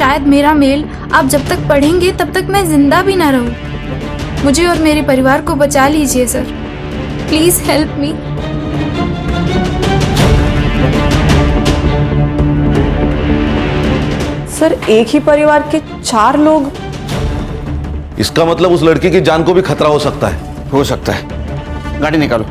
शायद मेरा मेल आप जब तक पढ़ेंगे तब तक मैं जिंदा भी ना रहूं। मुझे और मेरे परिवार को बचा लीजिए sir, please help me. Sir एक ही परिवार के 4 लोग? इसका मतलब उस लड़की की जान को भी खतरा हो सकता है। हो सकता है। गाड़ी निकालो।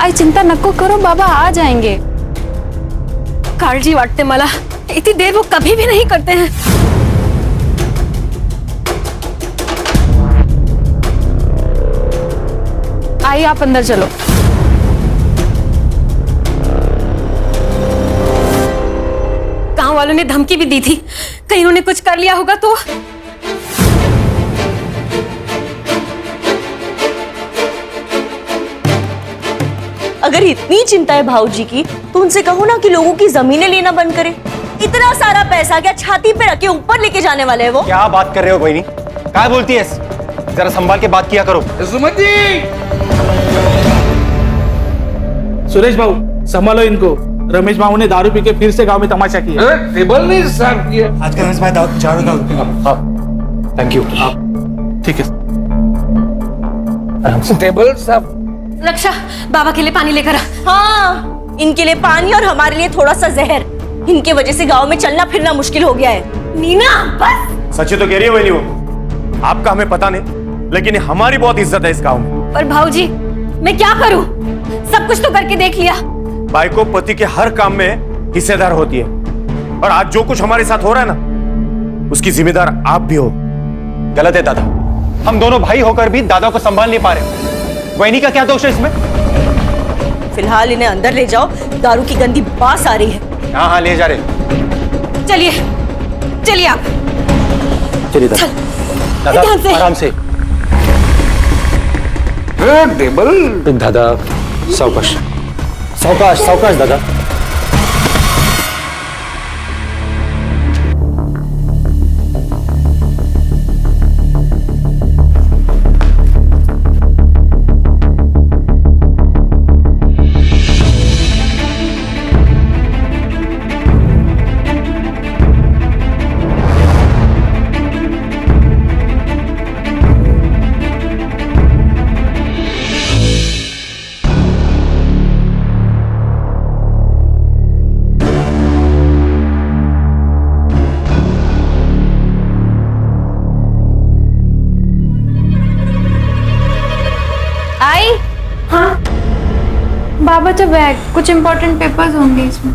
आई चिंता नको करो, बाबा आ जाएंगे। काळजी वाटते मला, इतनी देर वो कभी भी नहीं करते हैं। आई आप अंदर चलो। गांव वालों ने धमकी भी दी थी, कहीं उन्होंने कुछ कर लिया होगा तो। अगर इतनी चिंता है भाऊजी की तो उनसे कहो ना कि लोगों की जमीनें लेना बंद करें। इतना सारा पैसा क्या छाती पे रखे ऊपर लेके जाने वाले हैं वो? क्या बात कर रहे हो बहनी? क्या बोलती है? जरा संभाल के बात किया करो। सुमन जी, सुरेश भाऊ संभालो इनको। रमेश भाऊ ने दारू पी के फिर से गांव में तमाशा किया। टेबल नहीं साफ किया। आज का रमेश भाई चारों का। Thank you. ठीक है, टेबल साफ। रक्षा, बाबा के लिए पानी लेकर आ। हाँ, इनके लिए पानी और हमारे लिए थोड़ा सा जहर। इनके वजह से गांव में चलना फिरना मुश्किल हो गया है। नीना बस। सच्ची तो कह रही है बहनी वो। आपका हमें पता नहीं, लेकिन हमारी बहुत इज्जत है इस गांव में। पर भाऊजी मैं क्या करूं? सब कुछ तो करके देख लिया। भाई को पति के हर काम में हिस्सेदार होती है, और आज जो कुछ हमारे साथ हो रहा है ना, उसकी जिम्मेदार आप भी हो। गलत है दादा, हम दोनों भाई होकर भी दादा को संभाल नहीं पा रहे। वहनी का क्या दोष है इसमें? फिलहाल इन्हें अंदर ले जाओ, दारू की गंदी बास आ रही है। हाँ हाँ ले जा रहे। चलिए चलिए आप। चलिए दादा, ध्यान से। आराम से। टेबल दादा सावकाश सावकाश सावकाश दादा। बाबा तो बैग, कुछ इम्पोर्टेंट पेपर्स होंगे इसमें।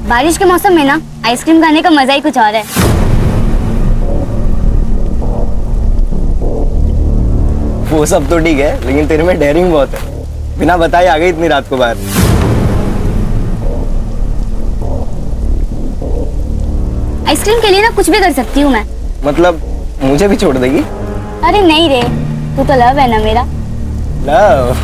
बारिश के मौसम में ना आइसक्रीम खाने का मजा ही कुछ और है। वो सब तो ठीक है, लेकिन तेरे में डेयरिंग बहुत है। बिना बताए आ गई इतनी रात को बाहर। आइसक्रीम के लिए ना कुछ भी कर सकती हूँ मैं। मतलब मुझे भी छोड़ देगी? अरे नहीं रे, तू तो लव है ना मेरा। लव?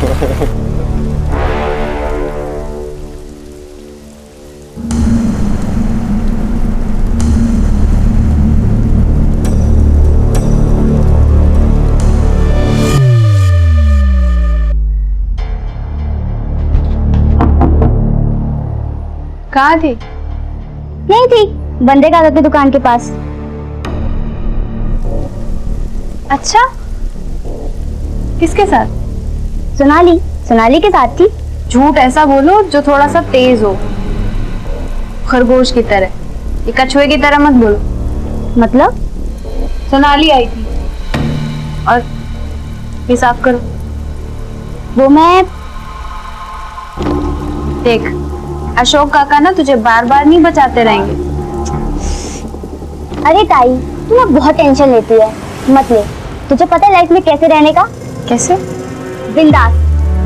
कहाँ थी? नहीं थी, बंदे का की दुकान के पास। अच्छा, किसके साथ? सोनाली के साथ थी। झूठ ऐसा बोलो जो थोड़ा सा तेज हो, खरगोश की तरह। ये कछुए की तरह मत बोलो। मतलब? सोनाली आई थी। और ये साफ करो। वो मैं देख, अशोक काका ना तुझे बार बार नहीं बचाते रहेंगे। अरे ताई, तू ना बहुत टेंशन लेती है। मत ले, तुझे पता है लाइफ में कैसे रहने का? कैसे? बिंदास।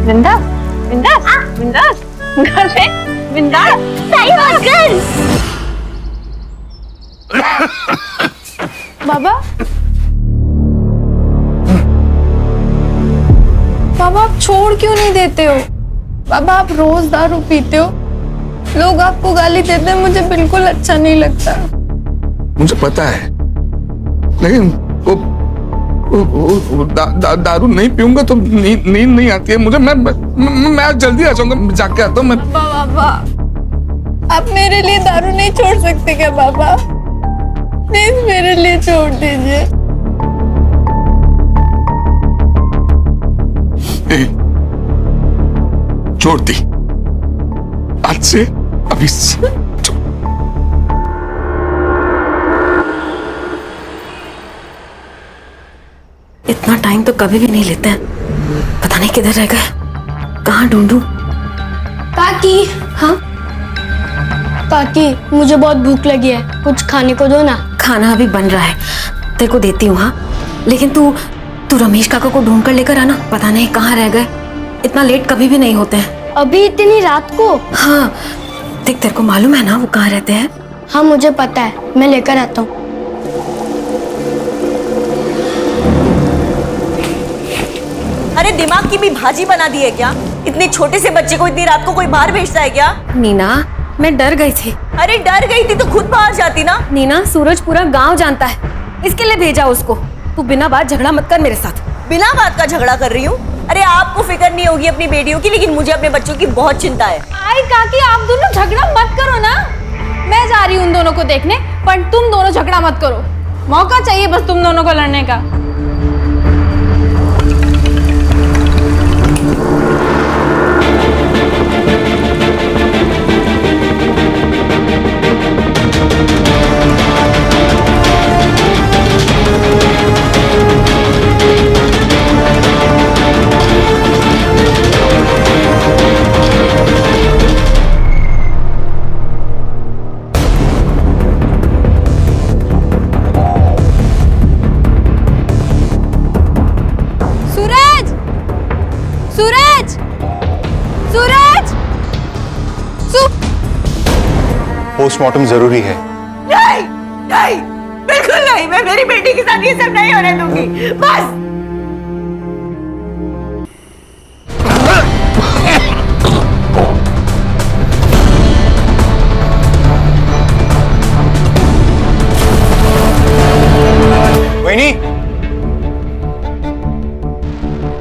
बिंदास? बिंदास? बिंदास? घर पे बिंदास सही बात कर। बाबा बाबा आप छोड़ क्यों नहीं देते हो? बाबा आप रोज दारू पीते हो, लोग आपको गाली देते हैं, मुझे बिल्कुल अच्छा नहीं लगता। मुझे पता है, लेकिन दारू नहीं पीऊंगा तो नींद नहीं आती है मुझे। मैं आज जल्दी आ जाऊंगा, जाके आता हूँ मैं। बाबा आप मेरे लिए दारू नहीं छोड़ सकते क्या बाबा? प्लीज मेरे लिए छोड़ दीजिए। छोड़ दी, आज से अभी से। इतना टाइम तो कभी भी नहीं लेते हैं। पता नहीं किधर रह गए, कहाँ ढूंढूं? काकी, हाँ काकी मुझे बहुत भूख लगी है, कुछ खाने को दो ना। खाना अभी बन रहा है, तेरे को देती हूँ। हाँ लेकिन तू रमेश काका को ढूंढ कर लेकर आना, पता नहीं कहाँ रह गए। इतना लेट कभी भी नहीं होते हैं। अभी इतनी रात को? हाँ देख, तेरे को मालूम है ना वो कहाँ रहते हैं? हाँ मुझे पता है, मैं लेकर आता हूँ। अरे दिमाग की भी भाजी बना दी है क्या? इतने छोटे से बच्चे को इतनी रात को कोई बाहर भेजता है क्या? नीना मैं डर गई थी। अरे डर गई थी तो खुद बाहर जाती ना। नीना सूरज पूरा गांव जानता है, इसके लिए भेजा उसको। तू बिना बात झगड़ा मत कर मेरे साथ। बिना बात का झगड़ा कर रही हूँ? अरे आपको फिक्र नहीं होगी अपनी बेटियों की, लेकिन मुझे अपने बच्चों की बहुत चिंता है। आई काकी आप दोनों झगड़ा मत करो ना, मैं जा रही हूँ उन दोनों को देखने, पर तुम दोनों झगड़ा मत करो। मौका चाहिए बस तुम दोनों को लड़ने का। सूरज, सूरज, पोस्टमार्टम जरूरी है। नहीं नहीं, बिल्कुल नहीं, मैं मेरी बेटी के साथ ये सब नहीं होने दूंगी। बस वहीनी,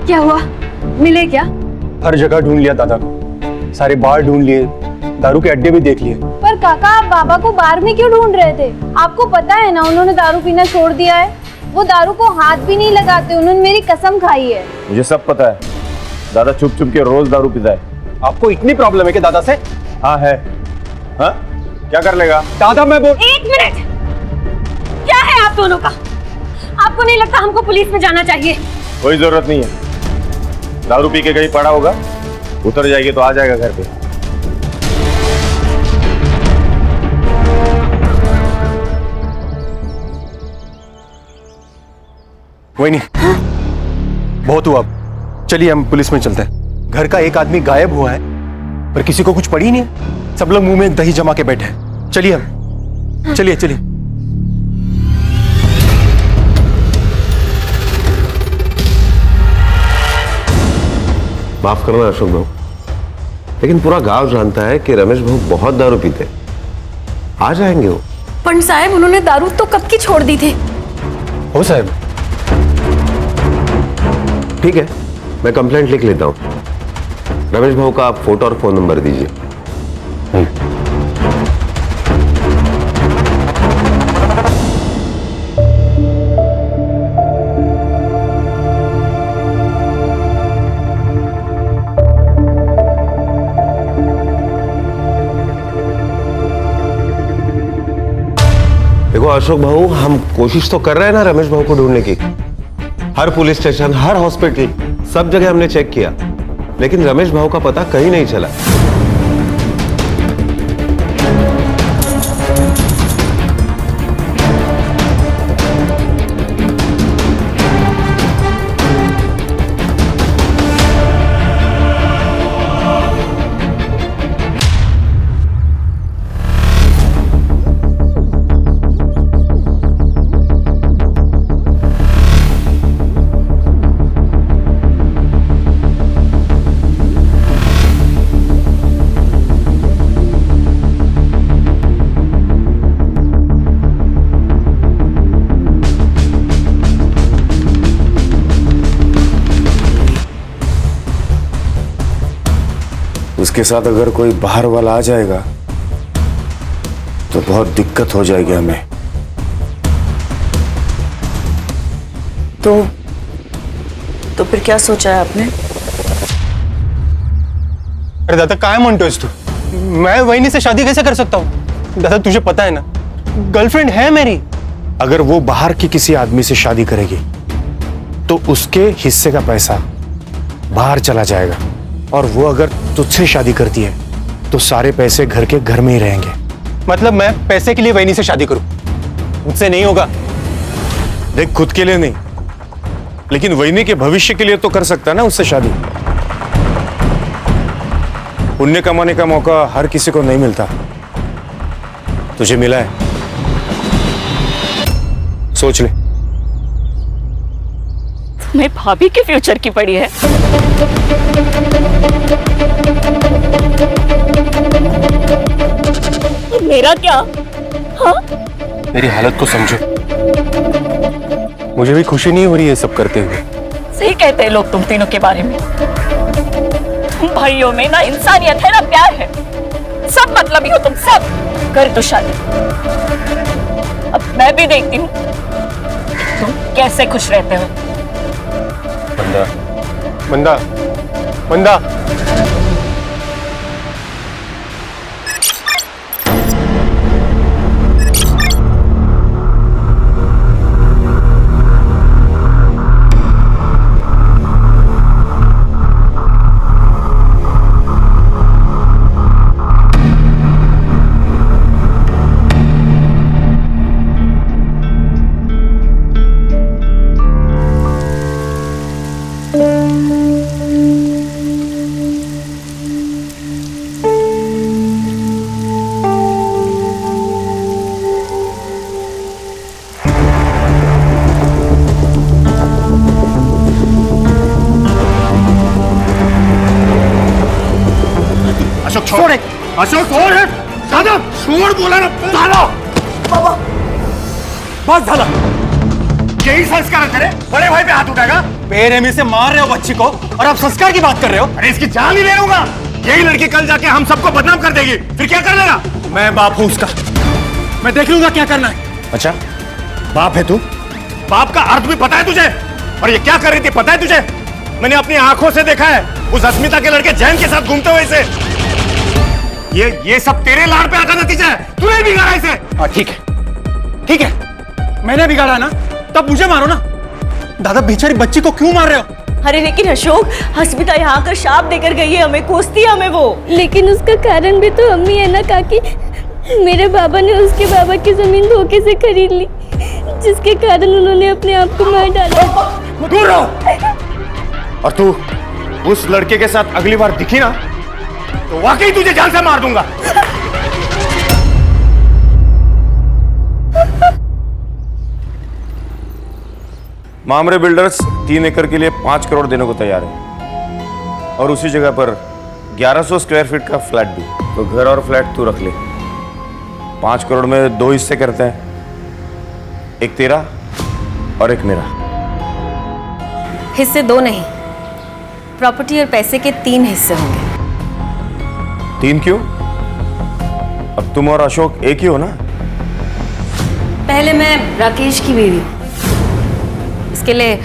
क्या हुआ? मिले क्या? हर जगह ढूंढ लिया दादा को, सारे बार ढूंढ लिए, दारू के अड्डे भी देख लिए। पर काका आप बाबा को बार में क्यों ढूंढ रहे थे? आपको पता है ना उन्होंने दारू पीना छोड़ दिया है। वो दारू को हाथ भी नहीं लगाते, उन्होंने मेरी कसम खाई है। मुझे सब पता है, दादा चुप चुप के रोज दारू पीता है। आपको इतनी प्रॉब्लम है कि दादा से? हाँ है। हाँ क्या कर लेगा दादा? मैं बोल। एक मिनट, क्या है आप दोनों का? आपको नहीं लगता हमको पुलिस में जाना चाहिए? कोई जरूरत नहीं है, दारू पी के कहीं पड़ा होगा, उतर जाएगी तो आ जाएगा घर पे। कोई नहीं, बहुत हुआ, चलिए हम पुलिस में चलते हैं। घर का एक आदमी गायब हुआ है पर किसी को कुछ पड़ी ही नहीं है, सब लोग मुंह में दही जमा के बैठे हैं। चलिए हम, चलिए चलिए। माफ करना अशोक भाऊ, लेकिन पूरा गांव जानता है कि रमेश भाऊ बहुत दारू पीते। आ जाएंगे वो। पंडित साहब उन्होंने दारू तो कब की छोड़ दी थी। हो साहब, ठीक है, मैं कंप्लेंट लिख लेता हूँ। रमेश भाऊ का आप फोटो और फोन नंबर दीजिए। देखो अशोक भाऊ, हम कोशिश तो कर रहे हैं ना रमेश भाऊ को ढूंढने की। हर पुलिस स्टेशन, हर हॉस्पिटल, सब जगह हमने चेक किया, लेकिन रमेश भाऊ का पता कहीं नहीं चला। उसके साथ अगर कोई बाहर वाला आ जाएगा तो बहुत दिक्कत हो जाएगी हमें। तो फिर क्या सोचा है आपने? अरे दादा काय म्हणतोयस तू? मैं वहिनी से शादी कैसे कर सकता हूँ? दादा तुझे पता है ना, गर्लफ्रेंड है मेरी। अगर वो बाहर की किसी आदमी से शादी करेगी तो उसके हिस्से का पैसा बाहर चला जाएगा, और वो अगर तुझसे शादी करती है तो सारे पैसे घर के घर में ही रहेंगे। मतलब मैं पैसे के लिए वहिनी से शादी करूं? मुझसे नहीं होगा। देख, खुद के लिए नहीं, लेकिन वहिनी के भविष्य के लिए तो कर सकता है ना उससे शादी। पुण्य कमाने का मौका हर किसी को नहीं मिलता, तुझे मिला है, सोच ले। तुम्हें भाभी के फ्यूचर की पड़ी है। मेरा क्या? हाँ? मेरी हालत को समझो, मुझे भी खुशी नहीं हो रही है सब करते हुए। सही कहते हैं लोग तुम तीनों के बारे में। तुम भाइयों में ना इंसानियत है ना प्यार है, सब मतलबी हो तुम सब। कर दो शादी, अब मैं भी देखती हूँ तुम कैसे खुश रहते हो। बंदा बंदा बंदा अशोक छोड़ है दादा, छोड़ बोला ना दादा। बाबा बस झाला, यही संस्कार तेरे बड़े भाई पे हाथ उठाएगा? बेरहमी से मार रहे हो बच्ची को और आप संस्कार की बात कर रहे हो? अरे इसकी जान ही ले लूंगा। यही लड़की कल जाके हम सबको बदनाम कर देगी, फिर क्या कर लेगा? मैं बाप हूं उसका, मैं देख लूंगा क्या करना है। अच्छा बाप है तू? बाप का अर्थ भी पता है तुझे? और ये क्या कर रही थी पता है तुझे? मैंने अपनी आंखों से देखा है उस अस्मिता के लड़के जैन के साथ घूमते हुए इसे। ये सब तेरे लाड़ पे आकर नतीजा है, तूने बिगाड़ा इसे। ठीक है, मैंने बिगाड़ा ना, तब मुझे मारो ना। दादा बेचारी बच्ची को क्यों मार रहे हो? अरे लेकिन अशोक, अस्मिता यहाँ आकर शाप देकर गई है हमें, कोसती है हमें वो। लेकिन उसका कारण भी तो अम्मी है ना काकी। मेरे बाबा ने उसके बाबा की जमीन धोखे से खरीद ली, जिसके कारण उन्होंने अपने आप को मार डाला। दूर रहो। और तू उस लड़के के साथ अगली बार दिखी ना तो वाकई तुझे जान से मार दूंगा। मामरे बिल्डर्स 3 एकड़ के लिए 5 करोड़ देने को तैयार है, और उसी जगह पर 1100 स्क्वायर फीट का फ्लैट भी। तो घर और फ्लैट तू रख ले। 5 करोड़ में 2 हिस्से करते हैं, एक तेरा और एक मेरा। हिस्से 2 नहीं, प्रॉपर्टी और पैसे के 3 हिस्से होंगे। 3 क्यों? अब तुम और अशोक एक ही हो ना? पहले मैं राकेश की बीवी हूँ, इसके लिए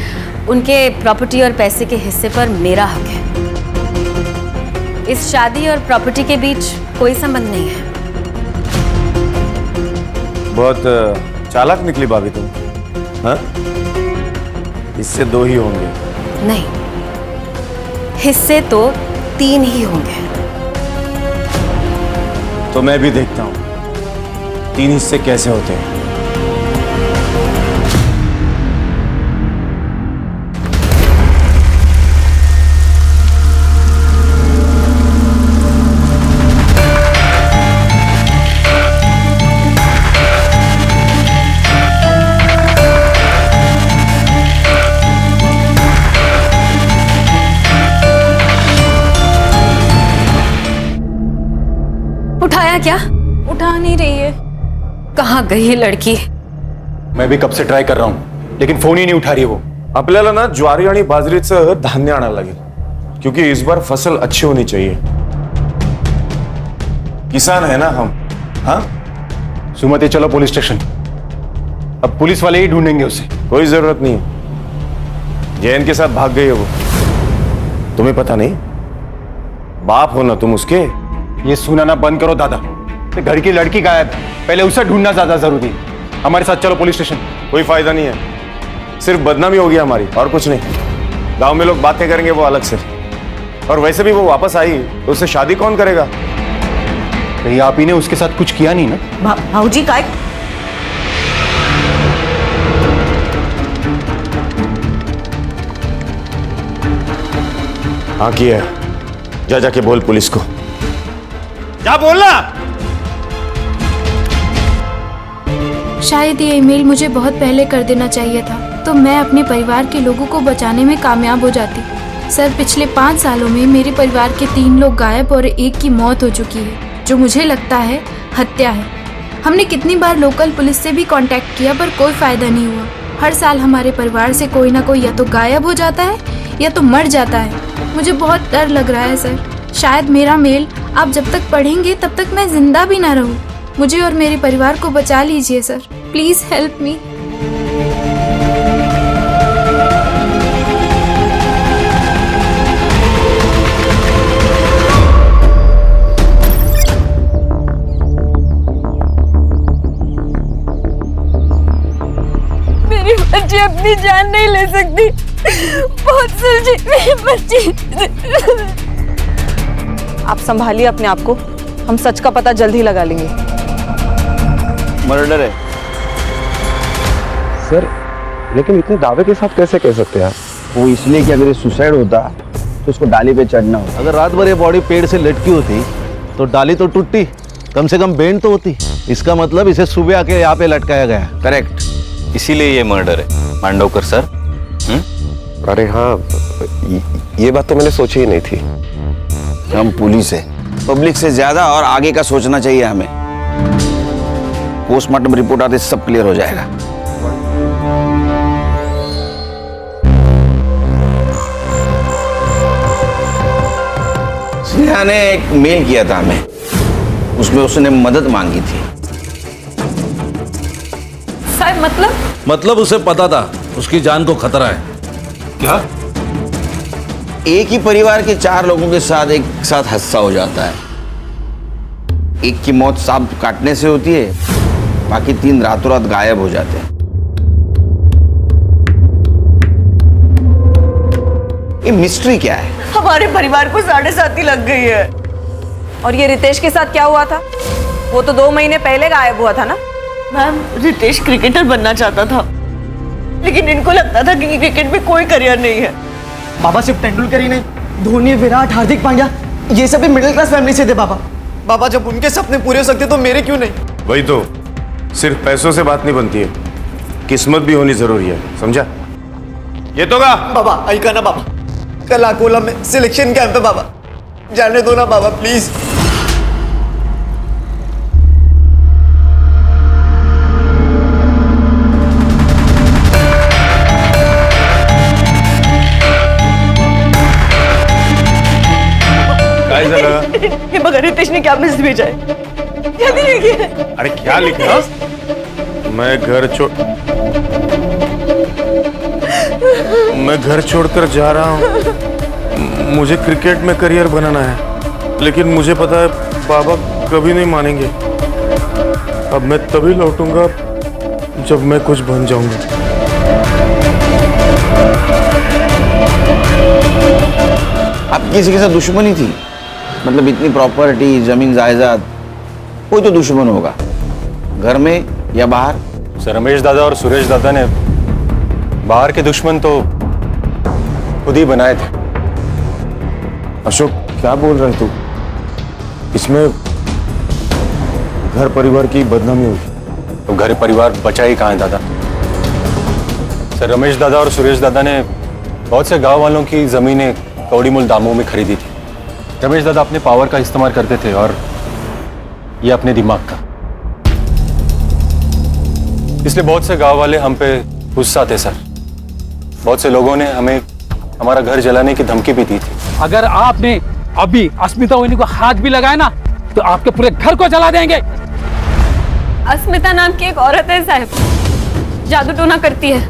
उनके प्रॉपर्टी और पैसे के हिस्से पर मेरा हक है। इस शादी और प्रॉपर्टी के बीच कोई संबंध नहीं है। बहुत चालाक निकली भाभी तुम, हाँ? हिस्से 2 ही होंगे। नहीं, हिस्से तो 3 ही होंगे। तो मैं भी देखता हूं 3 हिस्से कैसे होते हैं। उठाया क्या? उठा नहीं रही है। कहाँ गई है लड़की? मैं भी कब से ट्राय कर रहा हूं, लेकिन फोन ही नहीं उठा रही है वो। आपल्याला ना ज्वारी आणि बाजरीचं धान्य आणायला लागेल, क्योंकि इस बार फसल अच्छी होनी चाहिए। किसान है ना हम। हाँ सुमति चलो पुलिस स्टेशन, अब पुलिस वाले ही ढूंढेंगे उसे। कोई जरूरत नहीं है, जैन के साथ भाग गई है वो। तुम्हें पता नहीं? बाप हो ना तुम उसके। ये सुनाना बंद करो दादा, तो घर की लड़की गायब है, पहले उसे ढूंढना ज्यादा जरूरी है। हमारे साथ चलो पुलिस स्टेशन। कोई फायदा नहीं है, सिर्फ बदनामी होगी हमारी और कुछ नहीं। गांव में लोग बातें करेंगे वो अलग से, और वैसे भी वो वापस आई तो उससे शादी कौन करेगा? कहीं आप ही ने उसके साथ कुछ किया नहीं ना? भाऊजी काय हाँ किया है। जा जाके बोल पुलिस को, जा बोलना। शायद ये ईमेल मुझे बहुत पहले कर देना चाहिए था, तो मैं अपने परिवार के लोगों को बचाने में कामयाब हो जाती। सर, पिछले 5 सालों में मेरे परिवार के 3 लोग गायब और 1 की मौत हो चुकी है, जो मुझे लगता है हत्या है। हमने कितनी बार लोकल पुलिस से भी कांटेक्ट किया पर कोई फायदा नहीं हुआ। हर साल हमारे परिवार से कोई ना कोई या तो गायब हो जाता है या तो मर जाता है। मुझे बहुत डर लग रहा है सर, शायद मेरा मेल आप जब तक पढ़ेंगे तब तक मैं जिंदा भी ना रहूं। मुझे और मेरे परिवार को बचा लीजिए सर, प्लीज हेल्प मी। मेरी बच्ची अपनी जान नहीं ले सकती, बहुत सुलझी मेरी बच्ची। आप संभालिए अपने आप को, हम सच का पता जल्द ही लगा लेंगे। मर्डर है सर, लेकिन इतने दावे के साथ कैसे कह सकते हैं आप? वो इसलिए कि अगर ये सुसाइड होता तो उसको डाली पे चढ़ना होता। अगर रात भर ये बॉडी पेड़ से लटकी होती तो डाली तो टूटती, कम से कम बेंड तो होती। इसका मतलब इसे सुबह आके यहाँ पे लटकाया गया। करेक्ट, इसीलिए ये मर्डर है मांडवकर सर। अरे हाँ, ये बात तो मैंने सोची ही नहीं थी। हम पुलिस है, पब्लिक से ज्यादा और आगे का सोचना चाहिए हमें। पोस्टमार्टम रिपोर्ट आते सब क्लियर हो जाएगा। स्नेहा ने एक मेल किया था हमें, उसमें उसने मदद मांगी थी। साहब मतलब उसे पता था उसकी जान को खतरा है। क्या? एक ही परिवार के 4 लोगों के साथ एक साथ हादसा हो जाता है। एक की मौत सांप काटने से होती है, बाकी 3 रातों रात गायब हो जाते हैं। ये मिस्ट्री क्या है? हमारे परिवार को 7.5 लग गई है। और ये रितेश के साथ क्या हुआ था? वो तो 2 महीने पहले गायब हुआ था ना। मैम, रितेश क्रिकेटर बनना चाहता था, लेकिन इनको लगता था कि क्रिकेट में कोई करियर नहीं है। बाबा सिर्फ तेंदुलकर ही नहीं, धोनी, विराट, हार्दिक पांड्या, ये सभी मिडिल क्लास फैमिली से थे। बाबा जब उनके सपने पूरे हो सकते तो मेरे क्यों नहीं? वही तो, सिर्फ पैसों से बात नहीं बनती है, किस्मत भी होनी जरूरी है, समझा? ये तो का बाबा ऐका ना बाबा, कल अकोला में सिलेक्शन कैंप है बाबा, जाने दो ना बाबा प्लीज। ये मगर रितेश ने क्या मैसेज भेजा है? जल्दी लिखिए। अरे क्या लिखा? मैं घर छोड़कर जा रहा हूँ, मुझे क्रिकेट में करियर बनाना है, लेकिन मुझे पता है बाबा कभी नहीं मानेंगे। अब मैं तभी लौटूंगा जब मैं कुछ बन जाऊंगा। अब किसी के साथ दुश्मनी थी, मतलब इतनी प्रॉपर्टी, जमीन जायदाद, कोई तो दुश्मन होगा, घर में या बाहर। सर, रमेश दादा और सुरेश दादा ने बाहर के दुश्मन तो खुद ही बनाए थे। अशोक, क्या बोल रहे तू? इसमें घर परिवार की बदनामी हुई। तो घर परिवार बचा ही कहाँ है दादा? सर, रमेश दादा और सुरेश दादा ने बहुत से गांव वालों की जमीनें कौड़ी मूल दामों में खरीदी थी। रमेश दादा अपने पावर का इस्तेमाल करते थे और ये अपने दिमाग का। इसलिए बहुत से गांव वाले हम पे गुस्सा थे सर। बहुत से लोगों ने हमें हमारा घर जलाने की धमकी भी दी थी। अगर आपने अभी अस्मिता वहिनी को हाथ भी लगाया ना तो आपके पूरे घर को जला देंगे। अस्मिता नाम की एक औरत है साहब, जादू टोना करती है।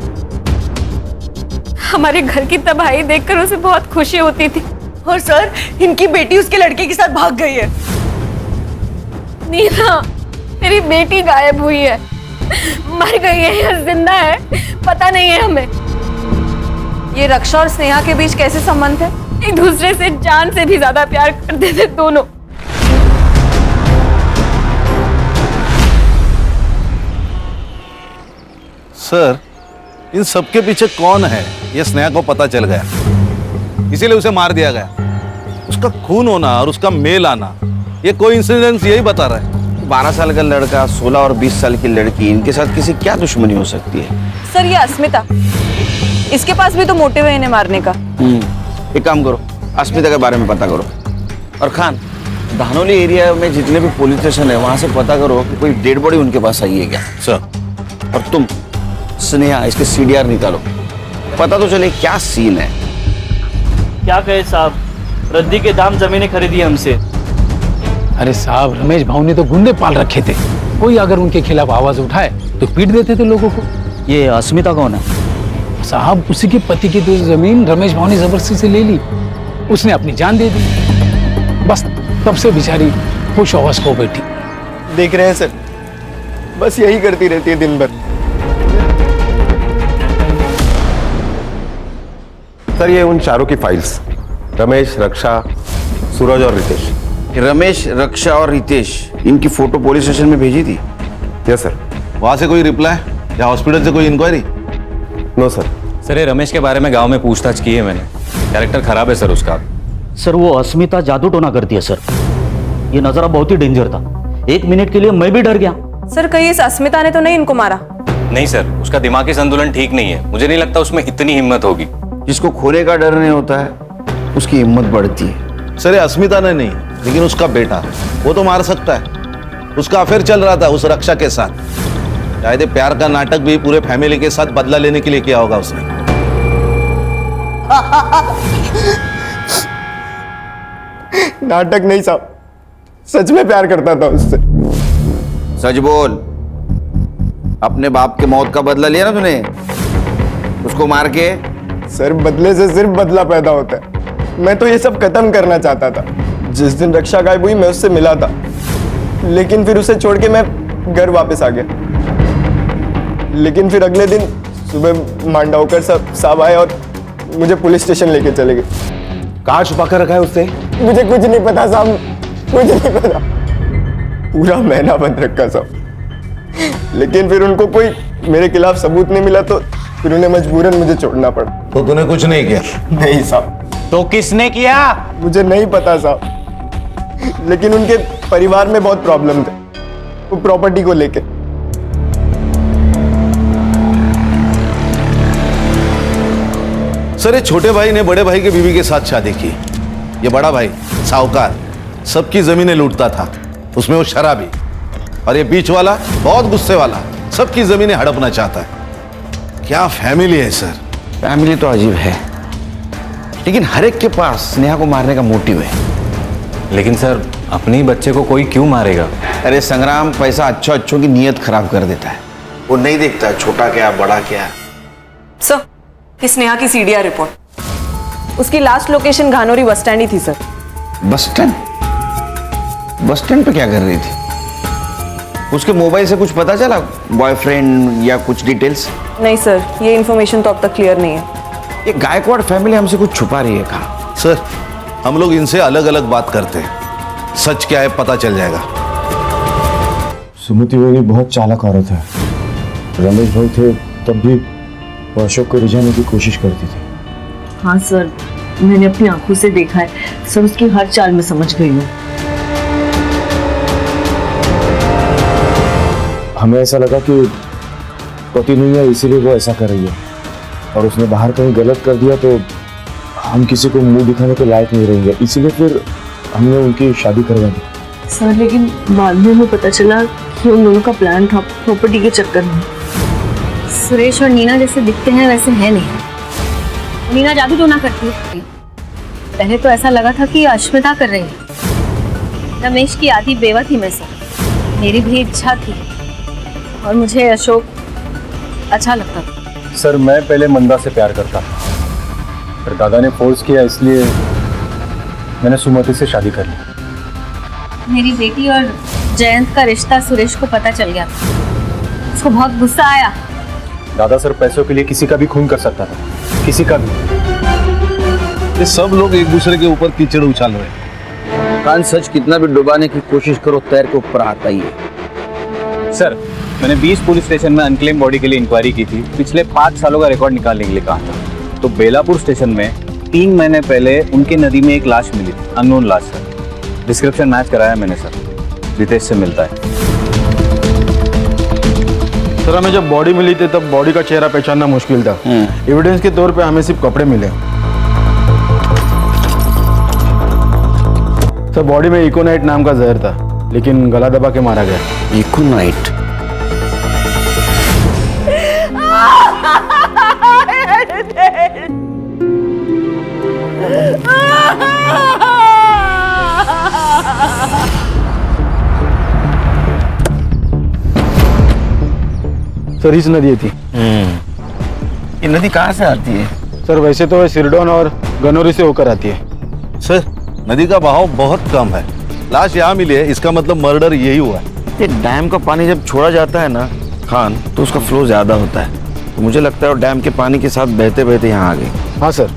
हमारे घर की तबाही देखकर उसे बहुत खुशी होती थी। और सर, इनकी बेटी उसके लड़के के साथ भाग गई है। नीना, मेरी बेटी गायब हुई है, मर गई है या जिंदा है पता नहीं है हमें। ये रक्षा और स्नेहा के बीच कैसे संबंध है? एक दूसरे से जान से भी ज्यादा प्यार करते थे दोनों। सर, इन सबके पीछे कौन है ये स्नेहा को पता चल गया, इसीलिए उसे मार दिया गया। उसका खून होना और उसका मेल आना ये कोइंसिडेंस यही बता रहा है। 12 साल का लड़का, 16 और 20 साल की लड़की, इनके साथ किसी क्या दुश्मनी हो सकती है? सर, ये अस्मिता, इसके पास भी तो मोटिव है इन्हें मारने का। एक काम करो, अस्मिता के बारे में पता करो। और खान, धानोली एरिया में जितने भी पुलिस स्टेशन है वहां से पता करो कि कोई डेड बॉडी उनके पास आई है क्या। सर। और तुम स्नेहा, इसके CDR निकालो, पता तो चले क्या सीन है। क्या कहे साहब, रद्दी के दाम जमीनें खरीदी हमसे। अरे साहब, रमेश भाऊ ने तो गुंडे पाल रखे थे, कोई अगर उनके खिलाफ आवाज उठाए तो पीट देते थे लोगों को। ये अस्मिता कौन है? साहब, उसी के पति की तो जमीन रमेश भाऊ ने जबरदस्ती से ले ली, उसने अपनी जान दे दी। बस तब से बेचारी खुश होश हो बैठी। देख रहे हैं सर, बस यही करती रहती है दिन भर। सर, ये उन चारों की फाइल्स, रमेश, रक्षा, सूरज और रितेश। रमेश, रक्षा और रितेश, इनकी फोटो पुलिस स्टेशन में भेजी थी? Yes sir. वहां से कोई रिप्लाई या हॉस्पिटल से कोई इंक्वायरी? No sir. सर, ये रमेश के बारे में गांव में पूछताछ की है मैंने, कैरेक्टर खराब है सर उसका। सर, वो अस्मिता जादू टोना करती है सर। ये नजारा बहुत ही डेंजर था, 1 मिनट के लिए मैं भी डर गया। सर, कहीं इस अस्मिता ने तो नहीं इनको मारा? नहीं सर, उसका दिमागी संतुलन ठीक नहीं है, मुझे नहीं लगता उसमें इतनी हिम्मत होगी। जिसको खोने का डर नहीं होता है उसकी हिम्मत बढ़ती है। सर, ये अस्मिता ने नहीं, लेकिन उसका बेटा, वो तो मार सकता है। उसका अफेयर चल रहा था उस रक्षा के साथ, शायद ये प्यार का नाटक भी पूरे फैमिली के साथ बदला लेने के लिए किया होगा उसने। नाटक नहीं साहब, सच में प्यार करता था उससे। सच बोल, अपने बाप के मौत का बदला लिया ना तूने उसको मार के? सर, बदले से सिर्फ बदला पैदा होता है। मैं तो ये सब खत्म करना चाहता था। जिस दिन रक्षा गायब हुई मैं उससे मिला था, लेकिन फिर उसे छोड़ के मैं घर वापस आ गया। लेकिन फिर अगले दिन सुबह मांडावकर साहब आए और मुझे पुलिस स्टेशन लेके चले गए। कहाँ छुपा कर रखा है उसने? मुझे कुछ नहीं पता साहब, कुछ नहीं पता। पूरा महीना बंद रखा साहब। लेकिन फिर उनको कोई मेरे खिलाफ सबूत नहीं मिला तो फिर उन्हें मजबूरन मुझे छोड़ना पड़ा। तो तूने कुछ नहीं किया? नहीं साहब। तो किसने किया? मुझे नहीं पता साहब, लेकिन उनके परिवार में बहुत प्रॉब्लम थे, वो प्रॉपर्टी को लेके। सर, ये छोटे भाई ने बड़े भाई के बीवी के साथ शादी की। ये बड़ा भाई साहूकार सबकी जमीनें लूटता था, उसमें वो शराबी। और ये बीच वाला बहुत गुस्से वाला, सबकी जमीनें हड़पना चाहता है। क्या फैमिली है सर। फैमिली तो अजीब है, लेकिन हर एक के पास स्नेहा को मारने का मोटिव है। लेकिन सर, अपने ही बच्चे को कोई क्यों मारेगा? अरे संग्राम, पैसा अच्छों की नीयत खराब कर देता है। वो नहीं देखता छोटा क्या बड़ा क्या। सर, ये स्नेहा की CDR रिपोर्ट, उसकी लास्ट लोकेशन घानोरी बस स्टैंड ही थी sir. Bus stand? Bus stand पे क्या कर रही थी? उसके मोबाइल से कुछ पता चला, बॉयफ्रेंड या कुछ डिटेल्स? नहीं सर, ये इन्फॉर्मेशन तो अब तक क्लियर नहीं है। ये गायकवाड़ फैमिली हमसे कुछ छुपा रही है। कहाँ? सर, हम लोग इनसे अलग अलग बात करते हैं, सच क्या है पता चल जाएगा। सुमति मेरी बहुत चालाक औरत है। रमेश भाई थे तब भी वो अशोक को रिझाने की कोशिश करती थी। हाँ सर, मैंने अपनी आंखों से देखा है सर, उसकी हर चाल में समझ गई हूँ। हमें ऐसा लगा कि पति नहीं है इसीलिए वो ऐसा कर रही है, और उसने बाहर कहीं गलत कर दिया तो हम किसी को मुंह दिखाने के लायक नहीं रहेंगे, इसीलिए फिर हमने उनकी शादी करवा दी। सर, लेकिन बाद में हमें पता चला कि उन दोनों का प्लान था प्रॉपर्टी के चक्कर में। सुरेश और नीना जैसे दिखते हैं वैसे है नहीं। नीना जादू टोना करती है। पहले तो ऐसा लगा था कि अस्मिता कर रही है, रमेश की आधी बेवा थी मैं सर। मेरी भी इच्छा थी और मुझे अशोक अच्छा लगता था। सर मैं पहले मंदा से प्यार करता पर दादा ने फोर्स किया इसलिए मैंने सुमति से शादी कर ली। मेरी बेटी और जयंत का रिश्ता सुरेश को पता चल गया था। उसको बहुत गुस्सा आया। दादा सर पैसों के लिए किसी का भी खून कर सकता था, किसी का भी। ये सब लोग एक दूसरे के ऊपर कीचड़ उछाल रहे हैं। कान सच कितना भी डुबाने की कोशिश करो तैर के ऊपर आता ही है। सर मैंने 20 पुलिस स्टेशन में अनक्लेम बॉडी के लिए इंक्वायरी की थी। पिछले 5 सालों का रिकॉर्ड निकालने के लिए कहा था। तो बेलापुर स्टेशन में 3 महीने पहले उनकी नदी में एक लाश मिली थी, अननोन लाश सर। डिस्क्रिप्शन मैच कराया मैंने सर, रितेश से मिलता है। सर हमें जब बॉडी मिली थी तब बॉडी का चेहरा पहचानना मुश्किल था। एविडेंस के तौर पे हमें सिर्फ कपड़े मिले। सर बॉडी में इकोनाइट नाम का जहर था, लेकिन गला दबा के मारा गया। इकोनाइट? सर इस नदी थी। ये नदी कहाँ से आती है? सर वैसे तो सिरडोन और गनौरी से होकर आती है। सर नदी का बहाव बहुत कम है। लाश यहाँ मिली है, इसका मतलब मर्डर यही हुआ है। ये डैम का पानी जब छोड़ा जाता है ना खान, तो उसका फ्लो ज्यादा होता है। तो मुझे लगता है वो डैम के पानी के साथ बहते बहते यहाँ आ गए। हाँ सर,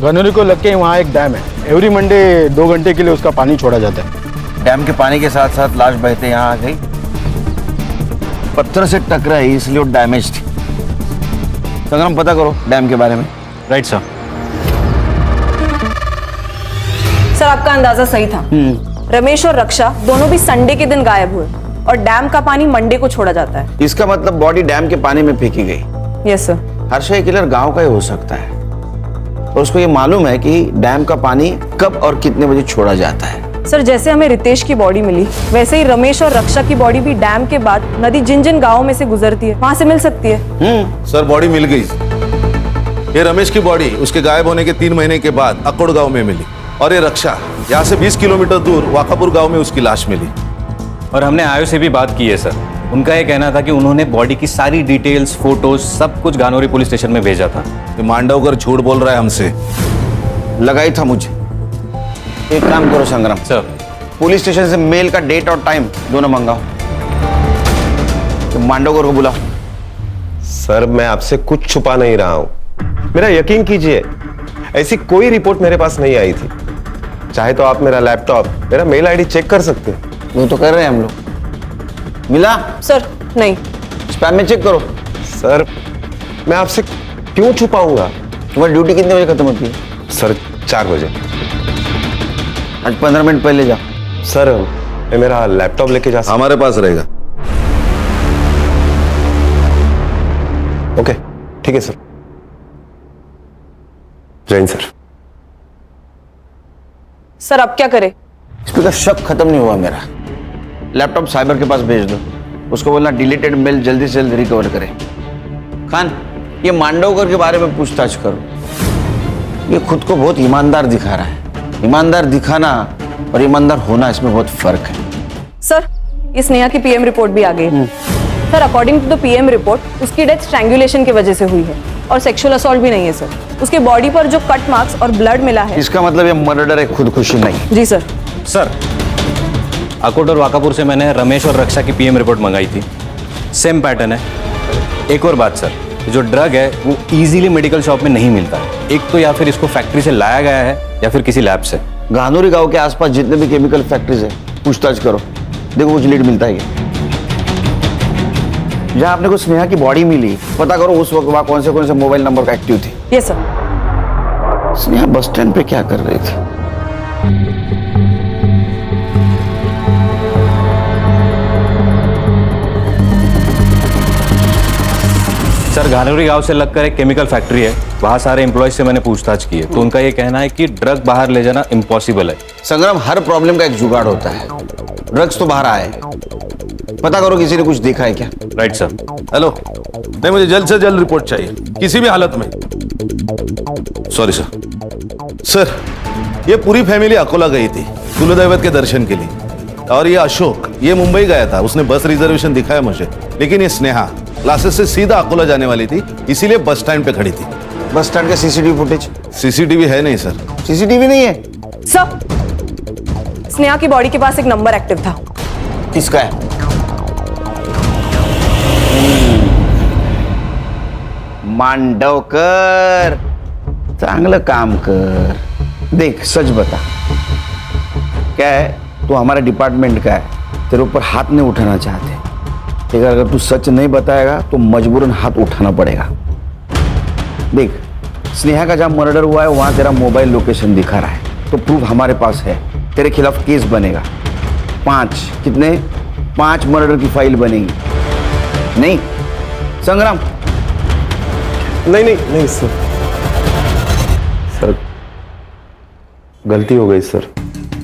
गनौरी को लग के वहाँ एक डैम है। एवरी मंडे 2 घंटे के लिए उसका पानी छोड़ा जाता है। डैम के पानी के साथ साथ लाश बहते यहाँ आ गई। पत्थर से टकराई इसलिए वो डैमेज थी। संग्राम पता करो डैम के बारे में। Right sir. सर आपका अंदाजा सही था। रमेश और रक्षा दोनों भी संडे के दिन गायब हुए और डैम का पानी मंडे को छोड़ा जाता है। इसका मतलब बॉडी डैम के पानी में फेंकी गई। Yes sir. हर्षय किलर गांव का ही हो सकता है और उसको ये मालूम है कि डैम का पानी कब और कितने बजे छोड़ा जाता है। सर जैसे हमें रितेश की बॉडी मिली, वैसे ही रमेश और रक्षा की बॉडी भी डैम के बाद नदी जिन जिन गाँवों में से गुजरती है वहां से मिल सकती है। सर बॉडी मिल गई। ये रमेश की बॉडी उसके गायब होने के 3 महीने के बाद अकोड़ गांव में मिली और ये रक्षा यहाँ से 20 किलोमीटर दूर वाकापुर गांव में उसकी लाश मिली। और हमने आयो से भी बात की है सर। उनका ये कहना था कि उन्होंने बॉडी की सारी डिटेल्स, फोटोज सब कुछ गानौरी पुलिस स्टेशन में भेजा था। ये मांडवकर झूठ बोल रहा है हमसे। लगाई था मुझे। एक काम करो संग्राम सर, पुलिस स्टेशन से मेल का डेट और टाइम दोनों मंगाओ। तो मांडवकर को बुलाओ। सर मैं आपसे कुछ छुपा नहीं रहा हूं, मेरा यकीन कीजिए ऐसी कोई रिपोर्ट मेरे पास नहीं आई थी। चाहे तो आप मेरा लैपटॉप, मेरा मेल आईडी चेक कर सकते हैं। वो तो कर रहे हैं हम लोग। मिला? सर नहीं। स्पैम में चेक करो। सर मैं आपसे क्यों छुपाऊंगा? तुम्हारी ड्यूटी कितने बजे खत्म होती है? सर 4 बजे। आज 15 मिनट पहले जा। सर मैं मेरा लैपटॉप लेके जा सकता? हमारे पास रहेगा। ओके ठीक है सर। जैन सर। सर अब क्या करें? इस पर शक खत्म नहीं हुआ मेरा। लैपटॉप साइबर के पास भेज दो। उसको बोलना डिलीटेड मेल जल्दी से जल्दी रिकवर करे। खान ये मांडवकर के बारे में पूछताछ करो। ये खुद को बहुत ईमानदार दिखा रहा है। ईमानदार दिखाना और ईमानदार होना इसमें बहुत फर्क है। सर ये स्नेहा की पीएम रिपोर्ट भी आ गई। Sir according to the PM report उसकी डेथ स्ट्रैंगुलेशन की वजह से हुई है और सेक्सुअल असॉल्ट भी नहीं है सर। उसके बॉडी पर जो कट मार्क्स और ब्लड मिला है, इसका मतलब ये मर्डर है, खुदकुशी नहीं। जी सर। सर अकोट और वाकापुर से मैंने रमेश और रक्षा की पीएम रिपोर्ट मंगाई थी। सेम पैटर्न है। एक और बात सर, जो ड्रग है वो इजीली मेडिकल शॉप में नहीं मिलता है। एक तो या फिर इसको फैक्ट्री से लाया गया है या फिर किसी लैब से। गानौरी गांव के आसपास जितने भी केमिकल फैक्ट्रीज है पूछताछ करो, देखो कुछ लीड मिलता है। जहां आपने को स्नेहा की बॉडी मिली पता करो उस वक्त वहां कौन से मोबाइल नंबर का एक्टिव थे। Yes sir. Sneha bus stand पे क्या कर रही थी? सर गानौरी गांव से लगकर एक केमिकल फैक्ट्री है, वहाँ सारे एम्प्लॉयज से मैंने पूछताछ की है तो उनका ये कहना है कि ड्रग बाहर ले जाना इम्पॉसिबल है। संग्राम हर प्रॉब्लम का एक जुगाड़ होता है। ड्रग्स तो बाहर आए, पता करो किसी ने कुछ देखा है क्या? Right sir. हेलो, नहीं मुझे जल्द से जल्द रिपोर्ट चाहिए किसी भी हालत में। Sorry sir. सर, ये पूरी फैमिली अकोला गई थी कुलदैवत के दर्शन के लिए, और ये अशोक ये मुंबई गया था। उसने बस रिजर्वेशन दिखाया मुझे, लेकिन ये स्नेहा क्लासेस से सीधा अकोला जाने वाली थी, इसीलिए बस स्टैंड पे खड़ी थी। बस स्टैंड का सीसीटीवी फुटेज? सीसीटीवी है नहीं सर। सीसीटीवी नहीं है सर, स्नेहा की बॉडी के पास एक नंबर एक्टिव था। किसका है? मांडवकर, चांगलं काम कर। देख, सच बता, क्या है, तू हमारे डिपार्टमेंट का है, तेरे ऊपर हाथ नहीं उठाना चाहते, लेकिन अगर तू सच नहीं बताएगा तो मजबूरन हाथ उठाना पड़ेगा। देख, स्नेहा का जहां मर्डर हुआ है वहां तेरा मोबाइल लोकेशन दिखा रहा है, तो प्रूफ हमारे पास है, तेरे खिलाफ केस बनेगा। 5 मर्डर की फाइल बनेगी। नहीं संग्राम? नहीं सर, गलती हो गई सर।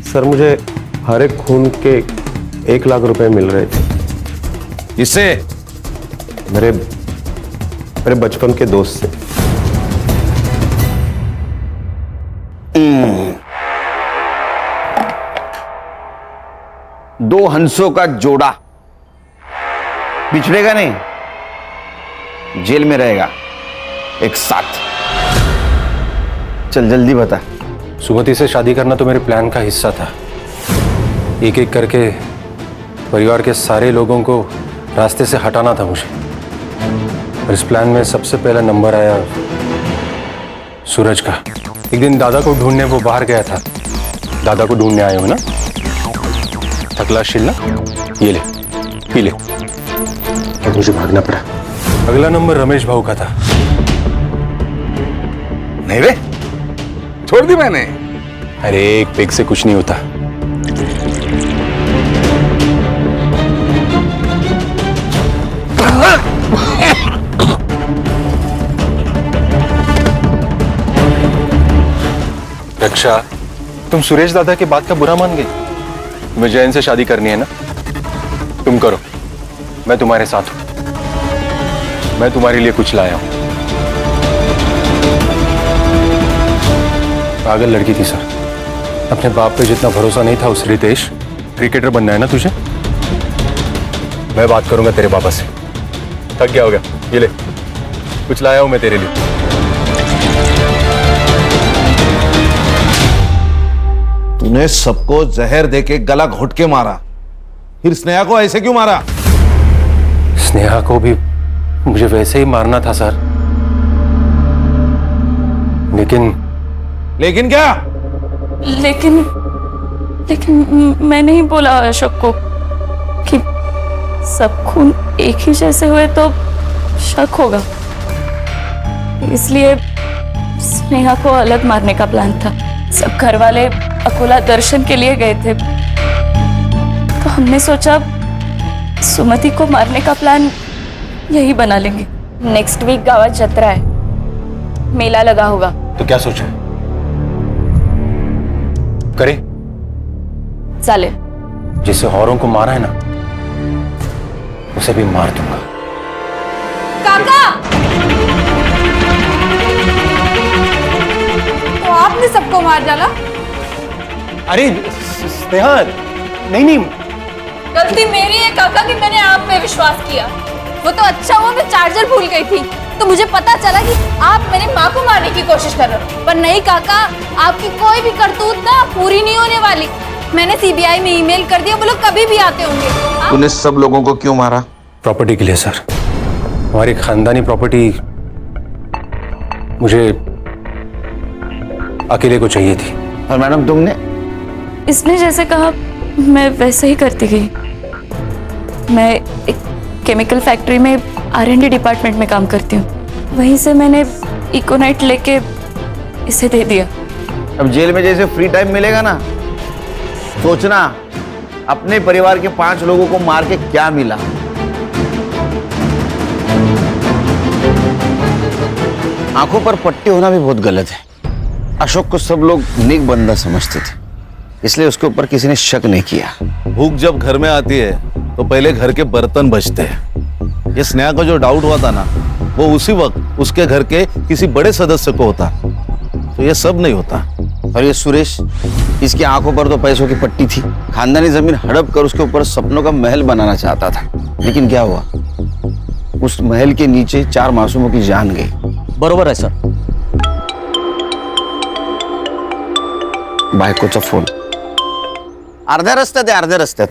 सर, मुझे हर एक खून के 1 लाख रुपए मिल रहे थे। इससे? मेरे बचपन के दोस्त से। दो हंसों का जोड़ा बिछड़ेगा नहीं, जेल में रहेगा एक साथ। चल जल्दी बता। सुमति से शादी करना तो मेरे प्लान का हिस्सा था। एक एक करके परिवार के सारे लोगों को रास्ते से हटाना था मुझे, और इस प्लान में सबसे पहला नंबर आया सूरज का। एक दिन दादा को ढूंढने वो बाहर गया था। दादा को ढूंढने आए हो ना, थकलाशील ना, ये ले पी ले। और मुझे भागना पड़ा। अगला नंबर रमेश भाऊ का था। नहीं रे, छोड़ दी मैंने। अरे एक पेग से कुछ नहीं होता। रक्षा, तुम सुरेश दादा की बात का बुरा मान गई? तुम्हें जैन से शादी करनी है ना, तुम करो, मैं तुम्हारे साथ हूं। मैं तुम्हारे लिए कुछ लाया हूं। पागल लड़की थी सर, अपने बाप पे जितना भरोसा नहीं था उस रितेश। क्रिकेटर बनना है ना तुझे? मैं बात करूंगा तेरे पापा से। थक गया होगा, ये ले कुछ लाया हूं मैं तेरे लिए। तूने सबको जहर देके गला घोट के मारा, फिर स्नेहा को ऐसे क्यों मारा? स्नेहा को भी मुझे वैसे ही मारना था सर, लेकिन क्या? लेकिन मैं नहीं बोला अशोक को कि सब खून एक ही जैसे हुए तो शक होगा, इसलिए स्नेहा को अलग मारने का प्लान था। सब घर वाले अकोला दर्शन के लिए गए थे, तो हमने सोचा सुमति को मारने का प्लान यही बना लेंगे। नेक्स्ट वीक गावात जत्रा है, मेला लगा होगा। तो क्या सोचा करे? चालेल। जिसे औरों को मारा है ना, उसे भी मार दूंगा। काका, तो आपने सबको मार डाला? अरे स्नेहा, नहीं, गलती मेरी है काका कि मैंने आप पे विश्वास किया। वो तो अच्छा हुआ मैं चार्जर भूल गई थी, तो मुझे पता चला कि आप मेरी माँ को मारने की कोशिश कर रहे हो। पर नहीं काका, आपकी कोई भी करतूत ना पूरी नहीं होने वाली। मैंने सीबीआई में ईमेल कर दिया, वो लोग कभी भी आते होंगे। तूने सब लोगों को क्यों मारा? प्रॉपर्टी के लिए सर। हमारी खानदानी प्रॉपर्टी मुझे अकेले को चाहिए थी। और मैडम तुमने? इसने जैसे कहा मैं वैसे ही करती गई। मैं एक केमिकल फैक्ट्री में R&D डिपार्टमेंट में काम करती हूँ। वहीं से मैंने इकोनाइट लेके इसे दे दिया। अब जेल में जैसे फ्री टाइम मिलेगा ना, सोचना अपने परिवार के 5 लोगों को मार के क्या मिला। आंखों पर पट्टी होना भी बहुत गलत है। अशोक को सब लोग नेक बंदा समझते थे, इसलिए उसके ऊपर किसी ने शक नहीं किया। भूख जब घर में आती है तो पहले घर के बर्तन बचते हैं। ये स्नेहा को जो डाउट हुआ था ना, वो उसी वक्त उसके घर के किसी बड़े सदस्य को होता, तो ये सब नहीं होता। और ये सुरेश, इसकी आंखों पर तो पैसों की पट्टी थी, खानदानी जमीन हड़प कर उसके ऊपर सपनों का महल बनाना चाहता था, लेकिन क्या हुआ, उस महल के नीचे 4 मासूमों की जान गई। बरोबर आहे सर. बायकोचा फोन. अर्ध्या रस्त्यात आहे, अर्ध्या रस्त्यात.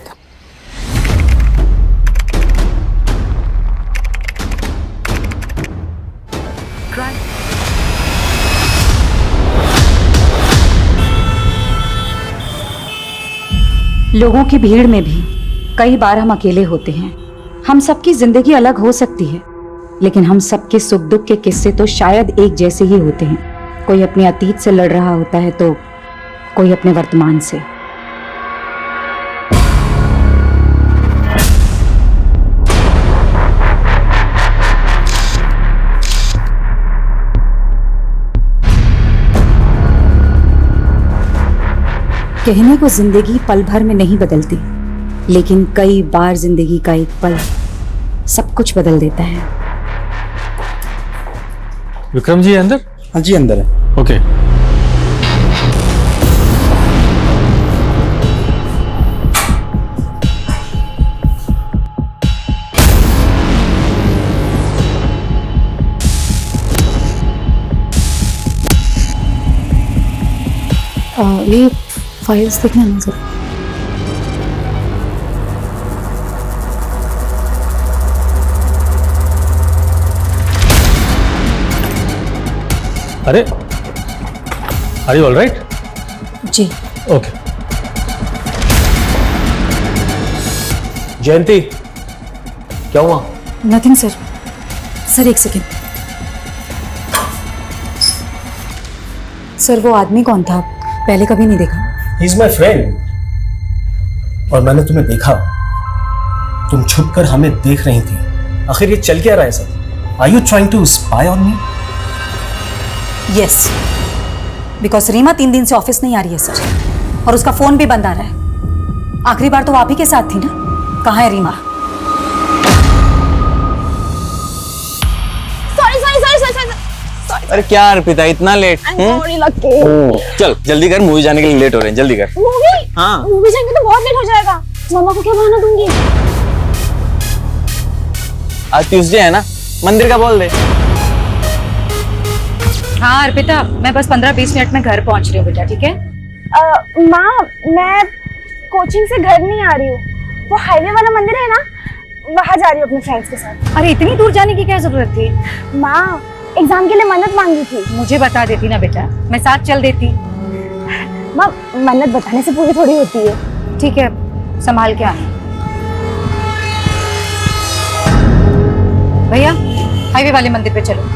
लोगों की भीड़ में भी कई बार हम अकेले होते हैं। हम सबकी जिंदगी अलग हो सकती है, लेकिन हम सबके सुख दुख के किस्से तो शायद एक जैसे ही होते हैं। कोई अपने अतीत से लड़ रहा होता है तो कोई अपने वर्तमान से। कहने को जिंदगी पल भर में नहीं बदलती, लेकिन कई बार जिंदगी का एक पल सब कुछ बदल देता है। विक्रम जी अंदर? हाँ जी अंदर है. ओके. ये फाइल्स देखना ना सर. अरे, आर यू ऑल राइट? जी. ओके. जयंती, क्या हुआ? Nothing sir. सर एक सेकेंड. सर वो आदमी कौन था? पहले कभी नहीं देखा. He is my friend. और मैंने तुम्हें देखा, तुम छुपकर हमें देख रही थी. आखिर ये चल क्या रहा है sir? Are you trying to spy on me? Yes, because Reema 3 दिन से ऑफिस नहीं आ रही है सर, और उसका फोन भी बंद आ रहा है. आखिरी बार तो आप ही के साथ थी ना. कहाँ है रीमा? अरे क्या अर्पिता, इतना लेट? चल जल्दी कर, मूवी जाने के लिए लेट हो रहे हैं. जल्दी कर. मूवी? हाँ. मूवी जाएंगे तो बहुत लेट हो जाएगा. मम्मा को क्या बहाना दूंगी? आज ट्यूसडे है ना, मंदिर का बोल दे. हाँ अर्पिता, मैं बस 15-20 मिनट में घर पहुंच रही हूँ बेटा. ठीक है? माँ, मैं कोचिंग से घर नहीं आ रही हूँ. वो हाईवे वाला मंदिर है ना, वहाँ जा रही हूँ अपने फ्रेंड्स के साथ. अरे इतनी दूर जाने की क्या जरूरत थी? माँ, एग्जाम के लिए मन्नत मांगी थी. मुझे बता देती ना बेटा, मैं साथ चल देती. माँ, मन्नत बताने से पूरी थोड़ी होती है. ठीक है, संभाल के आना. भैया हाईवे वाले मंदिर पे चलो.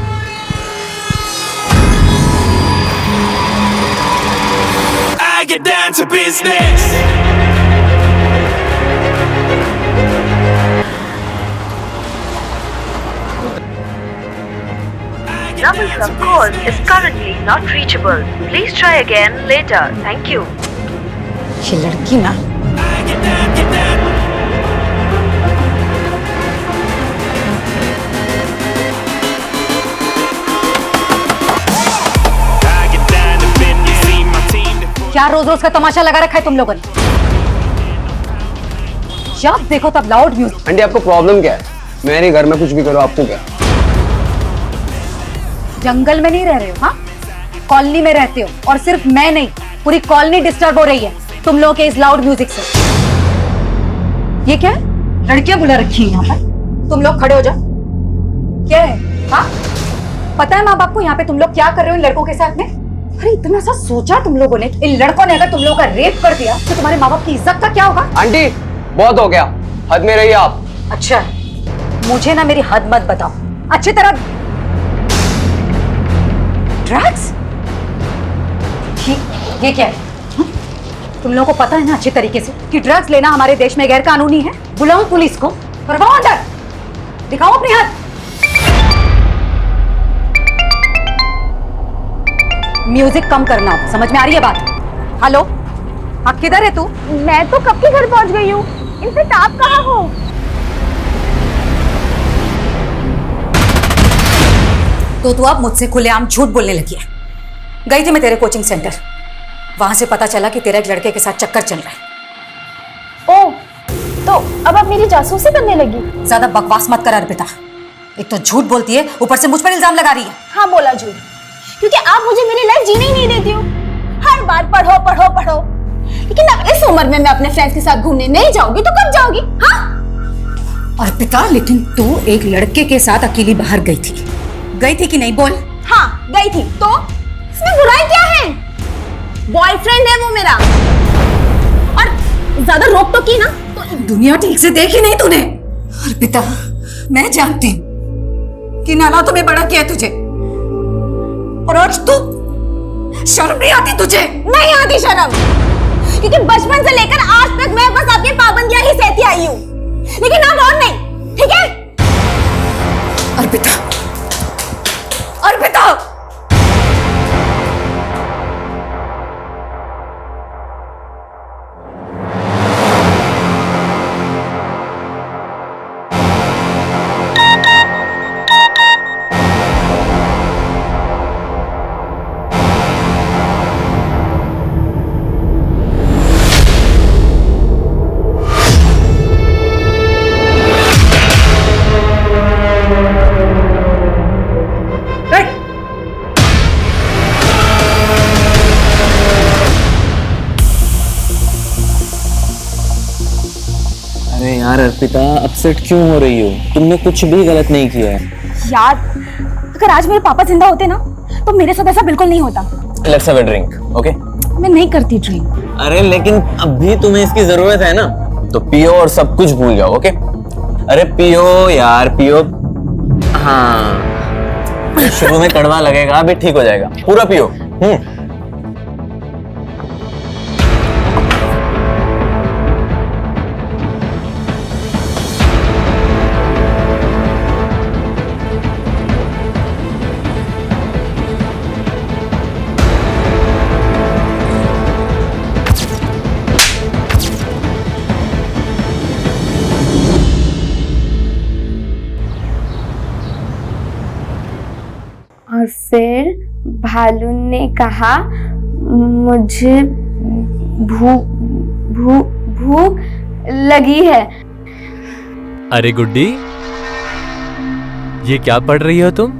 I get down to business. Number you have called is currently not reachable. Please try again later. Thank you. ये लड़की ना. क्या रोज रोज का तमाशा लगा रखा है तुम लोगों ने? जब देखो तब लाउड म्यूजिक. आंटी आपको प्रॉब्लम क्या है? मेरे घर में कुछ भी करो, आपको क्या? जंगल में नहीं रह रहे हो, हाँ? कॉलोनी में रहते हो, और सिर्फ मैं नहीं, पूरी कॉलोनी डिस्टर्ब हो रही है तुम लोगों के इस लाउड म्यूजिक से. ये क्या है? लड़कियां बुला रखी हैं यहाँ पर. तुम लोग खड़े हो जाओ. क्या है? हाँ, पता है माँ बाप को यहाँ पे तुम लोग क्या कर रहे हो इन लड़कों के साथ में? अरे इतना सा सोचा तुम लोगों ने? इन लड़कों ने अगर तुम लोगों का रेप कर दिया तो तुम्हारे माँ बाप की इज्जत का क्या होगा? आंटी बहुत हो गया, हद में रहिए आप. अच्छा, मुझे ना मेरी हद मत बताओ अच्छी तरह. ड्रग्स? ये क्या है? तुम लोगों को पता है ना अच्छी तरीके से कि ड्रग्स लेना हमारे देश में गैर कानूनी है. बुलाओ पुलिस को, करवाओ अंदर, दिखाओ अपनी हाथ. म्यूजिक कम करना, समझ में आ रही है बात? हेलो, आप किधर है तू? मैं तो कब के घर पहुंच गई हूँ. इनफैक्ट आप कहाँ हो? तो तू अब मुझसे खुलेआम झूठ बोलने लगी है। गई थी मैं तेरे कोचिंग सेंटर, वहां से पता चला कि तेरा एक लड़के के साथ चक्कर चल रहा है। ओह, तो अब आप मेरी जासूसी करने लगी? ज्यादा बकवास मत कर अर्पिता। एक तो झूठ बोलती है, ऊपर से मुझ पर इल्जाम लगा रही है। हाँ बोला झूठ, क्योंकि आप मुझे मेरी लाइफ जीने ही नहीं देती हो। हर बार पढ़ो पढ़ो पढ़ो, लेकिन अब इस उम्र में मैं अपने फ्रेंड्स के साथ घूमने नहीं जाऊंगी तो कब जाओगी? हाँ अर्पिता, लेकिन तू एक लड़के के साथ अकेली बाहर गई थी कि नहीं? बोल। हाँ गई थी, तो इसमें बुराई क्या है? बॉयफ्रेंड है वो मेरा, और ज्यादा रोक तो की ना तो दुनिया ठीक से देखी नहीं तूने। अर्पिता, मैं जानती हूँ कि नालातों में बड़ा किया तुझे, और आज तू शर्म नहीं आती तुझे? नहीं आती शर्म, क्योंकि बचपन से लेकर आज तक मैं बस आपकी पाबंदियां ही सहती आई हूँ, लेकिन अब और नहीं, ठीक है? अर्पिता, अर्पिता! अरे यार अर्पिता, अपसेट क्यों हो रही हो? तुमने कुछ भी गलत नहीं किया है। यार, अगर आज मेरे पापा जिंदा होते ना तो मेरे साथ ऐसा बिल्कुल नहीं होता। Let's have a drink, okay? मैं नहीं करती ड्रिंक। अरे लेकिन अभी तुम्हें इसकी जरूरत है ना, तो पियो और सब कुछ भूल जाओ, ओके? अरे पियो यार, पियो। हाँ, शुरू में कड़वा लगेगा, अभी ठीक हो जाएगा। पूरा पियो। और फिर भालू ने कहा, मुझे भूख लगी है। अरे गुड्डी, ये क्या पढ़ रही हो तुम?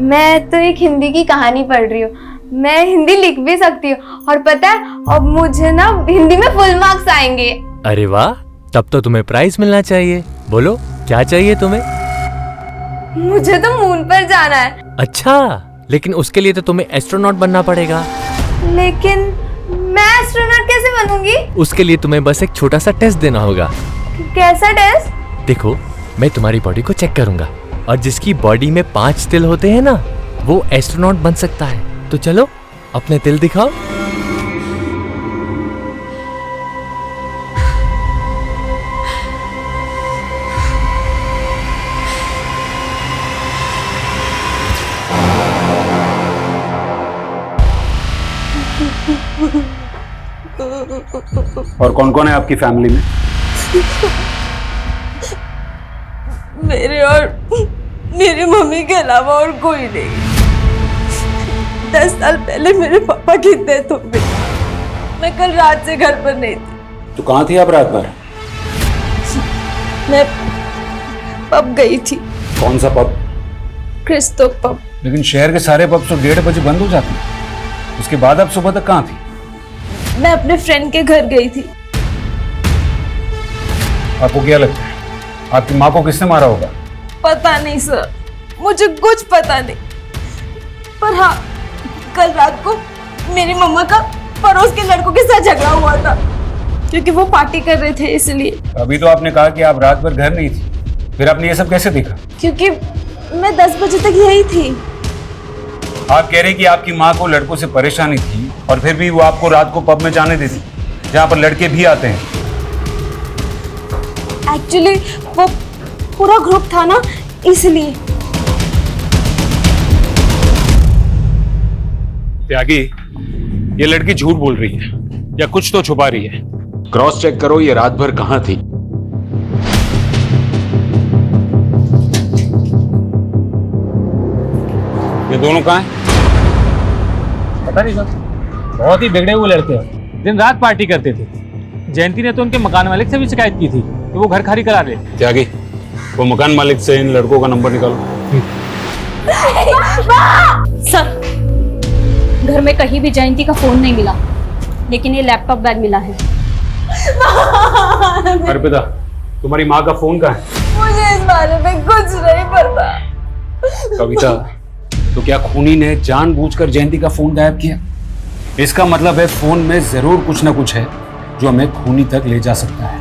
मैं तो एक हिंदी की कहानी पढ़ रही हूँ। मैं हिंदी लिख भी सकती हूँ, और पता है अब मुझे ना हिंदी में फुल मार्क्स आएंगे। अरे वाह, तब तो तुम्हें प्राइज मिलना चाहिए। बोलो क्या चाहिए तुम्हें? मुझे तो मून पर जाना है। अच्छा, लेकिन उसके लिए तो तुम्हें एस्ट्रोनॉट बनना पड़ेगा। लेकिन मैं एस्ट्रोनॉट कैसे बनूंगी? उसके लिए तुम्हें बस एक छोटा सा टेस्ट देना होगा। कैसा टेस्ट? देखो, मैं तुम्हारी बॉडी को चेक करूंगा, और जिसकी बॉडी में 5 तिल होते हैं ना, वो एस्ट्रोनॉट बन सकता है। तो चलो अपने तिल दिखाओ। और कौन कौन है आपकी फैमिली में? मेरे और मेरी मम्मी के अलावा और कोई नहीं। 10 साल पहले मेरे पापा की डेथ हो गई। मैं कल रात से घर पर नहीं थी। तो कहाँ थी आप रात भर? मैं पब गई थी। कौन सा पब? Christo pub. लेकिन शहर के सारे पब तो 1:30 बजे बंद हो जाते हैं। उसके बाद आप सुबह तक कहाँ थी? मैं अपने फ्रेंड के घर गई थी। आपको क्या लगता है आपकी माँ को किसने मारा होगा? पता नहीं सर, मुझे कुछ पता नहीं। पर हाँ, कल रात को मेरी मम्मा का पड़ोस के लड़कों के साथ झगड़ा हुआ था, क्योंकि वो पार्टी कर रहे थे इसलिए। अभी तो आपने कहा कि आप रात भर घर नहीं थी, फिर आपने ये सब कैसे देखा? क्योंकि मैं 10 बजे तक यही थी। आप कह रहे कि आपकी माँ को लड़कों से परेशानी थी, और फिर भी वो आपको रात को पब में जाने देती, जहाँ पर लड़के भी आते हैं। एक्चुअली वो पूरा ग्रुप था ना, इसलिए। त्यागी, ये लड़की झूठ बोल रही है या कुछ तो छुपा रही है। क्रॉस चेक करो, ये रात भर कहाँ थी। ये दोनों कहाँ हैं? पता नहीं सर, बहुत ही बिगड़े हुए लड़के हैं, दिन रात पार्टी करते थे। जयंती ने तो उनके मकान मालिक से भी शिकायत की थी कि वो घर खाली करा दे। त्यागी, वो मकान मालिक से इन लड़कों का नंबर निकालो। सर, घर में कहीं भी जयंती का फोन नहीं मिला, लेकिन ये लैपटॉप बैग मिला है। अर्पिता, तुम्हारी माँ का फोन कहाँ है? मुझे इस बारे में कुछ नहीं पता। कविता, तो क्या खूनी ने जानबूझकर जयंती का फोन गायब किया? इसका मतलब है फोन में जरूर कुछ ना कुछ है जो हमें खूनी तक ले जा सकता है।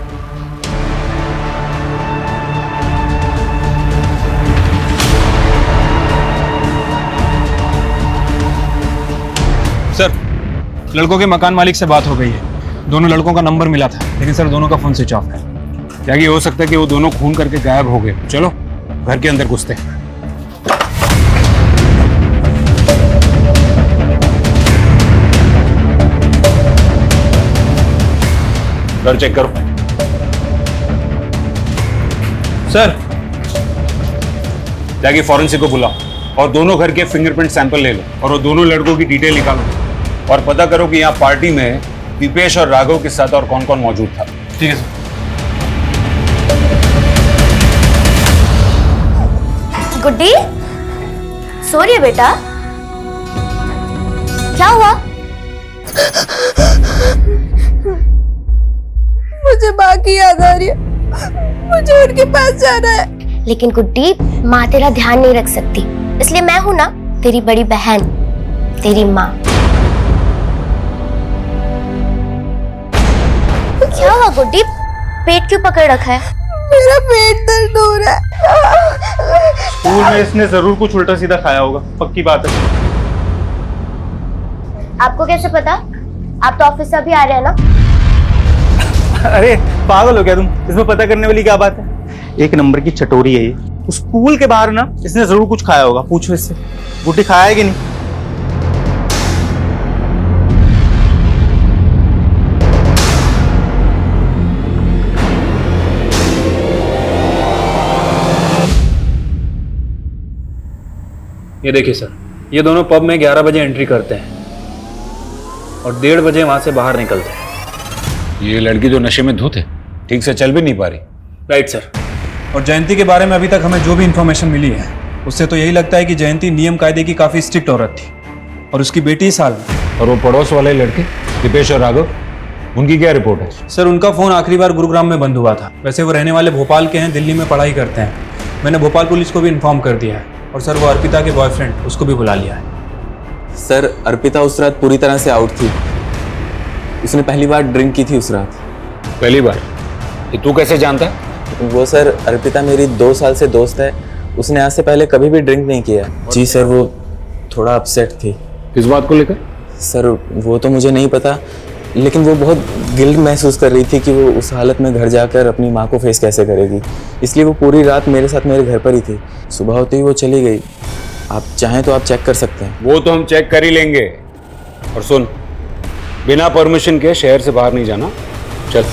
सर, लड़कों के मकान मालिक से बात हो गई है। दोनों लड़कों का नंबर मिला था, लेकिन सर दोनों का फोन स्विच ऑफ है। क्या ये हो सकता है कि वो दोनों खून करके गायब हो गए? चलो घर के अंदर घुसते हैं। घर चेक करो। सर, त्यागी, फॉरेंसिक को बुलाओ और दोनों घर के फिंगरप्रिंट सैंपल ले लो और वो दोनों लड़कों की डिटेल निकालो और पता करो कि यहाँ पार्टी में दीपेश और राघव के साथ और कौन कौन मौजूद था। ठीक है सर। गुड्डी, सो रही है बेटा? क्या हुआ? मुझे माँ की याद आ रही है, मुझे उनके पास जाना है। लेकिन गुड्डी, माँ तेरा ध्यान नहीं रख सकती, इसलिए मैं हूं ना, तेरी बड़ी बहन, तेरी माँ। क्या हुआ गुड्डी? पेट क्यों पकड़ रखा है? मेरा पेट दर्द हो रहा है। स्कूल में इसने जरूर कुछ उल्टा सीधा खाया होगा, पक्की बात है। आपको कैसे पता? आप तो ऑफिस से अभी आ रहे हैं ना? अरे पागल हो क्या तुम? इसमें पता करने वाली क्या बात है? एक नंबर की चटोरी है ये। स्कूल के बाहर ना इसने जरूर कुछ खाया होगा, पूछो इससे। गुड्डी खाया है कि नहीं? ये देखिए सर, ये दोनों पब में 11 बजे एंट्री करते हैं और 1:30 बजे वहां से बाहर निकलते हैं। ये लड़की जो नशे में धुत है, ठीक से चल भी नहीं पा रही। Right sir. और जयंती के बारे में अभी तक हमें जो भी इंफॉर्मेशन मिली है, उससे तो यही लगता है कि जयंती नियम कायदे की काफी स्ट्रिक्ट औरत थी और उसकी बेटी साल में। और वो पड़ोस वाले लड़के दीपेश और राघव, उनकी क्या रिपोर्ट है? सर, उनका फोन आखिरी बार गुरुग्राम में बंद हुआ था। वैसे वो रहने वाले भोपाल के हैं, दिल्ली में पढ़ाई करते हैं। मैंने भोपाल पुलिस को भी इन्फॉर्म कर दिया है। और सर, वो अर्पिता के बॉयफ्रेंड, उसको भी बुला लिया है। सर, अर्पिता उस रात पूरी तरह से आउट थी। उसने पहली बार ड्रिंक की थी उस रात। पहली बार? ये तू कैसे जानता है? वो सर, अर्पिता मेरी 2 साल से दोस्त है। उसने आज से पहले कभी भी ड्रिंक नहीं किया। जी सर, वो थोड़ा अपसेट थी। किस बात को लेकर? सर, वो तो मुझे नहीं पता, लेकिन वो बहुत गिल्ट महसूस कर रही थी कि वो उस हालत में घर जाकर अपनी माँ को फेस कैसे करेगी। इसलिए वो पूरी रात मेरे साथ मेरे घर पर ही थी। सुबह होते ही वो चली गई। आप चाहें तो आप चेक कर सकते हैं। वो तो हम चेक कर ही लेंगे। और सुन, बिना परमिशन के शहर से बाहर नहीं जाना। चल।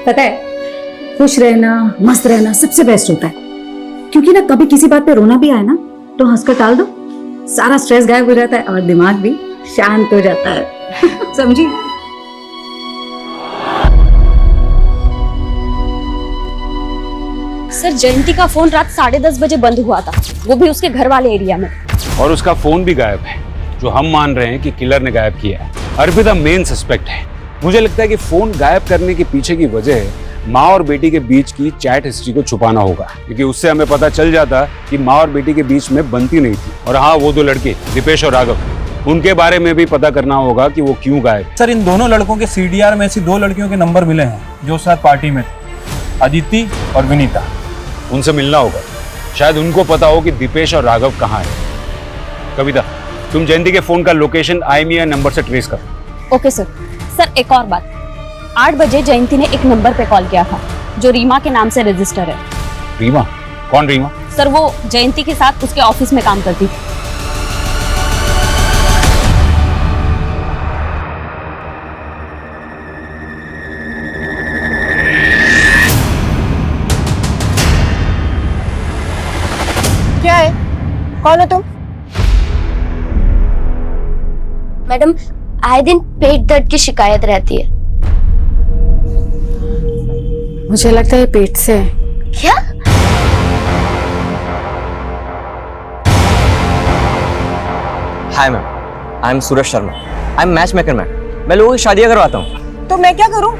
पता है, खुश रहना, मस्त रहना सबसे बेस्ट होता है। क्योंकि ना कभी किसी बात पे रोना भी आए ना, तो हंसकर टाल दो, सारा स्ट्रेस गायब हो जाता है और दिमाग भी शांत हो जाता है। समझी? सर, जयंती का फोन रात 10:30 बजे बंद हुआ था, वो भी उसके घर वाले एरिया में। और उसका फोन भी गायब है, जो हम मान रहे हैं कि किलर ने गायब किया है। अर्पिता मेन सस्पेक्ट है। मुझे लगता है कि फोन गायब करने के पीछे की वजह माँ और बेटी के बीच की चैट हिस्ट्री को छुपाना होगा, क्योंकि उससे हमें पता चल जाता कि माँ और बेटी के बीच में बनती नहीं थी। और हाँ, वो 2 लड़के दीपेश और राघव, उनके बारे में भी पता करना होगा कि वो क्यों गायब। सर, इन दोनों लड़कों के CDR में ऐसी 2 लड़कियों के नंबर मिले हैं जो साथ पार्टी में थे, अदिति और विनीता। उनसे मिलना होगा, शायद उनको पता हो कि दीपेश और राघव कहाँ है। कविता, तुम जयंती के फोन का लोकेशन IMEI नंबर से ट्रेस कर। Okay sir. सर, एक और बात, 8 बजे जयंती ने एक नंबर पे कॉल किया था जो रीमा के नाम से रजिस्टर है। रीमा? कौन रीमा? सर, वो जयंती के साथ उसके ऑफिस में काम करती थी। कौन हो तुम? मैडम, आए दिन पेट दर्द की शिकायत रहती है। मुझे लगता है पेट से है। क्या? Hi ma'am, I am Suraj Sharma. I am match maker ma'am. मैं लोगों की शादियां करवाता हूँ। तो मैं क्या करूं?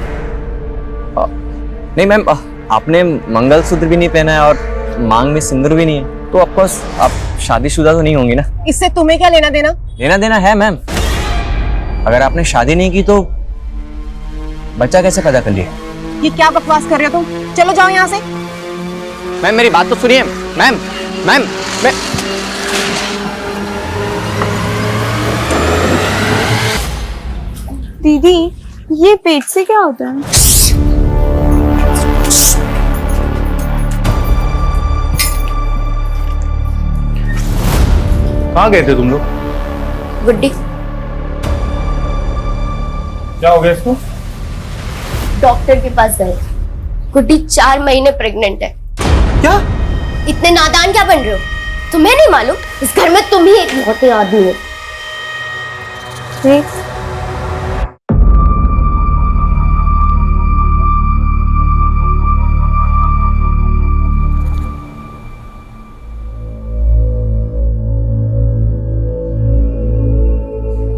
नहीं मैम, आपने मंगलसूत्र भी नहीं पहना है और मांग में सिंदूर भी नहीं है, तो ऑफकोर्स आप शादीशुदा तो नहीं होंगी ना। इससे तुम्हें क्या लेना देना? लेना देना है मैम। अगर आपने शादी नहीं की तो बच्चा कैसे पैदा कर लिया? ये क्या बकवास कर रहे हो तुम? चलो जाओ यहाँ से। मैम मेरी बात तो सुनिए। मैम मैम मैं दीदी, ये पेट से क्या होता है? कहाँ गए थे तुम लोग? गुड्डी। क्या हो गया इसको? डॉक्टर के पास गए। गुड्डी 4 महीने प्रेग्नेंट है। क्या? इतने नादान क्या बन रहे हो? तुम्हें नहीं मालूम इस घर में तुम ही एक लौते आदमी हो।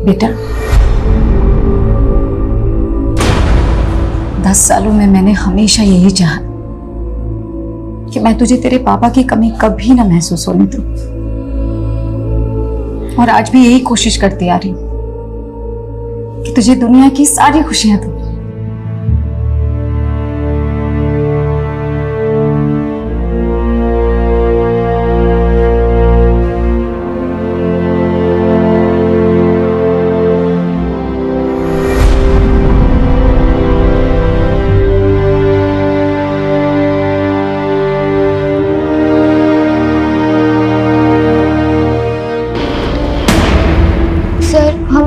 बेटा, 10 सालों में मैंने हमेशा यही चाहा कि मैं तुझे तेरे पापा की कमी कभी ना महसूस होने दूं, और आज भी यही कोशिश करती आ रही हूं कि तुझे दुनिया की सारी खुशियां दूं।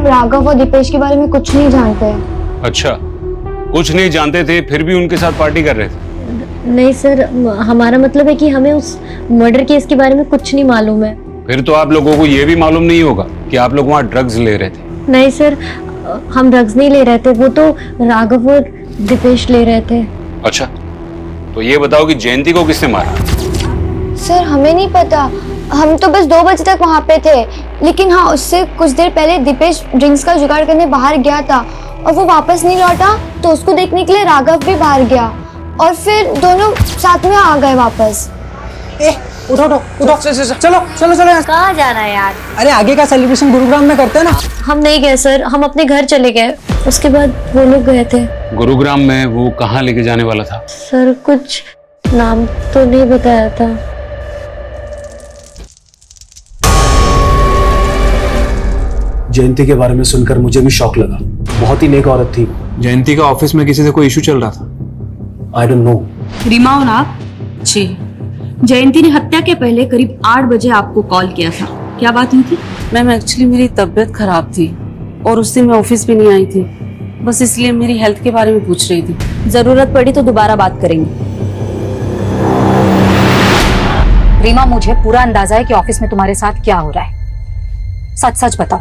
राघव और दीपेश के बारे में कुछ नहीं जानते हैं। अच्छा, कुछ नहीं जानते थे फिर भी उनके साथ पार्टी कर रहे थे? नहीं सर, हमारा मतलब है कि हमें उस मर्डर केस के बारे में कुछ नहीं मालूम है। फिर तो आप लोगों को ये भी मालूम नहीं होगा कि आप लोग वहाँ ड्रग्स ले रहे थे। नहीं सर, हम ड्रग्स नहीं ले रहे थे, वो तो राघव और दीपेश ले रहे थे। अच्छा, तो ये बताओ कि जयंती को किसने मारा? सर हमें नहीं पता, हम तो बस 2 बजे तक वहाँ पे थे। लेकिन हाँ, उससे कुछ देर पहले दीपेश ड्रिंक्स का जुगाड़ करने बाहर गया था और वो वापस नहीं लौटा, तो उसको देखने के लिए राघव भी बाहर गया और फिर दोनों साथ में आ गए वापस। उठो उठो उठो, चलो चलो चलो। कहाँ जाना है यार? अरे आगे का सेलिब्रेशन गुरुग्राम में करते हैं ना। हम नहीं गए सर, हम अपने घर चले गए। उसके बाद वो लोग गए थे। गुरुग्राम में वो कहाँ लेके जाने वाला था? सर कुछ नाम तो नहीं बताया था। जयंती के बारे में सुनकर मुझे भी शौक लगा। बहुत ही नेक औरत थी। जयंती का ऑफिस में किसी से कोई इशू चल रहा था? I don't know. रीमा हो ना आप? जी। जयंती ने हत्या के पहले करीब 8 बजे आपको कॉल किया था, क्या बात हुई थी? मैम एक्चुअली मेरी तबीयत खराब थी और उस दिन मैं ऑफिस भी नहीं आई थी, बस इसलिए मेरी हेल्थ के बारे में पूछ रही थी। जरूरत पड़ी तो दोबारा बात करेंगे। रीमा, मुझे पूरा अंदाजा है कि ऑफिस में तुम्हारे साथ क्या हो रहा है। सच सच बताओ,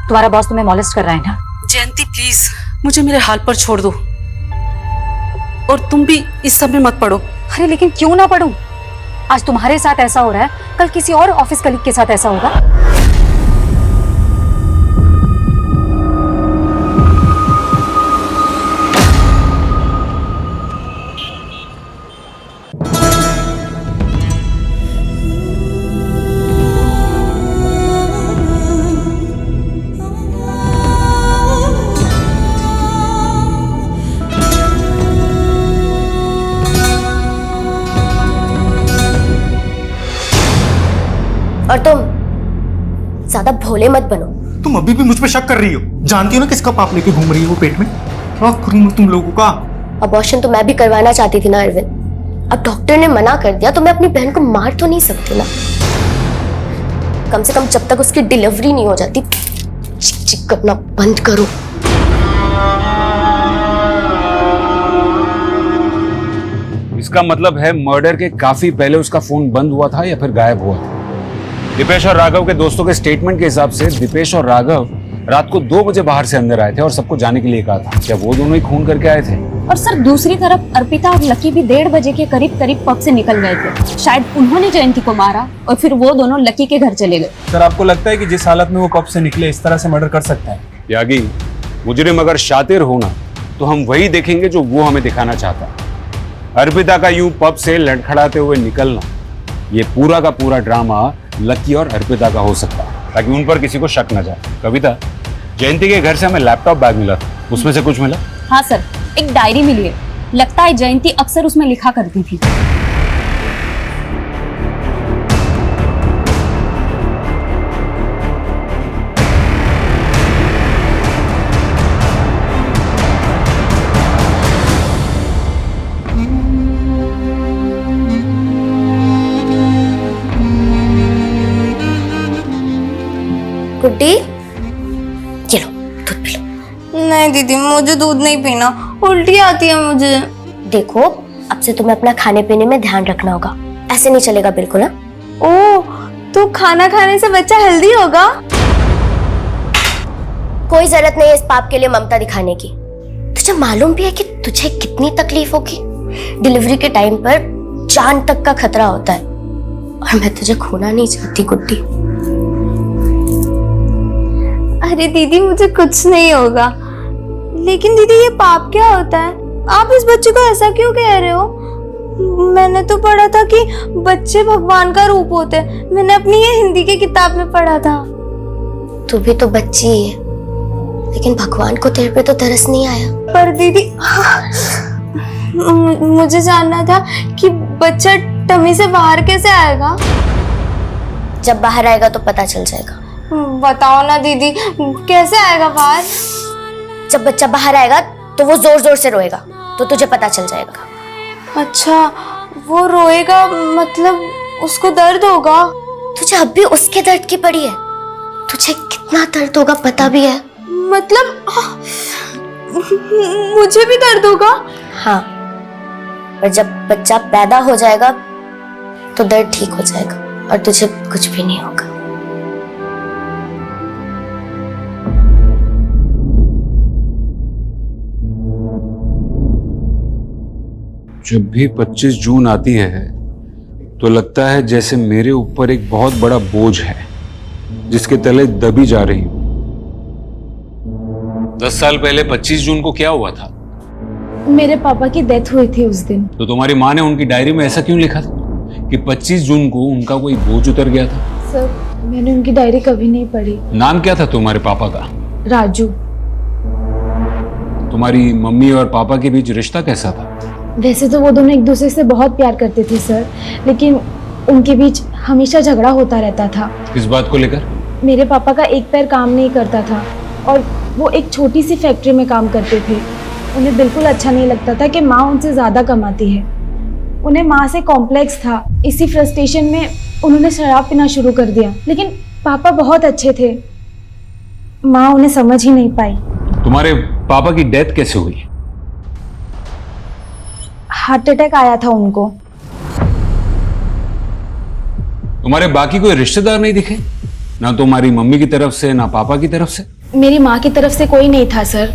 तुम्हारा बॉस तुम्हें मॉलेस्ट कर रहा है ना? जयंती प्लीज मुझे मेरे हाल पर छोड़ दो और तुम भी इस सब में मत पड़ो। अरे लेकिन क्यों ना पढ़ूं? आज तुम्हारे साथ ऐसा हो रहा है, कल किसी और ऑफिस कलीग के साथ ऐसा होगा। और तुम ज्यादा भोले मत बनो। तुम अभी भी मुझ पे शक कर रही हो? जानती हो ना किसका पाप लेके घूम रही हो वो पेट में? क्या करूं मैं तुम लोगों का? अबॉर्शन तो मैं भी करवाना चाहती थी ना अरविंद। अब डॉक्टर ने मना कर दिया तो मैं अपनी बहन को मार तो नहीं सकती ना। कम से कम जब तक उसकी डिलीवरी नहीं हो जाती चिक चिक करना बंद करो। इसका मतलब है मर्डर के काफी पहले उसका फोन बंद हुआ था या फिर गायब हुआ? दीपेश और राघव के दोस्तों के स्टेटमेंट के हिसाब से दीपेश और राघव रात को 2 बजे बाहर से अंदर आए थे और सबको जाने के लिए कहा था। क्या वो दोनों ही खून करके आए थे? और सर दूसरी तरफ अर्पिता और लकी भी 1:30 बजे के करीब पब से निकल गए थे। शायद उन्होंने जयंती को मारा और फिर वो दोनों लकी के घर चले गए। सर आपको लगता है कि जिस हालत में वो पब से निकले इस तरह से मर्डर कर सकते हैं? यागी, मुजरिम अगर शातिर होना तो हम वही देखेंगे जो वो हमें दिखाना चाहता है। अर्पिता का यूं पब से लड़खड़ाते हुए निकलना, ये पूरा का पूरा ड्रामा लकी और अर्पिता का हो सकता है, ताकि उन पर किसी को शक न जाए। कविता, जयंती के घर से हमें लैपटॉप बैग मिला था, उसमें से कुछ मिला? हाँ सर, एक डायरी मिली है। लगता है जयंती अक्सर उसमें लिखा करती थी। गुड्डी, ये लो दूध पी लो। नहीं दीदी, मुझे दूध नहीं पीना, उल्टी आती है मुझे। देखो, अब से तुम्हें अपना खाने पीने में ध्यान रखना होगा, ऐसे नहीं चलेगा बिल्कुल। ना ओह, तो खाना खाने से बच्चा हेल्दी होगा? कोई जरूरत नहीं है इस पाप के लिए ममता दिखाने की। तुझे मालूम भी है कि तुझे कितनी तकलीफ होगी? डिलीवरी के टाइम पर जान तक का खतरा होता है, और मैं तुझे खोना नहीं चाहती गुड्डी। अरे दीदी, मुझे कुछ नहीं होगा। लेकिन दीदी, ये पाप क्या होता है? आप इस बच्चे को ऐसा क्यों कह रहे हो? मैंने तो पढ़ा था कि बच्चे भगवान का रूप होते हैं। मैंने अपनी ये हिंदी की किताब में पढ़ा था। तू भी तो बच्ची ही है, लेकिन भगवान को तेरे पे तो तरस नहीं आया। पर दीदी, मुझे जानना था कि बच्चा टमी से बाहर कैसे आएगा? जब बाहर आएगा तो पता चल जाएगा। बताओ ना दीदी, कैसे आएगा बाहर? जब बच्चा बाहर आएगा तो वो जोर जोर से रोएगा, तो तुझे पता चल जाएगा। अच्छा, वो रोएगा मतलब उसको दर्द होगा? तुझे अब भी उसके दर्द की पड़ी है? तुझे कितना दर्द होगा पता भी है? मतलब मुझे भी दर्द होगा? हाँ, पर जब बच्चा पैदा हो जाएगा तो दर्द ठीक हो जाएगा और तुझे कुछ भी नहीं होगा। जब भी 25 जून आती है तो लगता है जैसे मेरे ऊपर एक बहुत बड़ा बोझ है जिसके तले दबी जा रही हूं। 10 साल पहले 25 जून को क्या हुआ था? मेरे पापा की डेथ हुई थी उस दिन। तो तुम्हारी माँ ने उनकी डायरी में ऐसा क्यों लिखा था कि 25 जून को उनका कोई बोझ उतर गया था? सर, मैंने उनकी डायरी कभी नहीं पढ़ी। नाम क्या था तुम्हारे पापा का? राजू। तुम्हारी मम्मी और पापा के बीच रिश्ता कैसा था? वैसे तो वो दोनों एक दूसरे से बहुत प्यार करते थे सर, लेकिन उनके बीच हमेशा झगड़ा होता रहता था। किस बात को लेकर? मेरे पापा का एक पैर काम नहीं करता था और वो एक छोटी सी फैक्ट्री में काम करते थे। उन्हें बिल्कुल अच्छा नहीं लगता था कि माँ उनसे ज़्यादा कमाती है। उन्हें माँ से कॉम्प्लेक्स था। इसी फ्रस्ट्रेशन में उन्होंने शराब पीना शुरू कर दिया। लेकिन पापा बहुत अच्छे थे, माँ उन्हें समझ ही नहीं पाई। तुम्हारे पापा की डेथ कैसे हुई? हार्ट अटैक आया था उनको। तुम्हारे बाकी कोई रिश्तेदार नहीं दिखे? ना तुम्हारी मम्मी की तरफ से ना पापा की तरफ से? मेरी माँ की तरफ से कोई नहीं था सर।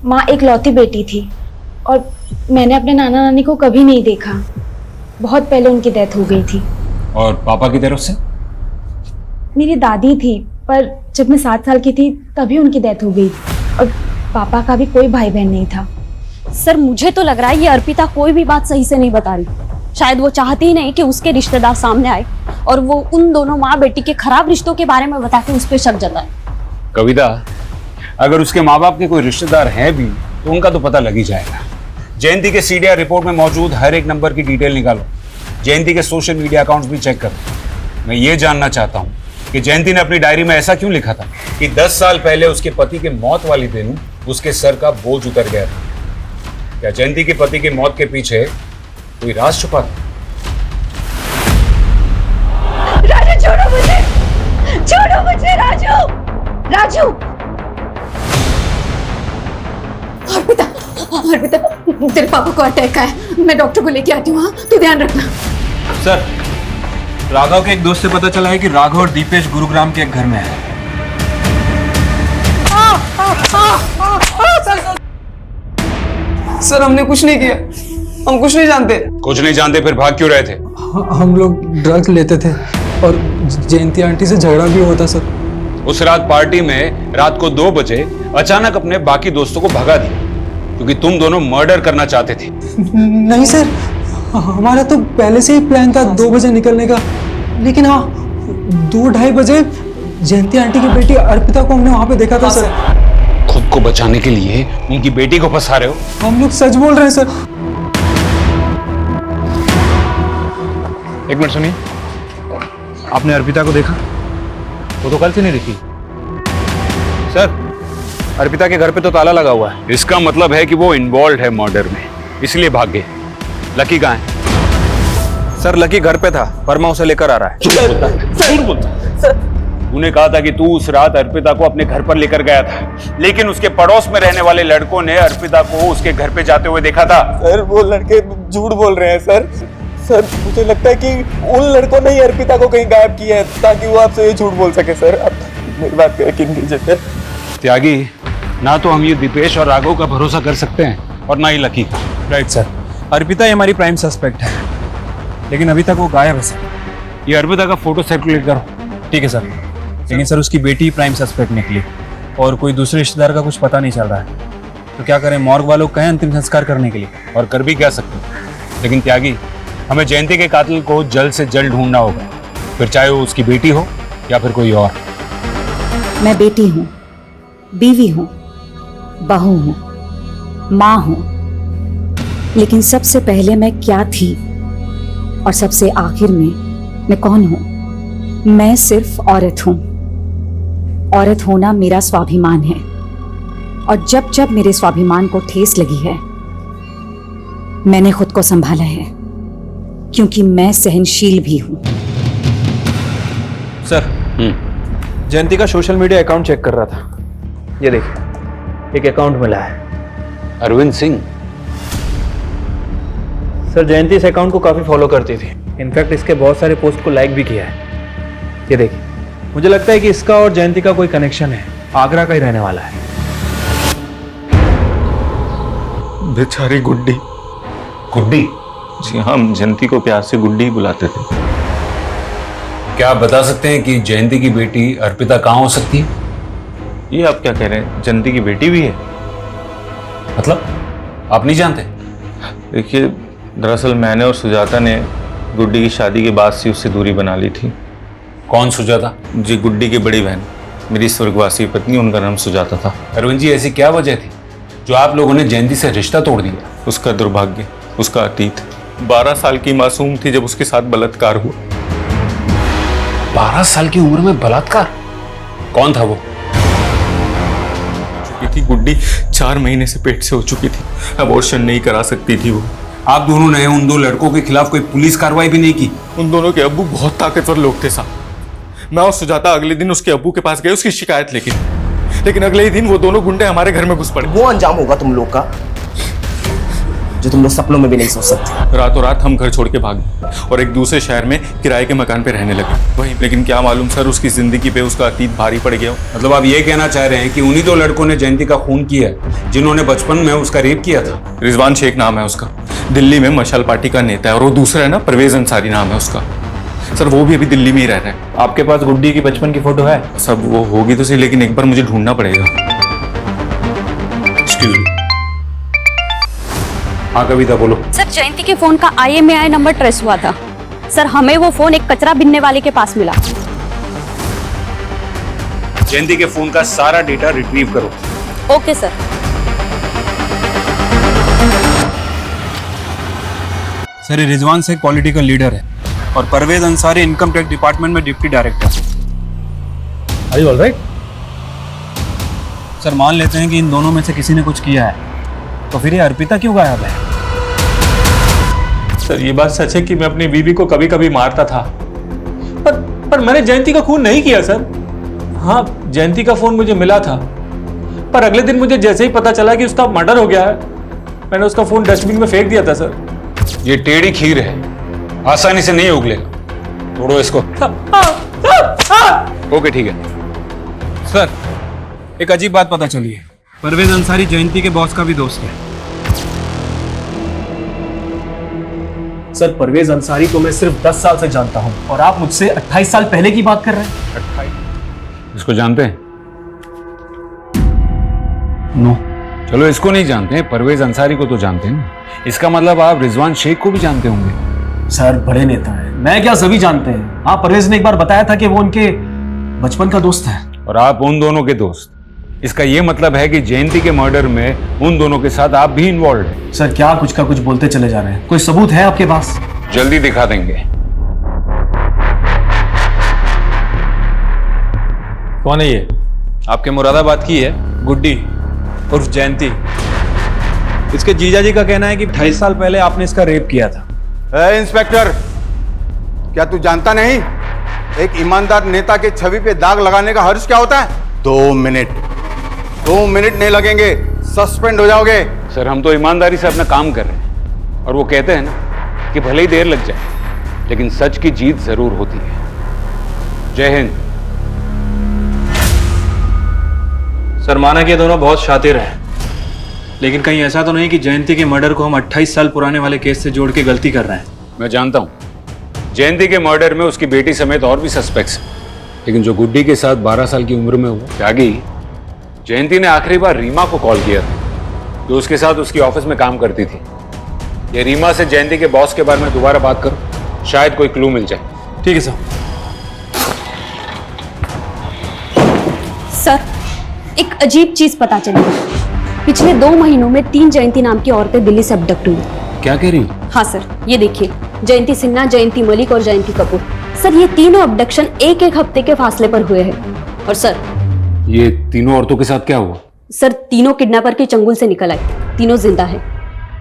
माँ एक लौती बेटी थी और मैंने अपने नाना नानी को कभी नहीं देखा। बहुत पहले उनकी डेथ हो गई थी। और पापा की तरफ से? मेरी दादी थी, पर जब मैं 7 साल की थी तभी उनकी डेथ हो गई। और पापा का भी कोई भाई बहन नहीं था। सर, मुझे तो लग रहा है ये अर्पिता कोई भी बात सही से नहीं बता रही। शायद वो चाहती ही नहीं कि उसके रिश्तेदार सामने आए और वो उन दोनों माँ बेटी के खराब रिश्तों के बारे में बता के उस पर शक जताए। कविता, अगर उसके माँ बाप के कोई रिश्तेदार हैं भी तो उनका तो पता लग ही जाएगा। जयंती के CDR रिपोर्ट में मौजूद हर एक नंबर की डिटेल निकालो। जयंती के सोशल मीडिया अकाउंट्स भी चेक करो। मैं ये जानना चाहता हूँ कि जयंती ने अपनी डायरी में ऐसा क्यों लिखा था कि 10 साल पहले उसके पति के मौत वाली दिन उसके सर का बोझ उतर गया था। क्या जयंती के पति की मौत के पीछे कोई राज छुपा था? राजू, छोड़ो मुझे, छोड़ो मुझे राजू, राजू। अर्पिता, अर्पिता, तेरे पापा को अटैक आया। मैं डॉक्टर को लेके आती हूँ, हाँ? तू ध्यान रखना। सर, राघव के एक दोस्त से पता चला है कि राघव और दीपेश गुरुग्राम के एक घर में है। सर हमने कुछ नहीं किया, हम कुछ नहीं जानते। कुछ नहीं जानते फिर भाग क्यों रहे थे? हम लोग ड्रग्स लेते थे और जयंती आंटी से झगड़ा भी होता सर। उस रात पार्टी में रात को 2 बजे अचानक अपने बाकी दोस्तों को भगा दिया क्योंकि तुम दोनों मर्डर करना चाहते थे। नहीं सर, हमारा तो पहले से ही प्लान था 2 बजे निकलने का, लेकिन हाँ 2-2:30 बजे जयंती आंटी की बेटी अर्पिता को हमने वहां पे देखा था सर। खुद को बचाने के लिए उनकी बेटी को फंसा रहे हो? हम लोग सच बोल रहे हैं सर। एक मिनट सुनिए, आपने अर्पिता को देखा? वो तो कल से नहीं दिखी। सर, अर्पिता के घर पे तो ताला लगा हुआ है। इसका मतलब है कि वो इन्वॉल्व है मर्डर में, इसलिए भाग गए। लकी कहाँ है? सर लकी घर पे था, वर्मा उसे लेकर आ रहा है। झूठ बोलता है। तूने कहा था कि तू उस रात अर्पिता को अपने घर पर लेकर गया था, लेकिन उसके पड़ोस में रहने वाले लड़कों ने अर्पिता को उसके घर पे जाते हुए देखा था। सर वो लड़के झूठ बोल रहे हैं सर। सर मुझे लगता है कि उन लड़कों ने ही अर्पिता को कहीं गायब किया है ताकि वो आपसे ये झूठ बोल सके सर। आप मेरी बात पे यकीन कीजिए सर। त्यागी, ना तो हम ये दीपेश और राघव का भरोसा कर सकते हैं और ना ही लकी का। राइट सर, अर्पिता ही हमारी प्राइम सस्पेक्ट है, लेकिन अभी तक वो गायब है सर। ये अर्पिता का फोटो सर्कुलेट करो। ठीक है सर, लेकिन सर उसकी बेटी प्राइम सस्पेक्ट निकली और कोई दूसरे रिश्तेदार का कुछ पता नहीं चल रहा है, तो क्या करें? मॉर्ग वालों कहें अंतिम संस्कार करने के लिए, और कर भी क्या सकते। लेकिन त्यागी, हमें जयंती के कातिल को जल्द से जल्द ढूंढना होगा, फिर चाहे वो उसकी बेटी हो या फिर कोई और। मैं बेटी हूँ, बीवी हूँ, बहू हूँ, माँ हूँ, लेकिन सबसे पहले मैं क्या थी और सबसे आखिर में मैं कौन हूँ? मैं सिर्फ औरत हूँ। औरत होना मेरा स्वाभिमान है, और जब जब मेरे स्वाभिमान को ठेस लगी है मैंने खुद को संभाला है, क्योंकि मैं सहनशील भी हूं। सर, जयंती का सोशल मीडिया अकाउंट चेक कर रहा था। ये देखिए, एक अकाउंट मिला है। अरविंद सिंह। सर जयंती इस अकाउंट को काफी फॉलो करती थी, इनफैक्ट इसके बहुत सारे पोस्ट को लाइक भी किया है। ये देखिए, मुझे लगता है कि इसका और जयंती का कोई कनेक्शन है, आगरा का ही रहने वाला है। बेचारी गुड्डी। गुड्डी? जी हाँ, हम जयंती को प्यार से गुड्डी ही बुलाते थे। क्या आप बता सकते हैं कि जयंती की बेटी अर्पिता कहाँ हो सकती है? ये आप क्या कह रहे हैं? जयंती की बेटी भी है? मतलब आप नहीं जानते? देखिए, दरअसल मैंने और सुजाता ने गुड्डी की शादी के बाद से उससे दूरी बना ली थी। कौन सुजाता? जी, गुड्डी की बड़ी बहन, मेरी स्वर्गवासी पत्नी, उनका नाम सुजाता था। अरविंद जी, ऐसी क्या वजह थी जो आप लोगों ने जयंती से रिश्ता तोड़ दिया? उसका दुर्भाग्य, उसका अतीत। 12 साल की मासूम थी जब उसके साथ बलात्कार हुआ। 12 साल की उम्र में बलात्कार? कौन था वो? चुकी थी गुड्डी, 4 महीने से पेट से हो चुकी थी, अबॉर्शन नहीं करा सकती थी वो। आप दोनों ने उन 2 लड़कों के खिलाफ कोई पुलिस कार्रवाई भी नहीं की? उन दोनों के अब्बू बहुत ताकतवर लोग थे साहब। मैं और सुजाता अगले दिन उसके अब्बू के पास गए उसकी शिकायत लेकिन अगले ही दिन वो दोनों गुंडे हमारे घर में घुस पड़े। वो अंजाम होगा तुम लोग का जो तुम लोग सपनों में भी नहीं सोच सकते। रातों रात हम घर छोड़ के भागे और एक दूसरे शहर में किराए के मकान पे रहने लगे वहीं। लेकिन क्या मालूम सर, उसकी जिंदगी पे उसका अतीत भारी पड़ गया। मतलब आप ये कहना चाह रहे हैं कि उन्हीं 2 लड़कों ने जयंती का खून किया जिन्होंने बचपन में उसका रेप किया था? रिजवान शेख नाम है उसका, दिल्ली में मशाल पार्टी का नेता है। और वो दूसरा है ना, परवेज अंसारी नाम है उसका। सर वो भी अभी दिल्ली में ही रह रहा है। आपके पास गुड्डी की बचपन की फोटो है? सब वो होगी तो सही, लेकिन एक बार मुझे ढूंढना पड़ेगा। Excuse me. हाँ कविता बोलो। सर जयंती के फोन का IMEI नंबर ट्रेस हुआ था। सर हमें वो फोन एक कचरा बिनने वाले के पास मिला। जयंती के फोन का सारा डेटा रिट्रीव करो। Okay sir. सर ये रिजवान शेख पॉलिटिकल लीडर है और Parvez Ansari income tax department में deputy director. Are you all right? Sir मान लेते हैं कि इन दोनों में से किसी ने कुछ किया है, तो फिर ये अर्पिता क्यों गायब है? सर ये बात सच है कि मैं अपनी बीवी को कभी कभी मारता था, पर मैंने जयंती का खून नहीं किया सर। हाँ, जयंती का फोन मुझे मिला था, पर अगले दिन मुझे जैसे ही पता चला कि उसका मर्डर हो गया है, मैंने उसका फोन डस्टबिन में फेंक दिया था सर। ये टेढ़ी खीर है, आसानी से नहीं उगलेगा। तोड़ो इसको। ओके ठीक है। सर, एक अजीब बात पता चली है। परवेज अंसारी जयंती के बॉस का भी दोस्त है। सर, परवेज अंसारी को मैं सिर्फ 10 साल से जानता हूं और आप मुझसे 28 साल पहले की बात कर रहे हैं। 28? इसको जानते हैं? नो। चलो इसको नहीं जानते हैं, परवेज अंसारी को तो जानते हैं ना। इसका मतलब आप रिजवान शेख को भी जानते होंगे। सर, बड़े नेता है, मैं क्या सभी जानते हैं। हाँ, परवेज ने एक बार बताया था कि वो उनके बचपन का दोस्त है। और आप उन दोनों के दोस्त। इसका ये मतलब है कि जयंती के मर्डर में उन दोनों के साथ आप भी इन्वॉल्व हैं। सर, क्या कुछ का कुछ बोलते चले जा रहे हैं? कोई सबूत है आपके पास? जल्दी दिखा देंगे। कौन है ये? आपके मुरादाबाद की है गुड्डी उर्फ जयंती। इसके जीजा जी का कहना है कि 28 साल पहले आपने इसका रेप किया था। इंस्पेक्टर, क्या तू जानता नहीं एक ईमानदार नेता के छवि पे दाग लगाने का हर्ष क्या होता है? 2 मिनट नहीं लगेंगे, सस्पेंड हो जाओगे। सर, हम तो ईमानदारी से अपना काम कर रहे हैं और वो कहते हैं ना कि भले ही देर लग जाए लेकिन सच की जीत जरूर होती है। जय हिंद। सर, माना कि ये दोनों बहुत शातिर हैं, लेकिन कहीं ऐसा तो नहीं कि जयंती के मर्डर को हम 28 साल पुराने वाले केस से जोड़ के गलती कर रहे हैं? मैं जानता हूं जयंती के मर्डर में उसकी बेटी समेत और भी सस्पेक्ट्स हैं, लेकिन जो गुड्डी के साथ 12 साल की उम्र में हुआ त्यागी, जयंती ने आखिरी बार रीमा को कॉल किया था जो उसके साथ उसकी ऑफिस में काम करती थी। ये रीमा से जयंती के बॉस के बारे में दोबारा बात करो, शायद कोई क्लू मिल जाए। ठीक है सर। सर, एक अजीब चीज पता चली। पिछले 2 महीनों में 3 जयंती नाम की औरतें दिल्ली से अबडक्ट हुई। क्या कह रही हो? हाँ सर, ये देखिए, जयंती सिन्हा, जयंती मलिक और जयंती कपूर। सर, ये तीनों अबडक्शन एक हफ्ते के फासले पर हुए हैं। और सर, ये तीनों औरतों के साथ क्या हुआ? सर, तीनों किडनैपर के चंगुल से निकल आई, तीनों जिंदा हैं।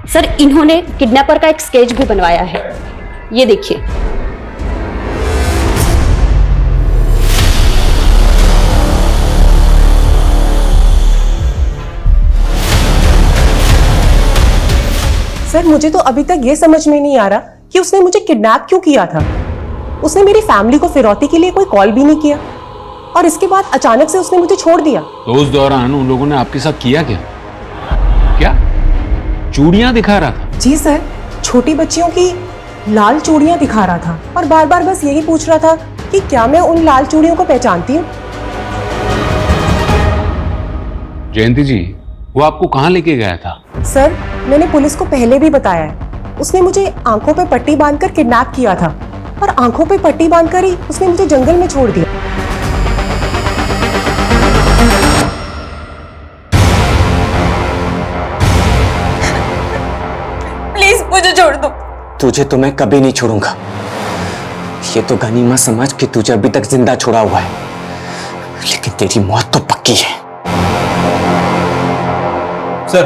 सर, इन्होंने किडनैपर का एक स्केच भी बनवाया है, ये देखिए। सर, मुझे तो अभी तक ये समझ में नहीं आ रहा कि उसने मुझे किडनैप क्यों किया था। उसने मेरी फैमिली को फिरौती के लिए कोई कॉल भी नहीं किया और इसके बाद अचानक से उसने मुझे छोड़ दिया। तो उस दौरान उन लोगों ने आपके साथ किया क्या? क्या चूड़ियां दिखा रहा था? जी सर, छोटी बच्चियों की लाल चूड़ियां दिखा रहा था और बार बार बस यही पूछ रहा था कि क्या मैं उन लाल चूड़ियों को पहचानती हूँ। जयंती जी, वो आपको कहाँ लेके गया था? सर, मैंने पुलिस को पहले भी बताया है। उसने मुझे आंखों पे पट्टी बांधकर किडनैप किया था और आंखों पे पट्टी बांधकर ही उसने मुझे जंगल में छोड़ दिया। प्लीज मुझे छोड़ दो। तुझे तो मैं कभी नहीं छोड़ूंगा। ये तो गनीमा समझ के तुझे अभी तक जिंदा छोड़ा हुआ है, लेकिन तेरी मौत तो पक्की है। सर,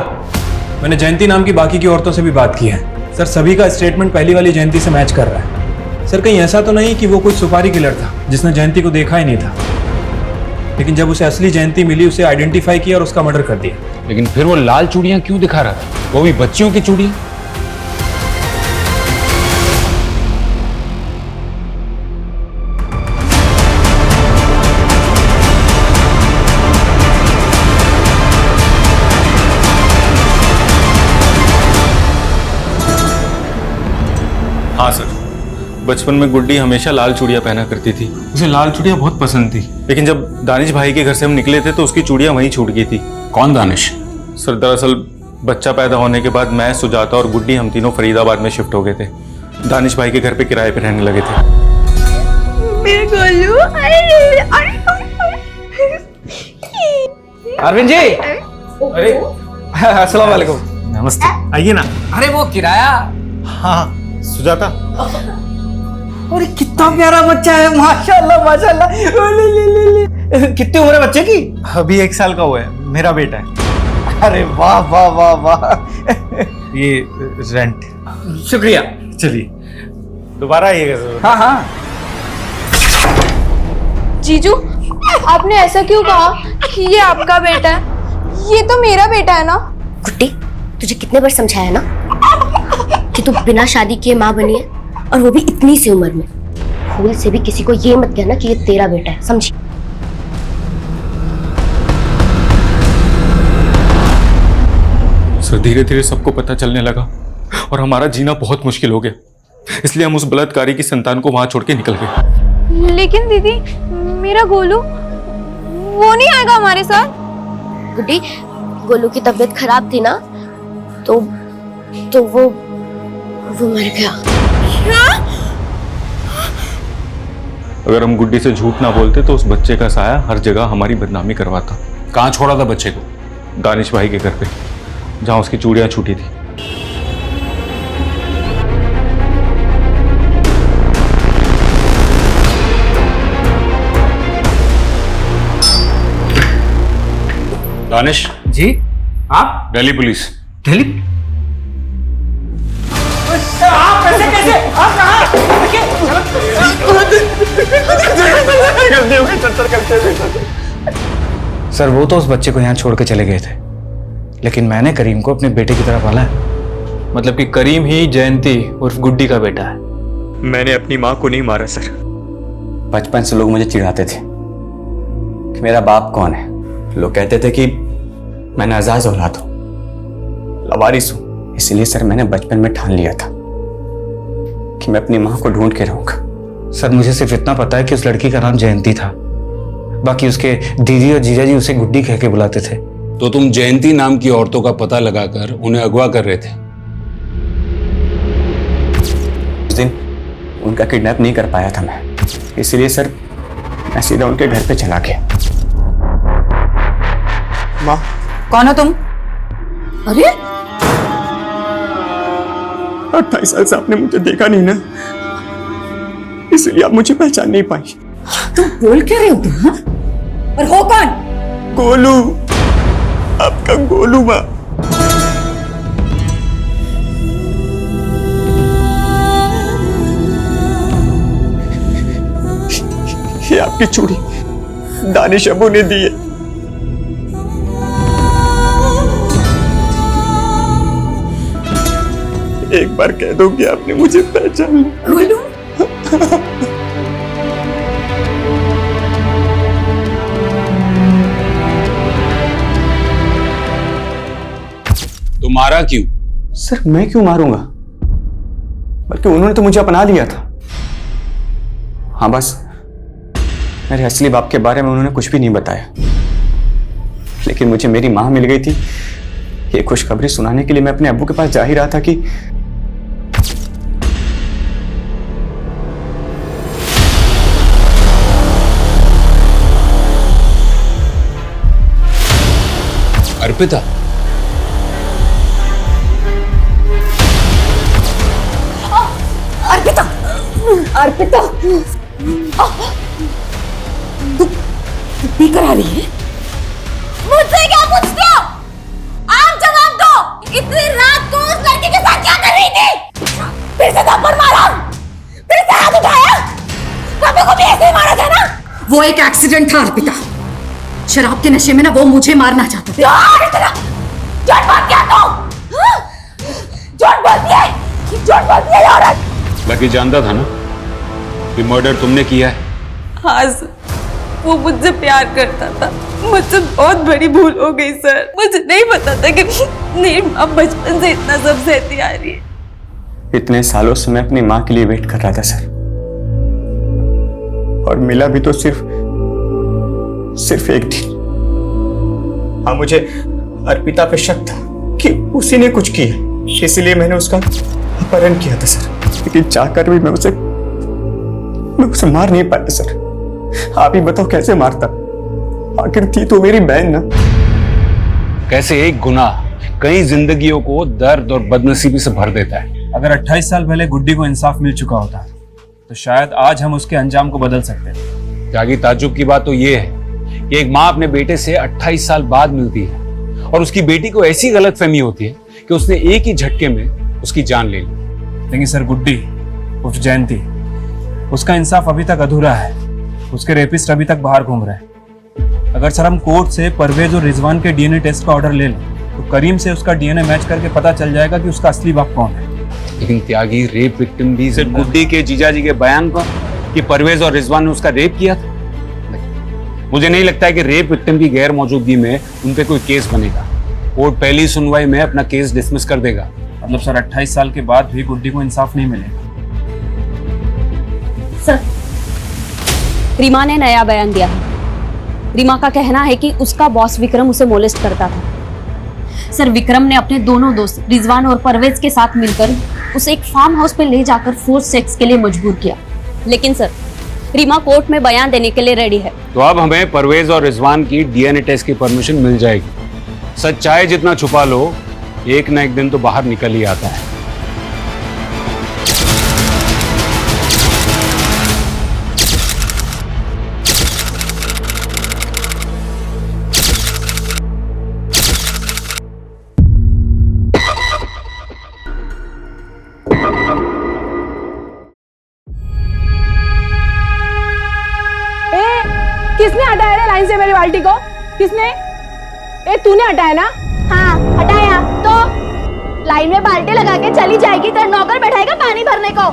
मैंने जयंती नाम की बाकी की औरतों से भी बात की है। सर, सभी का स्टेटमेंट पहली वाली जयंती से मैच कर रहा है। सर, कहीं ऐसा तो नहीं कि वो कोई सुपारी किलर था जिसने जयंती को देखा ही नहीं था, लेकिन जब उसे असली जयंती मिली उसे आइडेंटिफाई किया और उसका मर्डर कर दिया। लेकिन फिर वो लाल चूड़ियां क्यों दिखा रहा था, वो भी बच्चियों की चूड़ियां? हाँ सर, बचपन में गुड्डी हमेशा लाल चूड़ियां पहना करती थी। उसे लाल चूड़ियां बहुत पसंद थी, लेकिन जब दानिश भाई के घर से हम निकले थे तो उसकी चूड़ियां वहीं छूट गई थी। कौन दानिश? सर, दरअसल बच्चा पैदा होने के बाद मैं, सुजाता और गुड्डी हम तीनों फरीदाबाद में शिफ्ट हो गए थे। दानिश भाई के घर पे किराए पे रहने लगे थे। मेरे गोलू, अरविंद जी, अरे अस्सलाम वालेकुम। नमस्ते, आइए ना। अरे वो किराया। हाँ सुजाता। अरे कितना प्यारा बच्चा है, माशाल्लाह माशाल्लाह। कितनी उम्र है बच्चे की? अभी 1 साल का हुआ है, मेरा बेटा है। अरे वाह वाह वाह वाह। ये रेंट। शुक्रिया। चलिए, दोबारा आइएगा जरूर। हाँ हाँ। जीजू, आपने ऐसा क्यों कहा कि ये आपका बेटा है? ये तो मेरा बेटा है ना। गुड्डी, तुझे कितने बार समझाया ना कि तू बिना शादी किए माँ बनी है, और वो भी इतनी सी उम्र में। भूल से भी किसी को ये मत कहना कि ये तेरा बेटा है, समझी? सर धीरे धीरे सबको पता चलने लगा और हमारा जीना बहुत मुश्किल हो गया, इसलिए हम उस बलात्कारी की संतान को वहां छोड़ के निकल गए। लेकिन दीदी, मेरा गोलू वो नहीं आएगा हमारे साथ? गुड्डी, गोलू की तबीयत खराब थी ना, तो वो मर गया। अगर हम गुड्डी से झूठ ना बोलते तो उस बच्चे का साया हर जगह हमारी बदनामी करवाता। कहाँ छोड़ा था बच्चे को? दानिश भाई के घर पे, जहां उसकी चूड़ियां छूटी थी। दानिश जी? आप? दिल्ली पुलिस। दिल्ली? आप कैसे आप कहाँ? सर वो तो उस बच्चे को यहाँ छोड़ के चले गए थे, लेकिन मैंने करीम को अपने बेटे की तरह पाला है। मतलब कि करीम ही जयंती उर्फ गुड्डी का बेटा है? मैंने अपनी माँ को नहीं मारा सर। बचपन से लोग मुझे चिढ़ाते थे कि मेरा बाप कौन है। लोग कहते थे कि मैं नाजायज औलाद हूं, लवारिस हूं। इसलिए सर मैंने बचपन में ठान लिया था कि मैं अपनी माँ को ढूंढ के रहूंगा। सर मुझे सिर्फ इतना पता है कि उस लड़की का नाम जयंती था, बाकी उसके दीदी और जीजा जी उसे गुड्डी कह के बुलाते थे। तो तुम जयंती नाम की औरतों का पता लगाकर उन्हें अगवा कर रहे थे? उस दिन उनका किडनैप नहीं कर पाया था मैं, इसलिए सर मैं सीधा उनके घर पे चला गया। माँ, कौन हो तुम? अरे 28 साल से आपने मुझे देखा नहीं ना, इसलिए आप मुझे पहचान नहीं पाई। तुम बोल क्या रहे हो तुम? हाँ? और हो कौन? गोलू, आपका गोलू। माँ, ये आपकी चूड़ी दानिश अबू ने दी है। एक बार कह दो कि आपने मुझे पहचान लिया। गोलू? तो मारा क्यों? सर मैं क्यों मारूंगा, बल्कि उन्होंने तो मुझे अपना लिया था। हाँ बस मेरे असली बाप के बारे में उन्होंने कुछ भी नहीं बताया, लेकिन मुझे मेरी माँ मिल गई थी। ये खुशखबरी सुनाने के लिए मैं अपने अब्बू के पास जा ही रहा था कि अर्पिता। अर्पिता, अर्पिता, तू पी कर आ रही है? मुझसे क्या पूछते हो? आप जवाब दो। इतनी रात को उस लड़की के साथ क्या कर रही थी? फिर से थप्पड़ मारा, फिर से हाथ उठाया। पापा को भी ऐसे ही मारा था ना? वो एक एक्सीडेंट था अर्पिता। शराब के नशे में ना वो मुझे मारना चाहता था। झूठ बोल क्या तू? झूठ बोलती है, झूठ बोलती है औरत। बाकी जानता था ना कि मर्डर तुमने किया है? हाँ सर, वो मुझसे प्यार करता था। मुझसे बहुत बड़ी भूल हो गई सर। मुझे नहीं पता था कि मेरी माँ बचपन से इतना सब सहती आ रही है। इतने सालों से मैं अपनी माँ के लिए वेट कर रहा था सर, और मिला भी तो सिर्फ एक दिन। हाँ मुझे अर्पिता पे शक था कि उसी ने कुछ किया, इसलिए मैंने उसका अपहरण किया था सर। लेकिन चाहकर भी मैं उसे मार नहीं पाया सर। आप ही बताओ कैसे मारता? आखिर थी तो मेरी बहन ना। कैसे एक गुनाह कई जिंदगियों को दर्द और बदनसीबी से भर देता है। अगर 28 साल पहले गुड्डी को इंसाफ मिल चुका होता तो शायद आज हम उसके अंजाम को बदल सकते थे। त्यागी, ताज्जुब की बात तो ये है कि एक माँ अपने बेटे से 28 साल बाद मिलती है और उसकी बेटी को ऐसी गलतफहमी होती है कि उसने एक ही झटके में उसकी जान ले ली। लेकिन सर गुड्डी उर्फ जयंती, उसका इंसाफ अभी तक अधूरा है। उसके रेपिस्ट अभी तक बाहर घूम रहे हैं। अगर सर हम कोर्ट से परवेज और रिजवान के डीएनए टेस्ट का ऑर्डर ले लें तो करीम से उसका डीएनए मैच करके पता चल जाएगा कि उसका असली बाप कौन है। लेकिन त्यागी, रेप विक्टिम भी सिर्फ गुड्डी के जीजा जी के बयान पर कि परवेज और रिजवान ने उसका रेप किया था? मुझे नहीं लगता है कि रेप विक्टिम की गैर मौजूदगी में उन पे कोई केस बनेगा। कोर्ट पहली सुनवाई में अपना केस डिसमिस कर देगा। मतलब सर 28 साल के बाद भी गुड्डी को इंसाफ नहीं मिलेगा। सर, रीमा ने नया बयान दिया है। रीमा का कहना है कि उसका बॉस विक्रम उसे मोलेस्ट करता था। सर, विक्रम ने अपने दोनों दोस्त रिजवान और परवेज के साथ मिलकर उसे एक फार्म हाउस पे ले जाकर फोर्स सेक्स के लिए मजबूर किया। लेकिन सर, रीमा कोर्ट में बयान देने के लिए रेडी है। तो अब हमें परवेज और रिजवान की डीएनए टेस्ट की परमिशन मिल जाएगी। सच चाहे जितना छुपा लो, एक ना एक दिन तो बाहर निकल ही आता है। किसने हटाया रे लाइन से मेरी बाल्टी को? किसने? ए तूने हटाया ना? हाँ हटाया। तो लाइन में बाल्टी लगा के चली जाएगी तो नौकर बैठाएगा पानी भरने को।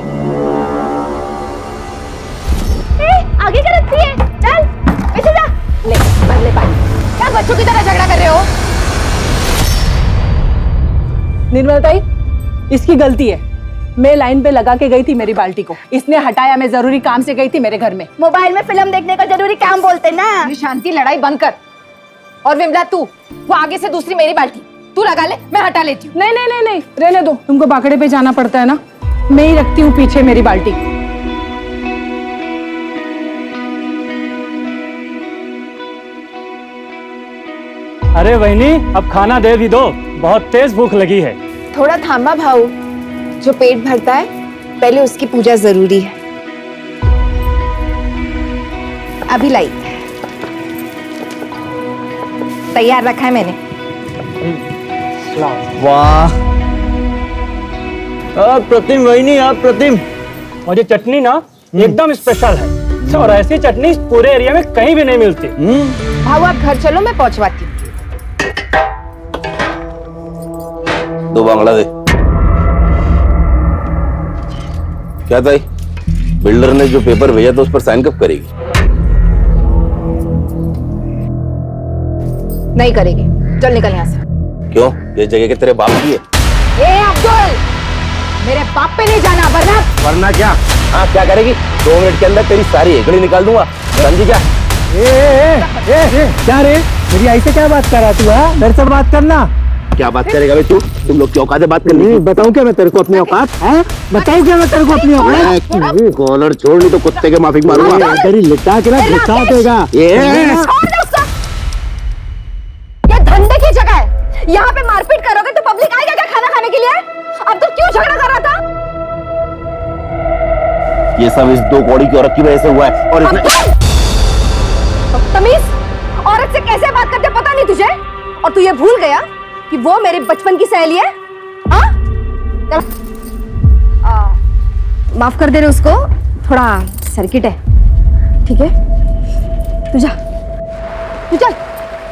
आगे क्या रखती है? चल पीछे जा, ले भर ले पानी। क्या बच्चों की तरह झगड़ा कर रहे हो? निर्मला ताई, इसकी गलती है। मैं लाइन पे लगा के गई थी मेरी बाल्टी को, इसने हटाया। मैं जरूरी काम से गई थी मेरे घर में। मोबाइल में फिल्म देखने का जरूरी काम बोलते ना। शांति, लड़ाई बंद कर। और विमला तू, वो आगे से दूसरी मेरी बाल्टी तू लगा ले, मैं हटा लेती हूँ। नहीं नहीं नहीं नहीं, रहने दो। तुमको बाकड़े पे जाना पड़ता है ना, मैं ही रखती हूँ पीछे मेरी बाल्टी। अरे वहीनी, अब खाना दे भी दो, बहुत तेज भूख लगी है। थोड़ा थामा भाऊ, जो पेट भरता है पहले उसकी पूजा जरूरी है। अभी लाई, तैयार रखा है मैंने। वाह, प्रतिम वहीनी, आप प्रतिम। और ये चटनी ना एकदम स्पेशल है, और ऐसी चटनी पूरे एरिया में कहीं भी नहीं मिलती। भाऊ आप घर चलो, मैं पहुंचवाती हूँ। 2 बांग्ला दे। क्या था? बिल्डर ने जो पेपर भेजा था उस पर साइन कब करेगी? नहीं करेगी, चल निकल यहाँ से। क्यों? ये जगह के तेरे बाप की है। ए अब्दुल, मेरे बाप पे नहीं जाना, वरना क्या? हाँ क्या करेगी? 2 मिनट के अंदर तेरी सारी एकड़ी निकाल दूंगा, समझी क्या? क्या रे, मेरी आई से क्या बात कर रहा तू? है मेरे से बात करना। क्या बात करेगा बे तू? तुम लोग की औकात है बात करने की? बताऊं क्या मैं तेरे को अपनी औकात? है बताऊं क्या मैं तेरे को अपनी औकात? कॉलर छोड़, नहीं तो कुत्ते के माफिक मारूंगा। तेरी लिटा के ना घुसा देगा। ये धंधे की जगह है, यहाँ पे मारपीट करोगे तो पब्लिक आएगा क्या खाना खाने के लिए? अब तो क्यों झगड़ा कर रहा था? ये सब इस 2 कौड़ी की औरत की वजह से हुआ है। और इसने तमीज, औरत से कैसे बात करते पता नहीं तुझे? और तू ये भूल गया कि वो मेरी बचपन की सहेली है? हाँ? माफ कर दे रहे उसको, थोड़ा सर्किट है। ठीक है, तू जा, तू चल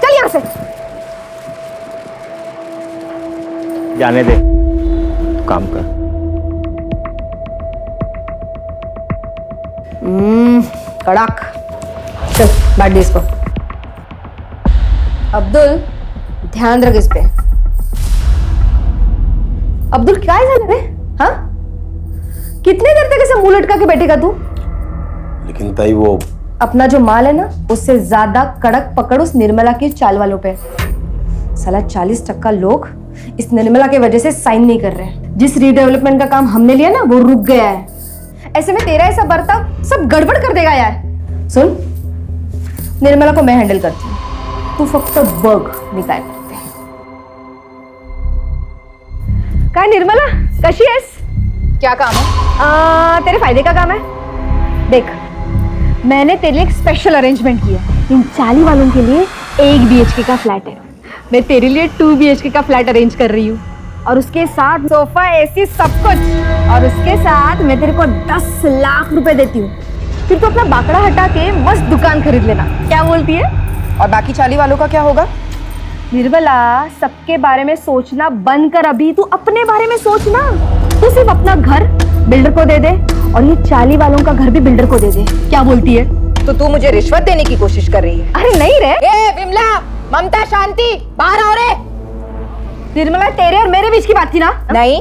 चल यहाँ से। जाने दे, काम कर। कड़क, चल बैठ दे इसको। अब्दुल ध्यान रख इस पे। अब्दुल क्या है रे? हाँ, कितने देर तक ऐसे मुंह लटका के बैठेगा तू? लेकिन ताई वो अपना जो माल है ना, उससे ज्यादा कड़क पकड़ उस निर्मला की चाल वालों पे। साला 40% लोग इस निर्मला की वजह से साइन नहीं कर रहे हैं। जिस रीडेवलपमेंट का काम हमने लिया ना, वो रुक गया है। ऐसे में तेरा ऐसा बर्ताव सब गड़बड़ कर देगा यार। सुन, निर्मला को मैं हैंडल करती हूँ, तू फक्त बघ मी काय करते। काय निर्मला, कशी आहेस? क्या काम है? तेरे फायदे का काम है। देख, मैंने तेरे लिए एक स्पेशल अरेंजमेंट किया। इन 40 वालों के लिए 1 BHK का फ्लैट है। मैं तेरे लिए 2 BHK का फ्लैट अरेंज कर रही हूँ, और उसके साथ सोफा, AC सब कुछ। और उसके साथ मैं तेरे को 10 लाख रुपए देती हूँ। फिर तो अपना बाकड़ा हटा के मस्त दुकान खरीद लेना। क्या बोलती है? और बाकी 40 वालों का क्या होगा? निर्मला, सबके बारे में सोचना बंद कर। अभी तू अपने बारे में सोचना। तू सिर्फ अपना घर बिल्डर को दे दे और ये चाली वालों का घर भी बिल्डर को दे दे। क्या बोलती है? तो तू मुझे रिश्वत देने की कोशिश कर रही है? अरे नहीं रे। ए विमला, ममता, शांति, बाहर आओ रे। निर्मला, तेरे और मेरे बीच की बात थी ना? नहीं,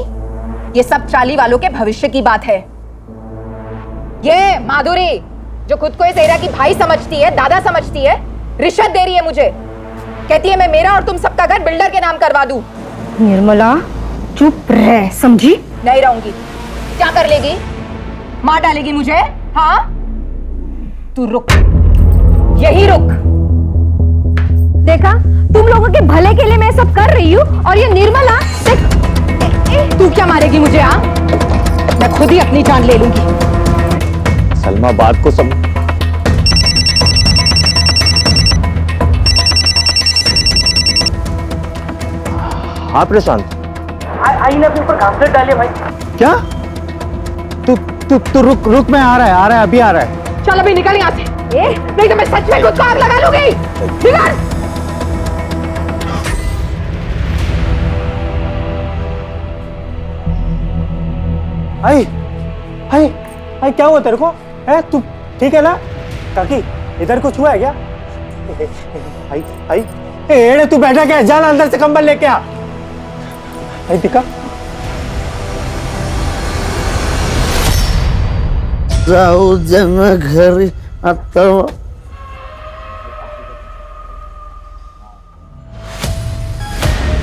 ये सब चाली वालों के भविष्य की बात है। ये माधुरी जो खुद को इस एरिया की भाई समझती है, दादा समझती है, रिश्वत दे रही है मुझे। कहती है मैं मेरा और तुम सबका घर बिल्डर के नाम करवा दूं। निर्मला चुप रह, समझी? नहीं रहूंगी। क्या कर लेगी? मार डालेगी मुझे? हाँ, तू रुक, यही रुक। देखा, तुम लोगों के भले के लिए मैं सब कर रही हूँ और ये निर्मला देख। तू क्या मारेगी मुझे? हाँ, मैं खुद ही अपनी जान ले लूंगी। सलमा बात को सब हाँ प्रशांत, आई ने अपने ऊपर घासलेट डाली है भाई। क्या? तू रुक, मैं आ रहा है, अभी आ रहा है। चल अभी निकल यहाँ से, नहीं तो मैं सच में खुद को आग लगा लूंगी। निकल। आई क्या हुआ तेरे को? है तू ठीक है ना? काकी इधर कुछ हुआ है क्या? आई एड़े तू बैठा क्या? जा अंदर से कंबल लेके आ। आई दिखा जाऊ जना घरी आता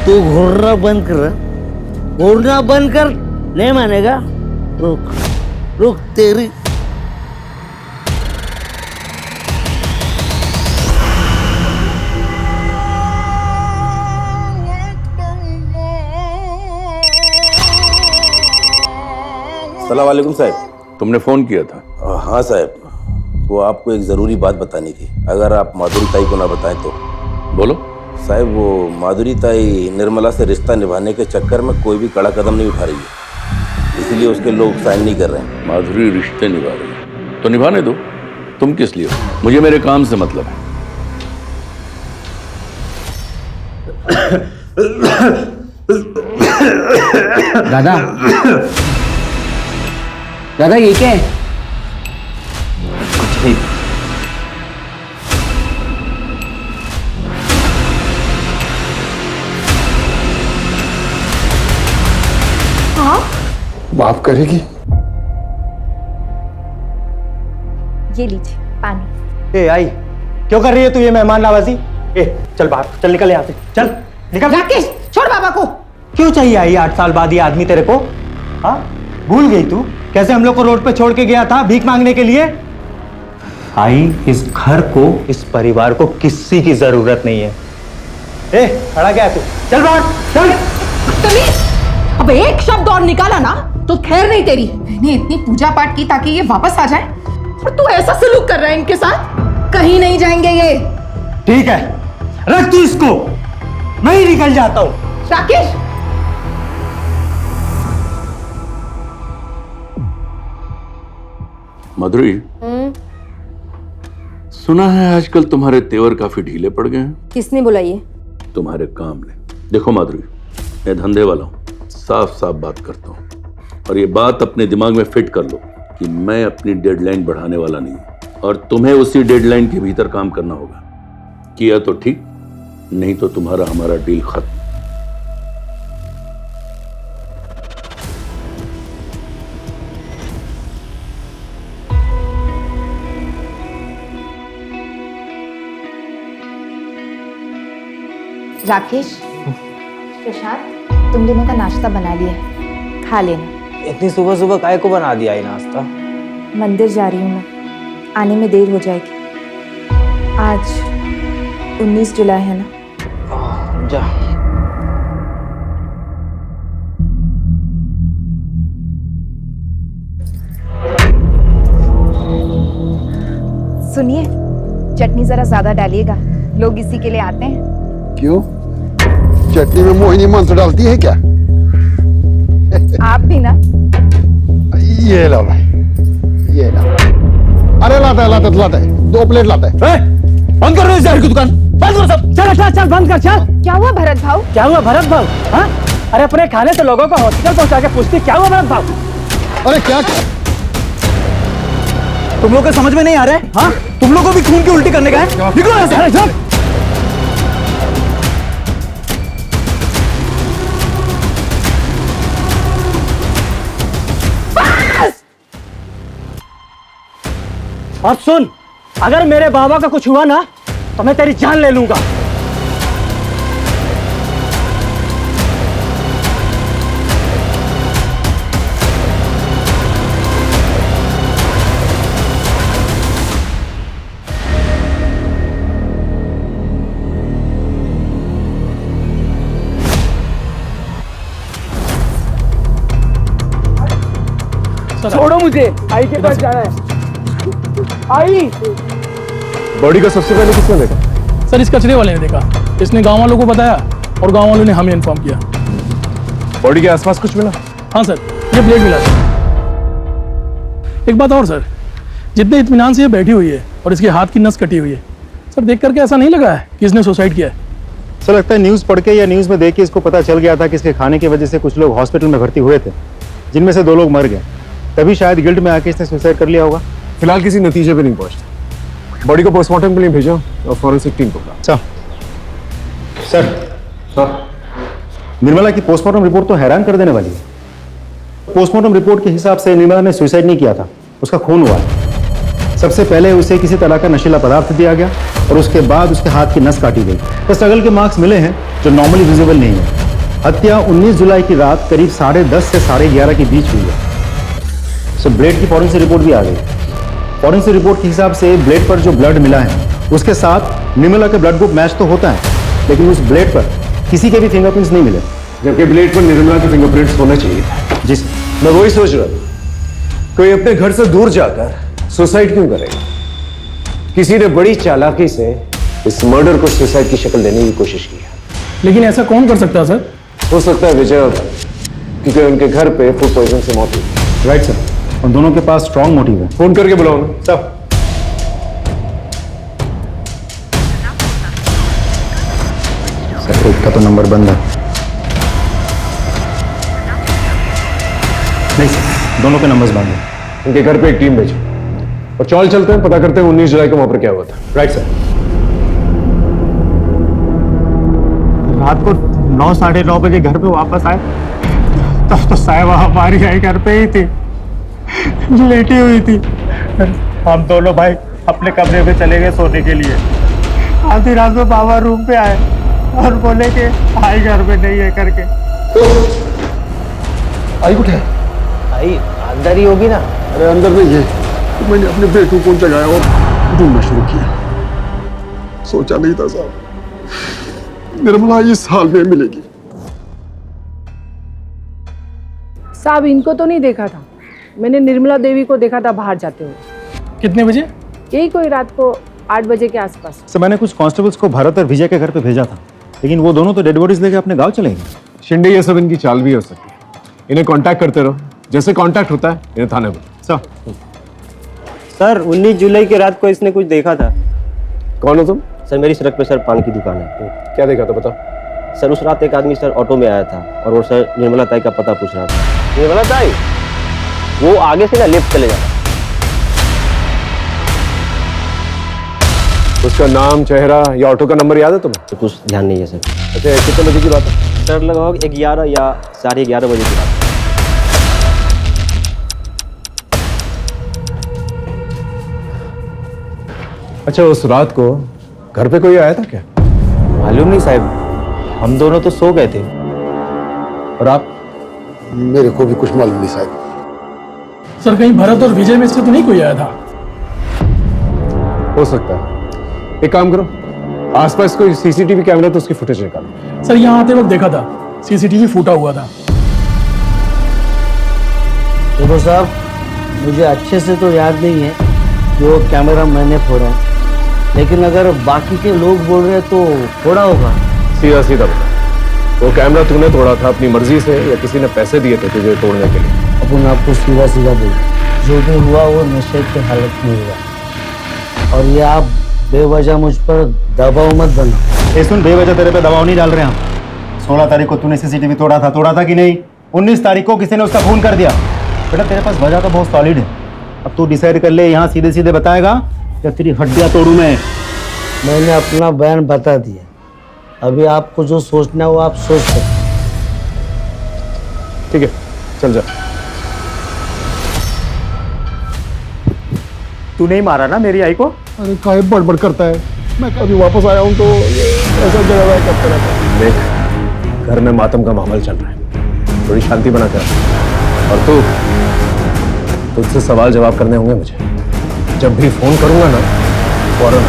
तू घूरना बंद कर, नहीं मानेगा? रुक तेरी अस्सलाम वालेकुम साहब, तुमने फोन किया था? हाँ साहब, वो आपको एक जरूरी बात बतानी थी, अगर आप माधुरी ताई को ना बताएं तो। बोलो साहब। वो माधुरी ताई निर्मला से रिश्ता निभाने के चक्कर में कोई भी कड़ा कदम नहीं उठा रही है, इसीलिए उसके लोग साइन नहीं कर रहे हैं। माधुरी रिश्ते निभा रही है तो निभाने दो, तुम किस लिए? मुझे मेरे काम से मतलब है। दादा ये क्या है? कुछ नहीं। माफ करेगी? ये लीजिए पानी। ए आई, क्यों कर रही है तू ये मेहमान नवाजी? ए चल बाहर, चल निकल यहाँ से, चल निकल। राकेश छोड़ बाबा को। क्यों चाहिए आई 8 साल बाद ये आदमी तेरे को? हाँ, भूल गई तू कैसे हम लोग को रोड पे छोड़ के गया था भीख मांगने के लिए? आई, इस घर को, इस परिवार को किसी की जरूरत नहीं है। ए खड़ा क्या है तू? चल बाहर, चल। अब एक शब्द और निकाला ना तो खैर नहीं तेरी। मैंने इतनी पूजा पाठ की ताकि ये वापस आ जाए और तू ऐसा सलूक कर रहा है इनके साथ। कहीं नहीं जाएंगे ये। ठीक है, रख तू इसको, मैं ही निकल जाता हूं। राकेश, माधुरी, सुना है आजकल तुम्हारे तेवर काफी ढीले पड़ गए हैं। किसने बोला ये? तुम्हारे काम ने। देखो माधुरी, मैं धंधे वाला हूं, साफ साफ बात करता हूं, और ये बात अपने दिमाग में फिट कर लो कि मैं अपनी डेडलाइन बढ़ाने वाला नहीं हूं, और तुम्हें उसी डेडलाइन के भीतर काम करना होगा। किया तो ठीक, नहीं तो तुम्हारा हमारा डील खत्म। राकेश, प्रशांत, तुम दोनों का नाश्ता बना लिया है, खा लेना। इतनी सुबह सुबह काय को बना दिया ये नाश्ता? मंदिर जा रही हूँ मैं, आने में देर हो जाएगी। आज 19 जुलाई है ना? जा। सुनिए, चटनी जरा ज्यादा डालिएगा, लोग इसी के लिए आते हैं। क्यों? चटनी में मोहिनी मंत्र डालती है क्या? आप भी ना। ये लो भाई, ये लो। अरे लाता है 2 प्लेट लाता है। बंद करो इस जहर की दुकान, बंद करो सब। चल बंद कर, चल। क्या हुआ भरत भाऊ? क्या हुआ भरत भाऊ? हाँ, अरे अपने खाने से लोगों को हॉस्पिटल पहुंचा के पूछती क्या हुआ भरत भाऊ? अरे क्या तुम लोग को समझ में नहीं आ रहा है? हाँ, तुम लोग को भी खून की उल्टी करने का है? निकलो यहाँ से। चल। और सुन, अगर मेरे बाबा का कुछ हुआ ना तो मैं तेरी जान ले लूंगा। छोड़ो मुझे, आई के पास जाना है। आई बॉडी का सबसे पहले किसने देखा? सर इस कचरे वाले ने देखा, इसने गांव वालों को बताया और गांव वालों ने हमें इन्फॉर्म किया। बॉडी के आसपास कुछ मिला? हाँ सर, ये ब्लेड मिला सर। एक बात और सर, जितने इत्मीनान से ये बैठी हुई है और इसके हाथ की नस कटी हुई है, सर देख करके ऐसा नहीं लगा है कि इसने सुसाइड किया है। सर लगता है न्यूज़ पढ़ के या न्यूज़ में देख के इसको पता चल गया था कि इसके खाने की वजह से कुछ लोग हॉस्पिटल में भर्ती हुए थे, जिनमें से 2 लोग मर गए। तभी शायद गिल्ट में आके इसने सुसाइड कर लिया होगा। फिलहाल किसी नतीजे पे नहीं पहुंचता। बॉडी को पोस्टमार्टम के लिए भेजा और फॉरेंसिक टीम को बुला। सर निर्मला की पोस्टमार्टम रिपोर्ट तो हैरान कर देने वाली है। पोस्टमार्टम रिपोर्ट के हिसाब से निर्मला ने सुसाइड नहीं किया था, उसका खून हुआ है। सबसे पहले उसे किसी तरह का नशीला पदार्थ दिया गया और उसके बाद उसके हाथ की नस काटी गई। तो स्ट्रगल के मार्क्स मिले हैं जो नॉर्मली विजिबल नहीं है। हत्या 19 जुलाई की रात करीब 10:30 से 11:30 के बीच हुई है। सो ब्लेड की फॉरेंसिक रिपोर्ट भी आ गई। फॉरेंसिक रिपोर्ट के हिसाब से ब्लेड पर जो ब्लड मिला है उसके साथ निर्मला का ब्लड ग्रुप मैच तो होता है, लेकिन उस ब्लेड पर किसी के भी फिंगरप्रिंट्स नहीं मिले, जबकि ब्लेड पर निर्मला के फिंगरप्रिंट्स होने चाहिए था। जी मैं वही सोच रहा था, कोई अपने घर से दूर जाकर सुसाइड क्यों करेगा? किसी ने बड़ी चालाकी से इस मर्डर को सुसाइड की शक्ल देने की कोशिश की है। लेकिन ऐसा कौन कर सकता है सर? हो सकता है विजय होता, क्योंकि उनके घर पे फूड पॉइजन से मौत हुई। राइट सर, और दोनों के पास स्ट्रॉन्ग मोटिव है। फोन करके बुलाओ ना सब। सर एक का तो नंबर बंद है। नहीं सर, दोनों के नंबर्स बंद है। उनके घर पे एक टीम भेजो और चौल चलते हैं, पता करते हैं 19 जुलाई को वहां पर क्या हुआ था। Right sir. रात को 9 साढ़े 9 बजे घर पे वापस आए तब तो साहिबा हमारी आई घर पे ही थी, लेटी हुई थी। हम दोनों भाई अपने कमरे में चले गए सोने के लिए। आधी रात में बाबा रूम पे आए और बोले कि आई घर में नहीं है करके। आई कुछ है? आई अंदर ही होगी ना। अरे अंदर नहीं है, तो मैंने अपने बेटू को जगाया और ढूंढना शुरू किया। सोचा नहीं था साहब निर्मला इस हाल में मिलेगी। साहब इनको तो नहीं देखा था, मैंने निर्मला देवी को देखा था बाहर जाते हुए। कितने बजे? यही कोई रात को 8 बजे के आसपास। सर मैंने कुछ कांस्टेबल्स को भरत और विजय के घर पे भेजा था, लेकिन वो दोनों तो डेड बॉडीज लेके अपने गांव चले गए। शिंदे ये सब इनकी चाल भी हो सकती है, इन्हें कांटेक्ट करते रहो, जैसे कांटेक्ट होता है इन्हें थाने बुलाओ। सर 19 जुलाई की रात को इसने कुछ देखा था। कौन हो तुम? सर मेरी सड़क पे सर पान की दुकान है। क्या देखा था बताओ? सर उस रात एक आदमी सर ऑटो में आया था और वो सर निर्मला ताई का पता पूछ रहा था। निर्मला ताई, वो आगे से ना लेफ्ट चले जाता। उसका नाम, चेहरा या ऑटो का नंबर याद है तुम्हें? कुछ ध्यान नहीं है सर। अच्छा कितने बजे की बात है? सर लगभग 11 या 11:30 बजे की बात है। अच्छा उस रात को घर पे कोई आया था क्या? मालूम नहीं साहब, हम दोनों तो सो गए थे। और आप? मेरे को भी कुछ मालूम नहीं साहब। सर कहीं भरत और विजय में से तो नहीं कोई आया था? हो सकता है, एक काम करो, आसपास कोई सीसीटीवी कैमरा तो उसकी फुटेज निकालो। सर यहाँ आते वक्त देखा था, सीसीटीवी फूटा हुआ था। देखो साहब, मुझे अच्छे से तो याद नहीं है कि वो कैमरा मैंने फोड़ा है, लेकिन अगर बाकी के लोग बोल रहे तो फोड़ा होगा। सीधा सीधा बता, वो कैमरा तूने तोड़ा था अपनी मर्जी से या किसी ने पैसे दिए थे तुझे तोड़ने के लिए? अपन आपको सीधा सीधा बोल, जो भी हुआ वो नशे की हालत में हुआ, और ये आप बेवजह मुझ पर दबाव मत बनो। ए सुन, बेवजह तेरे पे दबाव नहीं डाल रहे हम। 16 तारीख को तूने सीसीटीवी तोड़ा था कि नहीं? 19 तारीख को किसी ने उसका खून कर दिया। बेटा तेरे पास वजह तो बहुत सॉलिड है, अब तू डिसाइड कर ले, यहाँ सीधे सीधे बताएगा या तेरी हड्डियां तोड़ू मैं। मैंने अपना बयान बता दिया, अभी आपको जो सोचना है वो आप सोच सकते। ठीक है, चल जा। तू नहीं मारा ना मेरी आई को? अरे काहे बड़बड़ करता है, मैं कभी वापस आया हूँ तो ऐसा जगह करते रहता है। देख, घर में मातम का माहौल चल रहा है, थोड़ी शांति बना कर। और तुझसे सवाल जवाब करने होंगे मुझे। जब भी फोन करूंगा ना फौरन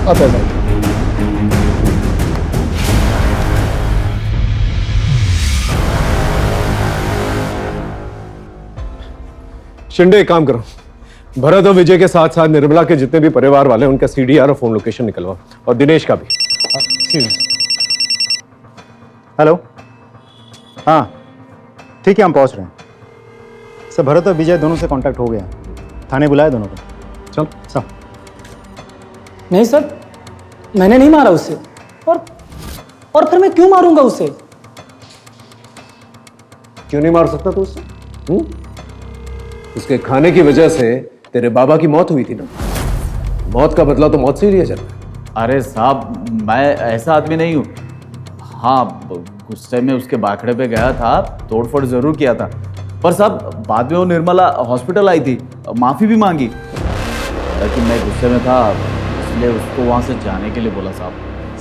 आता है। शिंदे, एक काम करो, भरत और विजय के साथ साथ निर्मला के जितने भी परिवार वाले हैं उनका CDR और फोन लोकेशन निकलवाओ, और दिनेश का भी। हेलो, हाँ ठीक है, हम पहुंच रहे हैं सर। भरत और विजय दोनों से कांटेक्ट हो गया, थाने बुलाए दोनों को। चल सब। नहीं सर, मैंने नहीं मारा उससे, और फिर मैं क्यों मारूंगा उसे? क्यों नहीं मार सकता तू उससे? उसके खाने की वजह से तेरे बाबा की मौत हुई थी ना। मौत का बदला तो मौत से ही लिया जाता है। अरे साहब, मैं ऐसा आदमी नहीं हूँ। हाँ, गुस्से में उसके बाखड़े पे गया था, तोड़फोड़ जरूर किया था, पर साहब बाद में वो निर्मला हॉस्पिटल आई थी, माफी भी मांगी, लेकिन मैं गुस्से में था इसलिए उसको वहां से जाने के लिए बोला साहब।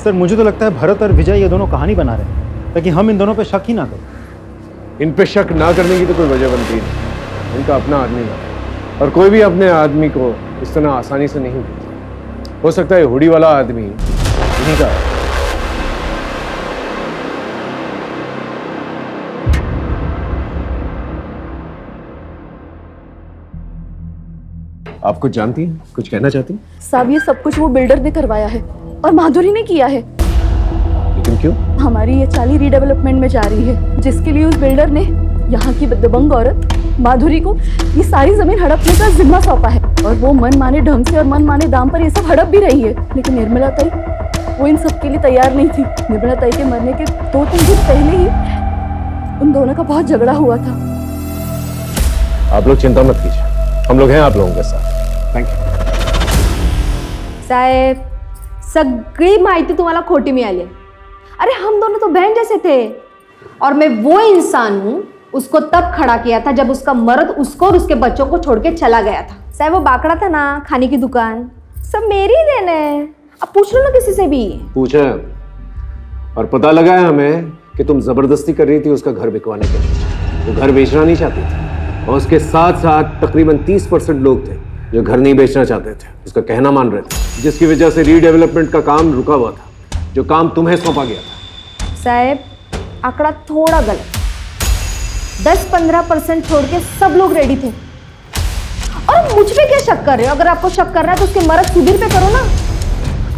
सर मुझे तो लगता है भरत और विजय ये दोनों कहानी बना रहे हैं ताकि हम इन दोनों पे शक ही ना करें। इन पे शक ना करने की तो कोई वजह बनती नहीं, उनका अपना आदमी है, और कोई भी अपने आदमी को इस तरह आसानी से नहीं देता। हो सकता है हुडी वाला आदमी इन्हीं का है। आप कुछ जानती हैं, कुछ कहना चाहती हैं? साहब, ये सब कुछ वो बिल्डर ने करवाया है और माधुरी ने किया है। लेकिन क्यों? हमारी ये चाली रीडेवलपमेंट में जा रही है, जिसके लिए उस बिल्डर ने यहाँ की दबंग औरत माधुरी को ये सारी जमीन हड़पने का जिम्मा सौंपा है, और वो मन माने ढंग से और मन माने दाम पर ये सब हड़प भी रही है। लेकिन निर्मला ताई वो इन सब के लिए तैयार नहीं थी। निर्मला ताई के मरने के 2-3 दिन पहले ही उन दोनों का बहुत झगड़ा हुआ था। आप लोग चिंता मत कीजिए, हम लोग हैं आप लोगों के साथ। थैंक यू साहेब, सगळी माहिती तुम्हाला खोटी मिळाली। अरे हम दोनों तो बहन जैसे थे, और मैं वो इंसान हूँ उसको तब खड़ा किया था जब उसका मर्द उसको और उसके बच्चों को छोड़ के चला गया था। साहब वो बाकड़ा था ना, खाने की दुकान, सब मेरी ही देन है। अब पूछ लो ना किसी से भी। पूछा और पता लगा है हमें कि तुम जबरदस्ती कर रही थी उसका घर बिकवाने के लिए। वो घर बेचना नहीं चाहती थी, और उसके साथ साथ तकरीबन 30% लोग थे जो घर नहीं बेचना चाहते थे, उसका कहना मान रहे थे, जिसकी वजह से रीडेवलपमेंट का काम रुका हुआ था, जो काम तुम्हें सौंपा गया था। साहब आंकड़ा थोड़ा गलत, 10-15% छोड़ के सब लोग रेडी थे। और मुझ पे क्या शक कर रहे हो? अगर आपको शक करना है तो उसके मर्द सुधीर पे करो ना।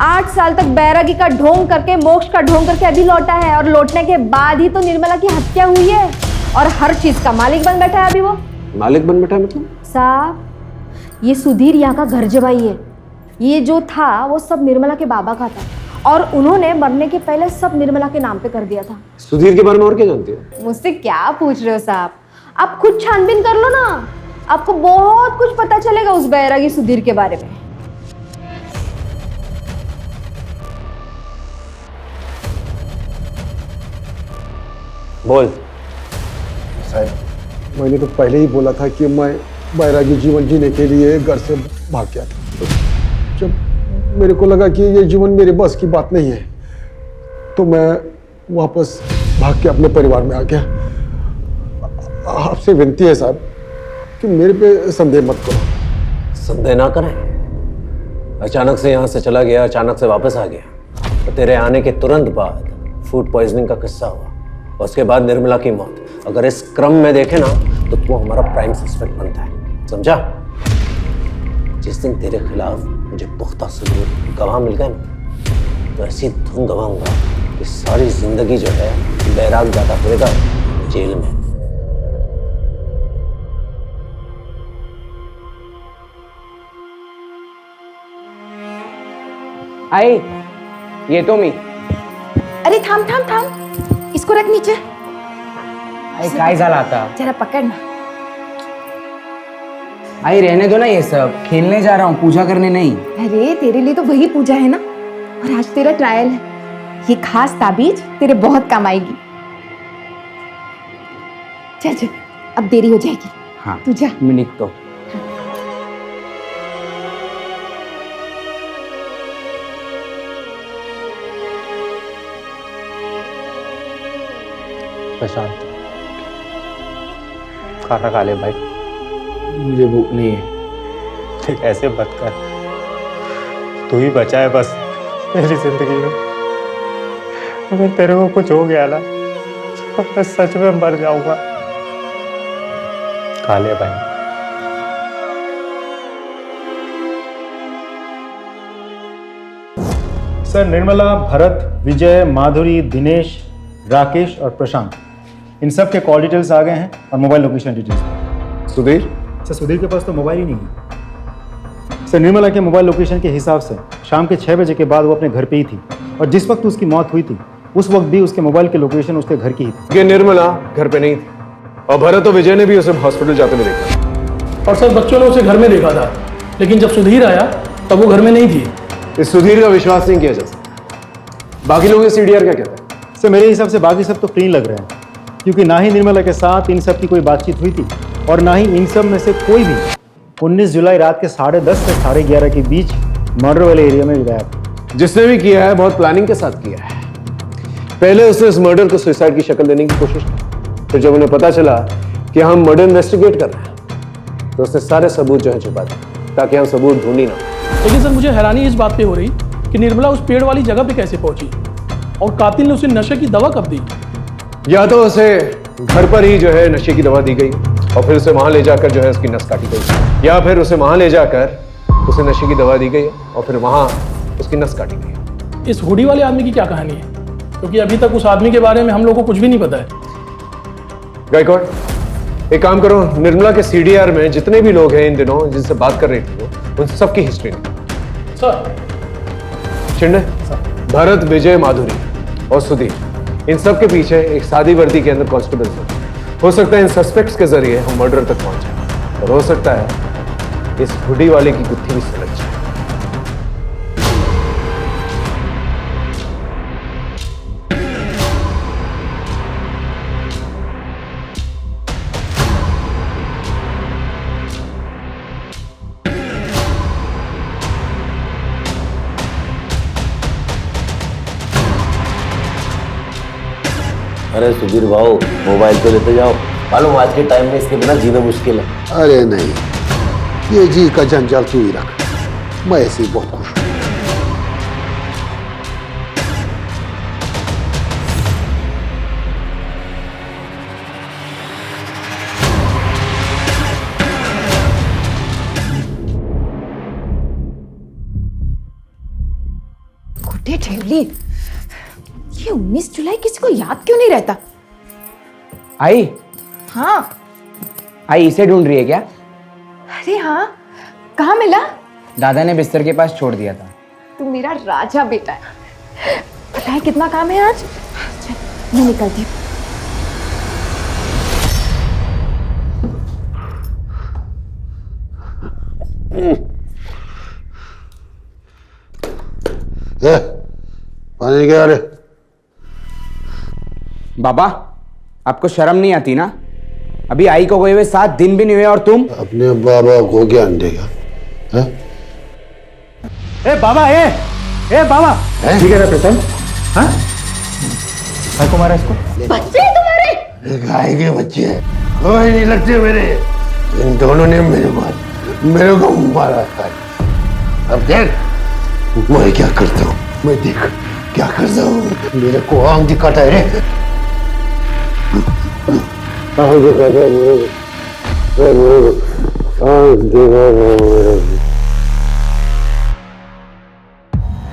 8 साल तक बैरागी का ढोंग करके, मोक्ष का ढोंग करके अभी लौटा है, और लौटने के बाद ही तो निर्मला की हत्या हुई है, और हर चीज का मालिक बन बैठा है अभी वो। मालिक बन बैठा मतलब? साहब ये सुधीर यहाँ का घर जवाई है। ये जो था वो सब निर्मला के बाबा का था, और उन्होंने मरने के पहले सब निर्मला के नाम पे कर दिया था। सुधीर के बारे में और क्या जानती हो? मुझसे क्या पूछ रहे हो साहब? आप खुद छानबीन कर लो ना, आपको बहुत कुछ पता चलेगा उस बैरागी सुधीर के बारे में। बोल। साहब मैंने तो पहले ही बोला था कि मैं बैरागी जीवन जीने के लिए घर से भाग गया था। जब मेरे को लगा कि ये जीवन मेरे बस की बात नहीं है, तो मैं वापस भाग के अपने परिवार में आ गया। आपसे विनती है साहब कि मेरे पे संदेह मत करो। संदेह ना करें। अचानक से यहाँ से चला गया, अचानक से वापस आ गया, तो तेरे आने के तुरंत बाद फूड पॉइजनिंग का किस्सा हुआ, और उसके बाद निर्मला की मौत। अगर इस क्रम में देखे ना तो वो हमारा प्राइम सस्पेक्ट बनता है, समझा? जिस दिन तेरे खिलाफ मुझे पुख्ता सबूत, गवाह मिल गए ना, तो ऐसी धुन गवाऊंगा कि सारी जिंदगी जो है बैराग जाता फिरेगा जेल में। आई, ये तो मी। अरे थांब थांब थांब, इसको रख नीचे। काय झालं आता? जरा पकड़ ना। आई रहने दो ना ये सब, खेलने जा रहा हूँ, पूजा करने नहीं। अरे तेरे लिए तो वही पूजा है ना, और आज तेरा ट्रायल है। ये खास ताबीज तेरे बहुत काम आएगी। चल चल, अब देरी हो जाएगी। हाँ तू जा। मैं निकता हूँ। प्रशांत, खाना खा ले भाई। मुझे भूख नहीं है। देख ऐसे मत कर, तू ही बचा है बस मेरी जिंदगी में। अगर तेरे को कुछ हो गया ना तो मैं सच में मर जाऊंगा। खा ले भाई। सर, निर्मला, भरत, विजय, माधुरी, दिनेश, राकेश और प्रशांत, इन सब के कॉल डिटेल्स आ गए हैं और mobile location details. Sudhir? Sir, Sudhir के पास तो मोबाइल ही नहीं है। सर, निर्मला के मोबाइल लोकेशन के हिसाब से शाम के 6 बजे के बाद वो अपने घर पे ही थी, और जिस वक्त उसकी मौत हुई थी उस वक्त भी उसके मोबाइल की लोकेशन उसके घर की ही थी। ये निर्मला घर पे नहीं थी, और भरत और विजय ने भी उसे हॉस्पिटल जाते हुए देखा। और सर बच्चों ने उसे घर में देखा था, लेकिन जब सुधीर आया तब वो घर में नहीं थी। इस सुधीर का विश्वास नहीं किया जा सकता। बाकी लोग ये सीडीआर क्या कहते हैं? सर, मेरे हिसाब से बाकी सब तो फ्री लग रहे हैं, क्योंकि ना ही निर्मला के साथ इन सब की कोई बातचीत हुई थी, और ना ही इन सब में से कोई भी 19 जुलाई रात के 10:30 से 11:30 के बीच मर्डर वाले एरिया में गया था। जिसने भी किया है बहुत प्लानिंग के साथ किया है। पहले उसने इस मर्डर को सुसाइड की शक्ल देने की कोशिश की, फिर जब उन्हें पता चला कि हम मर्डर इन्वेस्टिगेट कर रहे हैं तो उसने सारे सबूत जो है छुपा दिए, ताकि हम सबूत ढूंढ ही ना। लेकिन सर मुझे हैरानी इस बात पे हो रही कि निर्मला उस पेड़ वाली जगह पे कैसे पहुंची, और कातिल ने उसे नशे की दवा कब दी? या तो उसे घर पर ही जो है नशे की दवा दी गई और फिर उसे वहां ले जाकर जो है उसकी नस काटी गई, या फिर उसे वहां ले जाकर उसे नशे की दवा दी गई और फिर वहां उसकी नस काटी गई। इस हुडी वाले आदमी की क्या कहानी है? क्योंकि अभी तक उस आदमी के बारे में हम लोग को कुछ भी नहीं पता है। गायकवाड़, एक काम करो, निर्मला के सीडीआर में जितने भी लोग हैं इन दिनों जिनसे बात कर रही थी वो, उन सबकी हिस्ट्री निकालो। सर। शिंदे, भरत, विजय, माधुरी और सुधीर, इन सब के पीछे एक सादी वर्दी के अंदर कांस्टेबल हो सकता है इन सस्पेक्ट्स के जरिए हम मर्डर तक पहुंचे, और हो सकता है इस हुडी वाले की गुत्थी भी सुलझ जाए। अरे सुधीर भाऊ, मोबाइल तो लेते जाओ, मालूम आज के टाइम में इसके बिना जीना मुश्किल है। अरे नहीं, ये जी का जंजाल तू ही रख, मैं ऐसे ही बहुत खुश हूं। खोटे ठेवली, ये 19 जुलाई किसी को याद क्यों नहीं रहता? आई, हाँ। आई इसे ढूंढ रही है क्या? अरे हाँ, कहाँ मिला? दादा ने बिस्तर के पास छोड़ दिया था। तू मेरा राजा बेटा है। पता है कितना काम है आज? चल मैं निकलती हूँ। पानी क्या रे? बाबा, आपको शर्म नहीं आती ना? अभी आई को गए हुए 7 दिन भी नहीं हुए और तुम अपने बाबा को ज्ञान देगा? ए बाबा, ए बाबा, ठीक है ना प्रशांत? हाँ, भाई को मारा इसको। बच्चे हैं तुम्हारे? गाय के बच्चे हैं, कोई नहीं लगते मेरे। इन दोनों ने मेरे को मारा है। अब देख मैं क्या करता हूँ, मैं देख क्या करता हूँ। मेरे को आंख दिखाता है रे, आंख दिखाता है मेरे को, आंख दिखाता है।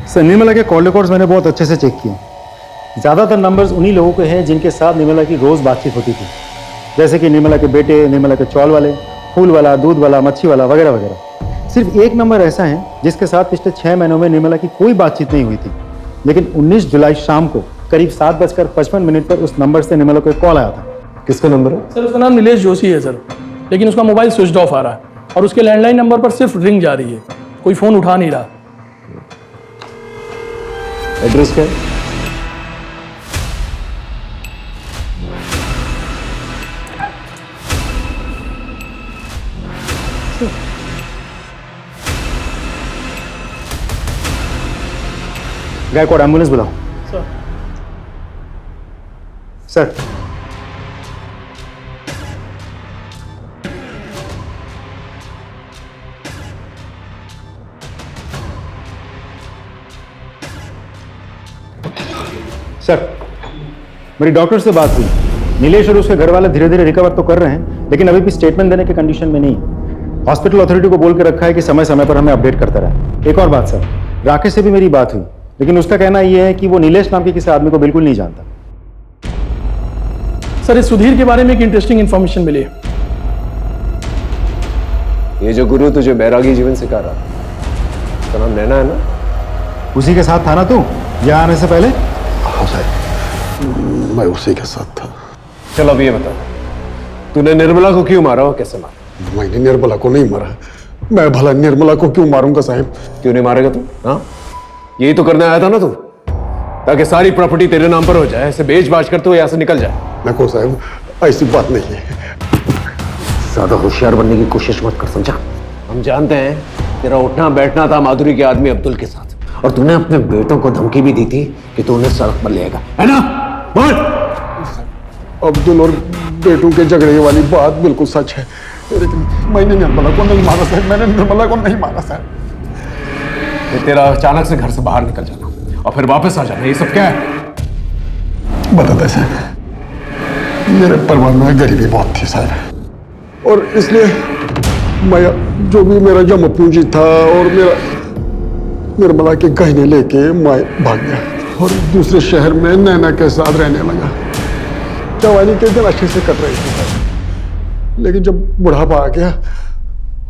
सर, निर्मला के कॉल रिकॉर्ड्स मैंने बहुत अच्छे से चेक किए। ज़्यादातर नंबर्स उन्हीं लोगों के हैं जिनके साथ निर्मला की रोज़ बातचीत होती थी, जैसे कि निर्मला के बेटे, निर्मला के चौल वाले, फूल वाला, दूध वाला, मच्छी वाला वगैरह वगैरह। सिर्फ एक नंबर ऐसा है जिसके साथ पिछले 6 महीनों में निर्मला की कोई बातचीत नहीं हुई थी, लेकिन 19 जुलाई शाम को करीब 7:55 पर उस नंबर से निर्मला को एक कॉल आया था। किसका नंबर है? सर उसका नाम नीलेश जोशी है सर, लेकिन उसका मोबाइल स्विच ऑफ आ रहा है और उसके लैंडलाइन नंबर पर सिर्फ रिंग जा रही है, कोई फोन उठा नहीं रहा। एड्रेस क्या है? गायकवाड़ एम्बुलेंस बुलाओ। सर सर मेरी डॉक्टर से बात हुई। नीलेश और उसके घर वाले धीरे धीरे रिकवर तो कर रहे हैं, लेकिन अभी भी स्टेटमेंट देने की कंडीशन में नहीं है। हॉस्पिटल अथॉरिटी को बोल के रखा है कि समय समय पर हमें अपडेट करता रहे। एक और बात सर, राकेश से भी मेरी बात हुई, लेकिन उसका कहना यह है कि वो नीलेश नाम के किसी आदमी को बिल्कुल नहीं जानता। सर इस सुधीर के बारे में एक इंटरेस्टिंग इन्फॉर्मेशन मिली। ये जो गुरु तुझे बैरागी जीवन सिखा रहा था, उसका नाम नैना है ना? उसी के साथ था ना तू यहाँ आने से पहले? हाँ साहब, मैं उसी के साथ था। चलो अब ये बता, तूने निर्मला को क्यों मारा और कैसे मारा? मैंने निर्मला को नहीं मारा। मैं भला निर्मला को क्यों मारूंगा साहब? क्यों नहीं मारेगा तू? हाँ, यही तो करने आया था ना तू, ताकि सारी प्रॉपर्टी तेरे नाम पर हो जाए, ऐसे बेच बाच कर तू यहाँ से निकल जाए। देखो साहब, ऐसी बात नहीं है। ज्यादा होशियार बनने की कोशिश मत कर, समझा? हम जानते हैं तेरा उठना बैठना था माधुरी के आदमी अब्दुल के साथ, और तूने अपने बेटों को धमकी भी दी थी कि तू उन्हें सड़क पर लेगा, है ना? बोल। अब्दुल और बेटों के झगड़े वाली बात बिल्कुल सच है, लेकिन मैंने निर्मला को नहीं मारा साहब। मैंने निर्मला को नहीं मारा साहब। ये तेरा अचानक से घर से बाहर निकल जाना और फिर वापस आ जाना, ये सब क्या है? बताते साहब, मेरे परिवार में गरीबी बहुत थी साहब, और इसलिए मैं जो भी मेरा जमा पूंजी था और मेरा निर्मला के गहने लेके मैं भाग गया और दूसरे शहर में नैना के साथ रहने लगा। जवानी के दिन अच्छे से कट रही थी साहब, लेकिन जब बुढ़ापा आ गया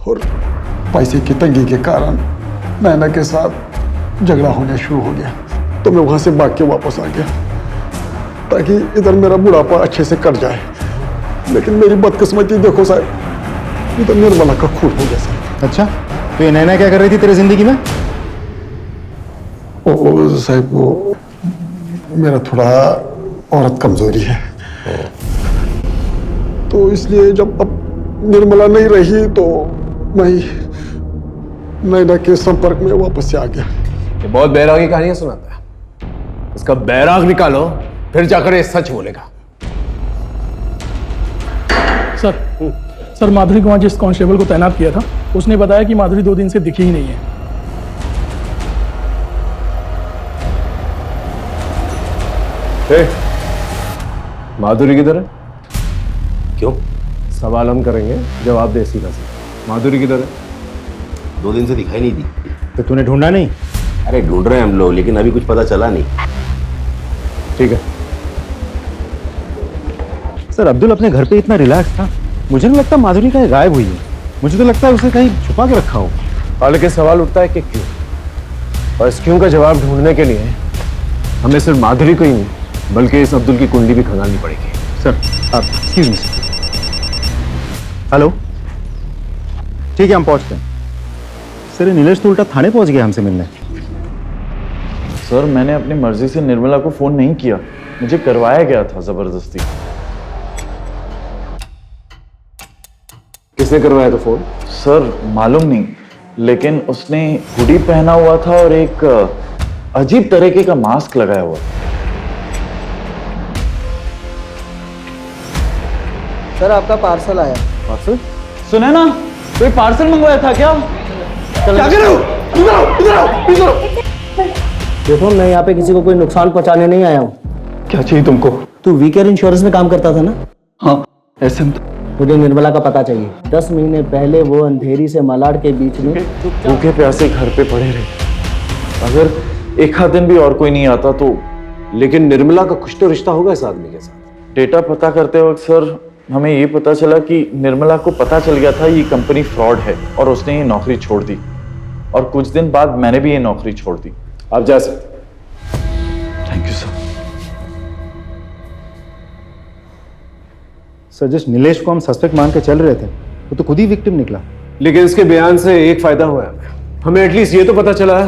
और पैसे की तंगी के कारण नैना के साथ झगड़ा होने शुरू हो गया, तो मैं वहां से भाग के वापस आ गया ताकि इधर मेरा बुढ़ापा अच्छे से कट जाए। लेकिन मेरी बदकिस्मती देखो साहब, इधर निर्मला का खून हो गया साहब। अच्छा, तो ये नैना क्या कर रही थी तेरी जिंदगी में? ओ साहब, वो मेरा थोड़ा औरत कमजोरी है, तो इसलिए जब अब निर्मला नहीं रही तो मैं नैना के संपर्क में वापस से आ गया। ये बहुत बैरागी कहानियां सुनाता है, इसका बैराग निकालो, फिर जाकर ये सच बोलेगा। सर माधुरी को वहां जिस कांस्टेबल को तैनात किया था, उसने बताया कि माधुरी 2 दिन से दिखी ही नहीं है। माधुरी किधर है? क्यों? सवाल हम करेंगे, जवाब दे सीधा सा। माधुरी किधर है? 2 दिन से दिखाई नहीं दी। तो तूने ढूंढा नहीं? अरे ढूंढ रहे हैं हम लोग, लेकिन अभी कुछ पता चला नहीं। ठीक है सर। अब्दुल अपने घर पे इतना रिलैक्स था, मुझे नहीं लगता माधुरी कहीं गायब हुई है। मुझे तो लगता है उसे कहीं छुपा के रखा हो। हालांकि सवाल उठता है कि क्यों, और इस क्यों का जवाब ढूंढने के लिए हमें सिर्फ माधुरी को ही नहीं बल्कि इस अब्दुल की कुंडली भी खंगालनी पड़ेगी। सर आप एक्सक्यूज मी। हेलो, ठीक है हम पहुंचते हैं। सर नीलेश तो उल्टा थाने पहुंच गया हमसे मिलने। सर मैंने अपनी मर्जी से निर्मला को फोन नहीं किया, मुझे करवाया गया था जबरदस्ती। किसने करवाया था फोन? सर मालूम नहीं, लेकिन उसने हुडी पहना हुआ था और एक अजीब तरीके का मास्क लगाया हुआ। सर आपका पार्सल आया। पार्सल? सुने ना, कोई पार्सल मंगवाया था क्या? क्या कर रहे हो? इधर आओ, इधर आओ, इधर आओ। देखो मैं यहाँ पे किसी को कोई नुकसान पहुंचाने नहीं आया हूँ। क्या चाहिए तुमको? तू वीकेयर इंश्योरेंस में काम करता था ना? हाँ, ऐसे में मुझे निर्मला का पता चाहिए। 10 महीने पहले वो अंधेरी से मलाड के बीच में भूखे प्यासे घर पे पड़े रहे। अगर एक आध दिन भी और कोई नहीं आता तो। लेकिन निर्मला का कुछ तो रिश्ता होगा इस आदमी के साथ। डेटा पता करते वक्त सर हमें ये पता चला कि निर्मला को पता चल गया था ये कंपनी फ्रॉड है और उसने ये नौकरी छोड़ दी, और कुछ दिन बाद मैंने भी ये नौकरी छोड़ दी। आप जा सकते। Thank you sir. सर जिस नीलेश को हम सस्पेक्ट मान के चल रहे थे वो तो खुद ही विक्टिम निकला। लेकिन इसके बयान से एक फायदा हुआ है हमें एटलीस्ट ये तो पता चला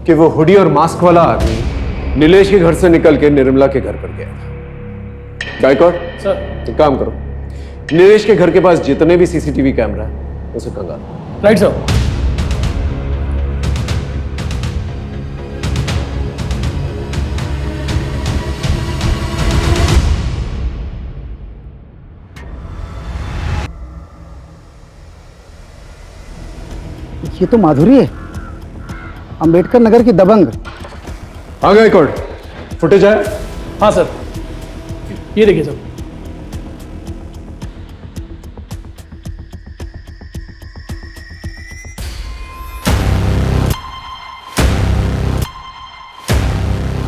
कि वो हुडी और मास्क वाला आदमी नीलेश के घर से निकल के निर्मला के घर पर गया था। गायकवाड़ सर, एक काम करो, नीलेश के घर के पास जितने भी सीसीटीवी कैमरा है उसे खंगालो। Right sir. ये तो माधुरी है, अंबेडकर नगर की दबंग। हाँ गायकवाड़, फुटेज आया? हाँ सर, ये देखिए सर।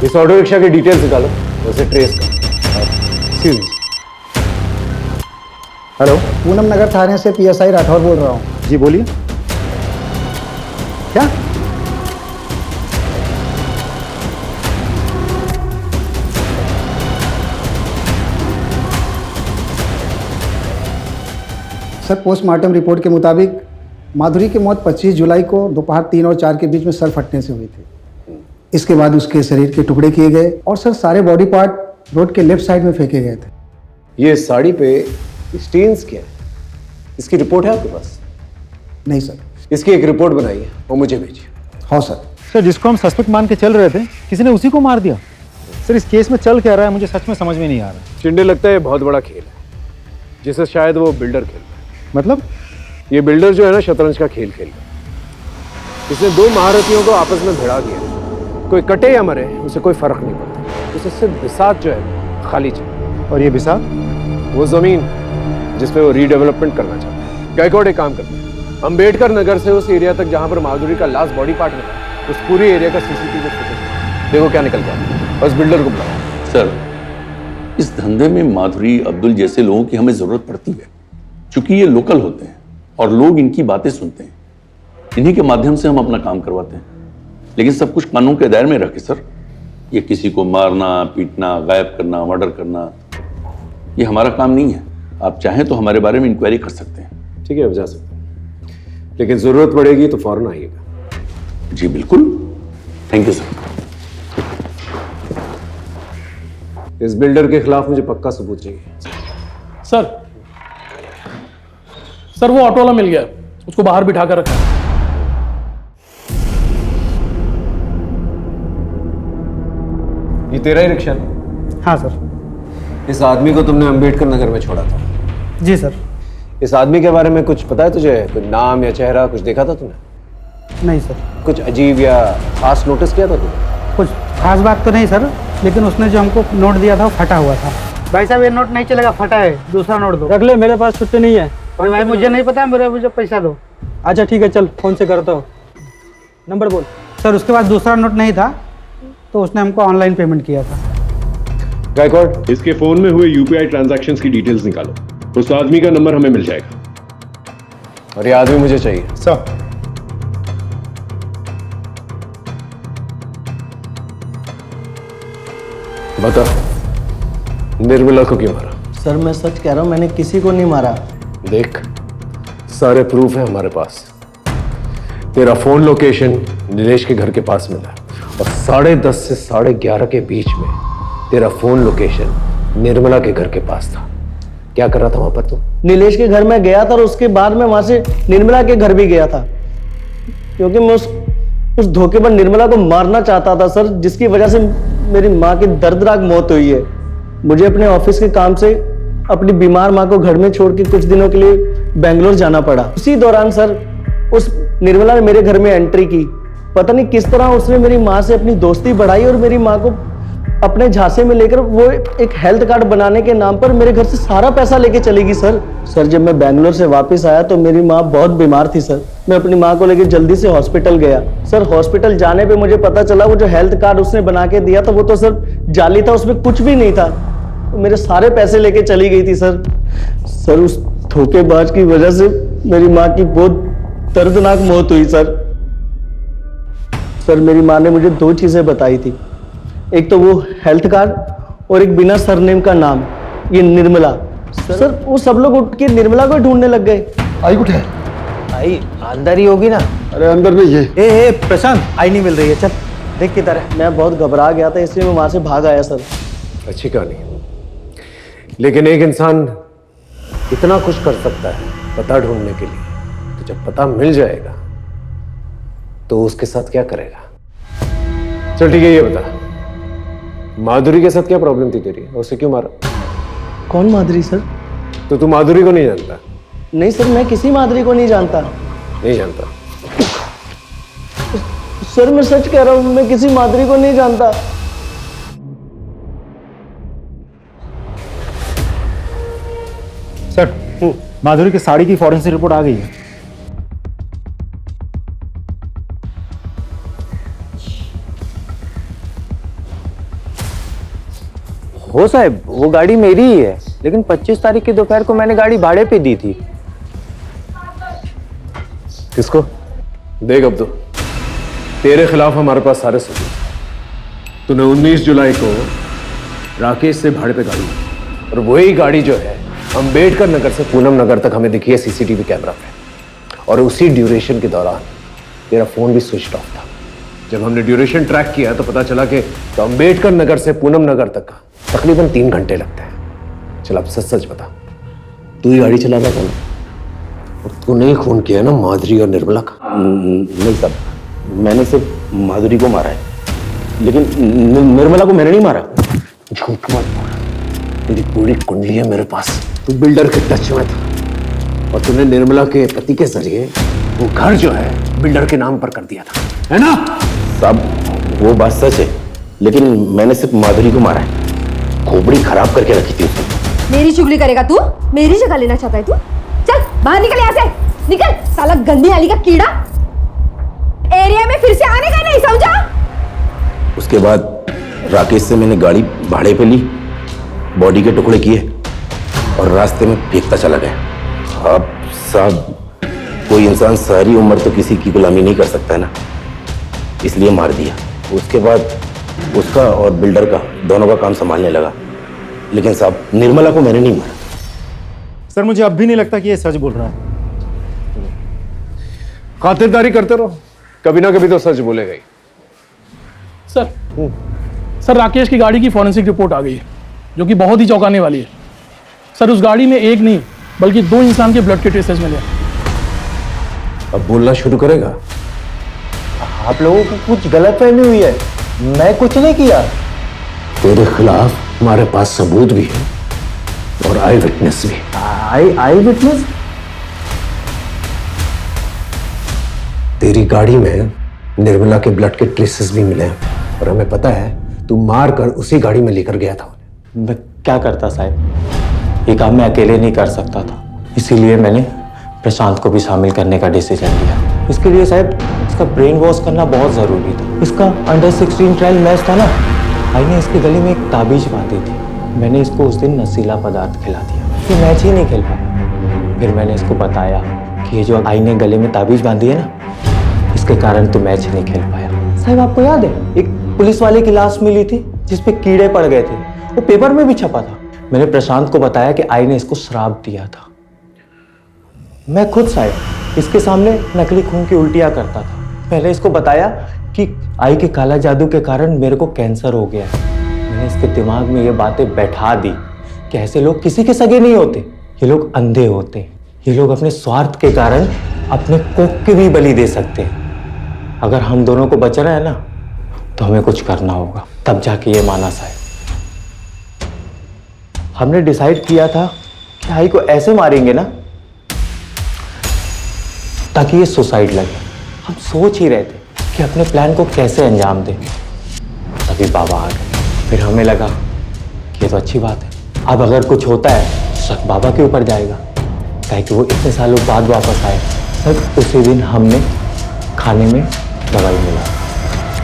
इस ऑटो रिक्शा की डिटेल्स निकालो, उसे ट्रेस करो। हेलो, पूनम नगर थाने से पीएसआई राठौर बोल रहा हूँ। जी बोलिए। क्या? सर, पोस्टमार्टम रिपोर्ट के मुताबिक माधुरी की मौत 25 जुलाई को दोपहर 3 और 4 के बीच में सर फटने से हुई थी। इसके बाद उसके शरीर के टुकड़े किए गए और सर सारे बॉडी पार्ट रोड के लेफ्ट साइड में फेंके गए थे। ये साड़ी पे स्टेन्स क्या है? इसकी रिपोर्ट है आपके पास? नहीं सर। इसकी एक रिपोर्ट बनाइए और मुझे भेजिए। हाँ सर। सर, जिसको हम सस्पेक्ट मान के चल रहे थे, किसी ने उसी को मार दिया। सर, इस केस में चल क्या रहा है मुझे सच में समझ में नहीं आ रहा। चिंडे, लगता है बहुत बड़ा खेल है जिसे शायद वो बिल्डर खेल रहा है। मतलब? ये बिल्डर जो है ना, शतरंज का खेल खेल रहा है। इसने दो महारथियों को आपस में भिड़ा दिया। कोई कटे या मरे उसे कोई फर्क नहीं पड़ता, उसे सिर्फ बिसात जो है खाली चाहिए। और ये बिसात? वो जमीन जिसपे वो रीडेवलपमेंट करना चाहता है। गायकवाड़, एक काम करते हैं, अंबेडकर नगर से उस एरिया तक जहां पर माधुरी का लास्ट बॉडी पार्ट मिला, उस पूरी एरिया का सीसीटीवी फुटेज देखो क्या निकल गया। बस बिल्डर को बुलाओ। सर, इस धंधे में माधुरी, अब्दुल जैसे लोगों की हमें जरूरत पड़ती है, क्योंकि ये लोकल होते हैं और लोग इनकी बातें सुनते हैं। इन्हीं के माध्यम से हम अपना काम करवाते हैं, लेकिन सब कुछ कानून के दायरे में रखे सर। ये किसी को मारना, पीटना, गायब करना, मर्डर करना, ये हमारा काम नहीं है। आप चाहें तो हमारे बारे में इंक्वायरी कर सकते हैं। ठीक है, अब जा सकते हैं, लेकिन जरूरत पड़ेगी तो फौरन आइएगा। जी बिल्कुल, थैंक यू सर। इस बिल्डर के खिलाफ मुझे पक्का सबूत चाहिए। सर वो ऑटो वाला मिल गया, उसको बाहर बिठा कर रखा है। ये तेरा ही रिक्शा है? हाँ सर। इस आदमी को तुमने अंबेडकर नगर में छोड़ा था? जी सर। इस आदमी के बारे में कुछ पता है तुझे? कुछ नाम या चेहरा कुछ देखा था तुमने? नहीं सर। कुछ अजीब या खास नोटिस किया था तुमने? कुछ खास बात तो नहीं सर, लेकिन उसने जो हमको नोट दिया था वो फटा हुआ था। भाई साहब, ये नोट नहीं चलेगा, फटा है, दूसरा नोट दो। रख ले, मेरे पास छुट्टी नहीं है। अरे भाई, मुझे नहीं पता, मुझे पैसा दो। अच्छा ठीक है, चल फोन से करता हूँ। नंबर बोल। सर, उसके पास दूसरा नोट नहीं था तो उसने हमको ऑनलाइन पेमेंट किया था। गायकवाड़, इसके फोन में हुए यूपीआई ट्रांजैक्शंस की डिटेल्स निकालो। उस आदमी का नंबर हमें मिल जाएगा और ये आदमी मुझे चाहिए। सर। बता, निर्मला को क्यों मारा? सर, मैं सच कह रहा हूं, मैंने किसी को नहीं मारा। देख, सारे प्रूफ है हमारे पास। तेरा फोन लोकेशन नीलेश के घर के पास मिला और 10:30 से 11:30 के बीच में तेरा फोन लोकेशन निर्मला के घर के पास था। क्या कर रहा था वहां पर तू? नीलेश के घर में गया था और उसके बाद में वहां से निर्मला के घर भी गया था, क्योंकि मैं उस धोखेबाज निर्मला को मारना चाहता था सर, जिसकी वजह से मेरी माँ की दर्दनाक मौत हुई है। मुझे अपने ऑफिस के काम से अपनी बीमार माँ को घर में छोड़ के कुछ दिनों के लिए बेंगलोर जाना पड़ा। उसी दौरान सर उस निर्मला ने मेरे घर में एंट्री की। पता नहीं किस तरह उसने मेरी माँ से अपनी दोस्ती बढ़ाई और मेरी माँ को अपने झांसे में लेकर वो एक हेल्थ कार्ड बनाने के नाम पर मेरे घर से सारा पैसा लेके चली गई सर। सर, जब मैं बेंगलोर से वापस आया तो मेरी माँ बहुत बीमार थी सर। मैं अपनी माँ को लेकर जल्दी से हॉस्पिटल गया। सर, हॉस्पिटल जाने पे मुझे पता चला वो जो हेल्थ कार्ड उसने बना के दिया था वो तो सर जाली था, उसमें कुछ भी नहीं था। मेरे सारे पैसे लेके चली गई थी सर। सर, उस धोखेबाज की वजह से मेरी माँ की बहुत दर्दनाक मौत हुई सर। सर, मेरी माँ ने मुझे 2 चीजें बताई थी, एक तो वो हेल्थ कार्ड और एक बिना सरनेम का नाम, ये निर्मला। सर, वो सब लोग उठ के निर्मला को ढूंढने लग गए। आई कुछ है? भाई अंदर ही होगी ना। अरे अंदर नहीं है। ए प्रशांत, आई नहीं मिल रही है, चल देख किधर है। मैं बहुत घबरा गया था इसलिए मैं वहां से भाग आया सर। अच्छी कहानी, लेकिन एक इंसान इतना कुछ कर सकता है पता ढूंढने के लिए, तो जब पता मिल जाएगा तो उसके साथ क्या करेगा? चल ठीक है, ये बता, माधुरी के साथ क्या प्रॉब्लम थी तेरी? उसे क्यों मारा? कौन माधुरी सर? तो तू माधुरी को नहीं जानता? नहीं सर, मैं किसी माधुरी को नहीं जानता। नहीं जानता? सर मैं सच कह रहा हूं, मैं किसी माधुरी को नहीं जानता। सर, माधुरी की साड़ी की फॉरेंसिक रिपोर्ट आ गई है। हो साहब, वो गाड़ी मेरी ही है, लेकिन 25 तारीख की दोपहर को मैंने गाड़ी भाड़े पे दी थी। किसको? देख अब तो तेरे खिलाफ हमारे पास सारे सबूत। तूने 19 जुलाई को राकेश से भाड़े पे गाड़ी ली, और वही गाड़ी जो है अंबेडकर नगर से पूनम नगर तक हमें दिखी है सीसीटीवी कैमरा पे, और उसी ड्यूरेशन के दौरान तेरा फोन भी स्विच ऑफ था। जब हमने ड्यूरेशन ट्रैक किया तो पता चला कि तो अंबेडकर नगर से पूनम नगर तक का तकरीबन 3 घंटे लगते हैं। चल अब सच सच बता, तू ही गाड़ी चला रहा था ना? और तूने ही खून किया ना माधुरी और निर्मला का? नहीं साहब, मैंने सिर्फ माधुरी को मारा है, लेकिन निर्मला को मैंने नहीं मारा। झूठ मत बोल, तेरी पूरी कुंडली है मेरे पास। तू बिल्डर के टच में था, और तूने निर्मला के पति के जरिए वो घर जो है बिल्डर के नाम पर कर दिया था, है ना? साहब वो बात सच है, लेकिन मैंने सिर्फ माधुरी को मारा है। खोपड़ी खराब करके रखी थी उसने। मेरी चुगली करेगा तू? मेरी जगह लेना चाहता है तू? चल बाहर निकल यहाँ से, निकल साला गंदी नाली का कीड़ा। एरिया में फिर से आने का नहीं, समझा? उसके बाद राकेश से मैंने गाड़ी भाड़े पे ली, बॉडी के टुकड़े किए और रास्ते में फेंकता चला गया। अब साहब कोई इंसान सारी उम्र तो किसी की गुलामी नहीं कर सकता है ना, इसलिए मार दिया। उसके बाद उसका और बिल्डर का दोनों का काम संभालने लगा, लेकिन साहब निर्मला को मैंने नहीं मारा। सर मुझे अब भी नहीं लगता कि ये सच बोल रहा है। खातिरदारी करते रहो, कभी ना कभी तो सच बोलेगा ही। सर राकेश की गाड़ी की फॉरेंसिक रिपोर्ट आ गई है, जो कि बहुत ही चौंकाने वाली है। सर उस गाड़ी में एक नहीं बल्कि 2 इंसान के ब्लड के ट्रेसेस मिले। अब बोलना शुरू करेगा? आप लोगों को कुछ गलतफहमी हुई है, मैं कुछ नहीं किया। तेरे खिलाफ हमारे पास सबूत भी है और आई विटनेस भी। आई विटनेस? तेरी गाड़ी में निर्मला के ब्लड के ट्रेसेस भी मिले हैं, और हमें पता है तू मार कर उसी गाड़ी में लेकर गया था। मैं क्या करता साहब, ये काम मैं अकेले नहीं कर सकता था, इसीलिए मैंने प्रशांत को भी शामिल करने का डिसीजन लिया। इसके लिए साहब इसका ब्रेन वॉश करना बहुत जरूरी था। इसका अंडर 16 ट्रायल मैच था ना, आई ने इसके गले में एक ताबीज बांधी थी। मैंने इसको उस दिन नशीला पदार्थ खिला दिया, ये मैच ही नहीं खेल पाया। फिर मैंने इसको बताया कि ये जो आई ने गले में ताबीज बांधी है ना, इसके कारण तो मैच नहीं खेल पाया। साहब आपको याद है एक पुलिस वाले की लाश मिली थी जिसपे कीड़े पड़ गए थे, वो पेपर में भी छपा था। मैंने प्रशांत को बताया कि आई ने इसको श्राप दिया था। मैं खुद साहब इसके सामने नकली खून की उल्टियां करता था। पहले इसको बताया कि आई के काला जादू के कारण मेरे को कैंसर हो गया है। मैंने इसके दिमाग में ये बातें बैठा दी कि ऐसे लोग किसी के सगे नहीं होते, ये लोग अंधे होते हैं। ये लोग अपने स्वार्थ के कारण अपने कोख के भी बलि दे सकते हैं। अगर हम दोनों को बचना है ना, तो हमें कुछ करना होगा। तब जाके ये माना साहब। हमने डिसाइड किया था कि आई को ऐसे मारेंगे ना ताकि ये सुसाइड लगे। हम सोच ही रहे थे कि अपने प्लान को कैसे अंजाम दें, तभी बाबा आ गए। फिर हमें लगा कि ये तो अच्छी बात है, अब अगर कुछ होता है शक बाबा के ऊपर जाएगा, ताकि वो इतने सालों बाद वापस आए। सर उसी दिन हमने खाने में दवाई मिला,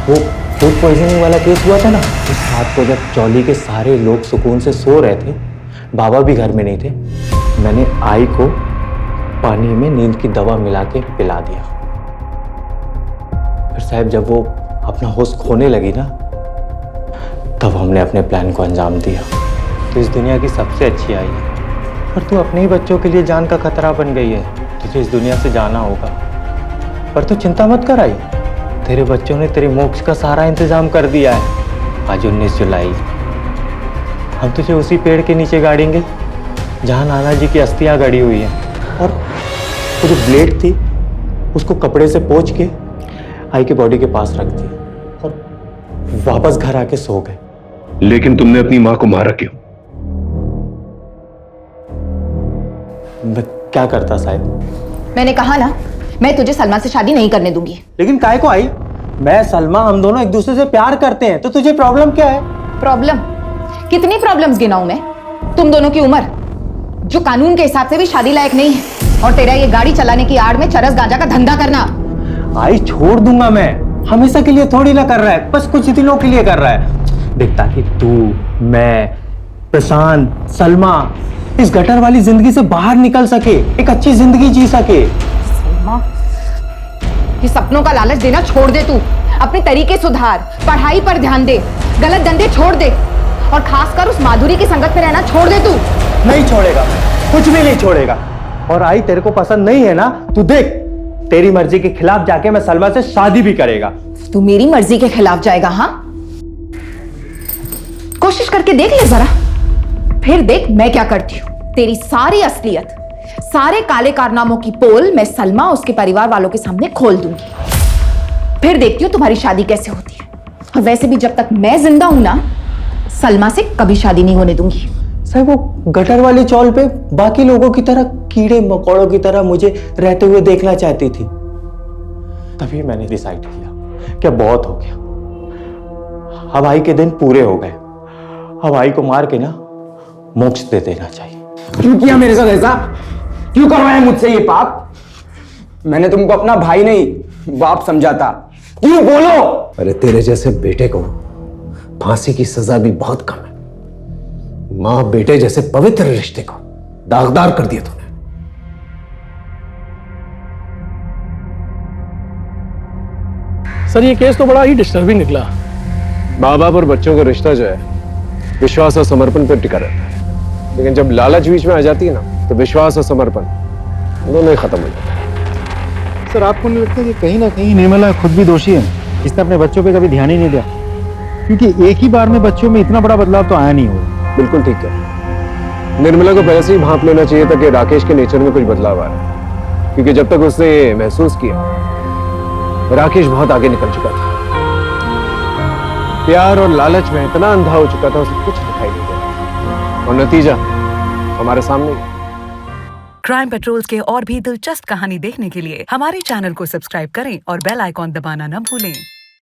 वो फूड पॉइजनिंग वाला केस हुआ था ना, उस रात को जब चौली के सारे लोग सुकून से सो रहे थे, बाबा भी घर में नहीं थे, मैंने आई को पानी में नींद की दवा मिला के पिला दिया। फिर साहब जब वो अपना होश खोने लगी ना, तब हमने अपने प्लान को अंजाम दिया। तो इस दुनिया की सबसे अच्छी आई है, पर तू अपने ही बच्चों के लिए जान का खतरा बन गई है। तुझे इस दुनिया से जाना होगा, पर तू चिंता मत कर आई। तेरे बच्चों ने तेरे मोक्ष का सारा इंतजाम कर दिया है। आज 19 जुलाई, हम तुझे उसी पेड़ के नीचे गाड़ेंगे जहां नाना जी की अस्थियां गड़ी हुई हैं। और वो जो ब्लेड थी उसको कपड़े से पोंछ के आई के बॉडी के पास रख दिया और वापस घर आके सो गए। लेकिन तुमने अपनी मां को मारा क्यों? मैं क्या करता साहब? मैंने कहा ना, मैं तुझे सलमा से शादी नहीं करने दूंगी। लेकिन काहे को आई? मैं सलमा हम दोनों एक दूसरे से प्यार करते हैं, तो तुझे प्रॉब्लम क्या है? प्रॉब्लम? कितनी प्रॉब्लम्स गिनाऊं मैं? तुम दोनों की उम्र जो कानून के हिसाब से भी शादी लायक नहीं है, और तेरा ये गाड़ी चलाने की आड़ में चरस गांजा का धंधा करना। आई छोड़ दूंगा मैं, हमेशा के लिए थोड़ी ना कर रहा है, बस कुछ दिनों के लिए कर रहा है। देख, ताकि तू, मैं, प्रशांत, सलमा इस गटर वाली जिंदगी से बाहर निकल सके, एक अच्छी जिंदगी जी सके। सलमा, ये सपनों का लालच देना छोड़ दे तू। अपने तरीके सुधार, पढ़ाई पर ध्यान दे, गलत धंधे छोड़ दे, और खासकर उस माधुरी की संगत में रहना छोड़ दे तू। नहीं छोड़ेगा, कुछ भी नहीं छोड़ेगा। और आई तेरे को पसंद नहीं है ना, तू देख, तेरी मर्जी के खिलाफ जाके मैं सलमा से शादी भी करेगा। तू मेरी मर्जी के खिलाफ जाएगा? हाँ, कोशिश करके देख ले जरा, फिर देख मैं क्या करती हूँ। तेरी सारी असलियत, सारे काले कारनामों की पोल मैं सलमा उसके परिवार वालों के सामने खोल दूंगी। फिर देखती हूँ तुम्हारी शादी कैसे होती है। और वैसे भी जब तक मैं जिंदा हूं ना, सलमा से कभी शादी नहीं होने दूंगी। साहब, वो गटर वाली चौल पे बाकी लोगों की तरह, कीड़े मकोड़ों की तरह मुझे रहते हुए देखना चाहती थी। तभी मैंने डिसाइड किया कि बहुत हो गया, अब आई के दिन पूरे हो गए। अब आई को मार के ना मोक्ष दे देना चाहिए। क्यों किया मेरे साथ ऐसा? क्यों करवाया मुझसे ये पाप? मैंने तुमको अपना भाई नहीं बाप समझा था। क्यों बोलो? अरे तेरे जैसे बेटे को फांसी की सजा भी बहुत कम है। मां बेटे जैसे पवित्र रिश्ते को दागदार कर दिया तूने। सर, ये केस तो बड़ा ही डिस्टर्बिंग निकला। माँ बाप और बच्चों का रिश्ता जो है विश्वास और समर्पण पर टिका रहता है, लेकिन जब लालच बीच में आ जाती है ना, तो विश्वास और समर्पण दोनों ही खत्म हो जाते हैं। सर, आपको नहीं लगता कि कहीं ना कहीं निर्मला खुद भी दोषी है? इसने अपने बच्चों पे कभी ध्यान ही नहीं दिया, क्योंकि एक ही बार में बच्चों में इतना बड़ा बदलाव तो आया नहीं होगा। बिल्कुल ठीक है। निर्मला को पहले से ही भांप लेना चाहिए था कि राकेश के नेचर में कुछ बदलाव आ रहा है, क्योंकि जब तक उसने ये महसूस किया, राकेश बहुत आगे निकल चुका था। प्यार और लालच में इतना अंधा हो चुका था, उसे कुछ दिखाई नहीं देता, और नतीजा हमारे सामने। क्राइम पेट्रोल्स के और भी दिलचस्प कहानी देखने के लिए हमारे चैनल को सब्सक्राइब करें और बेल आइकॉन दबाना न भूलें।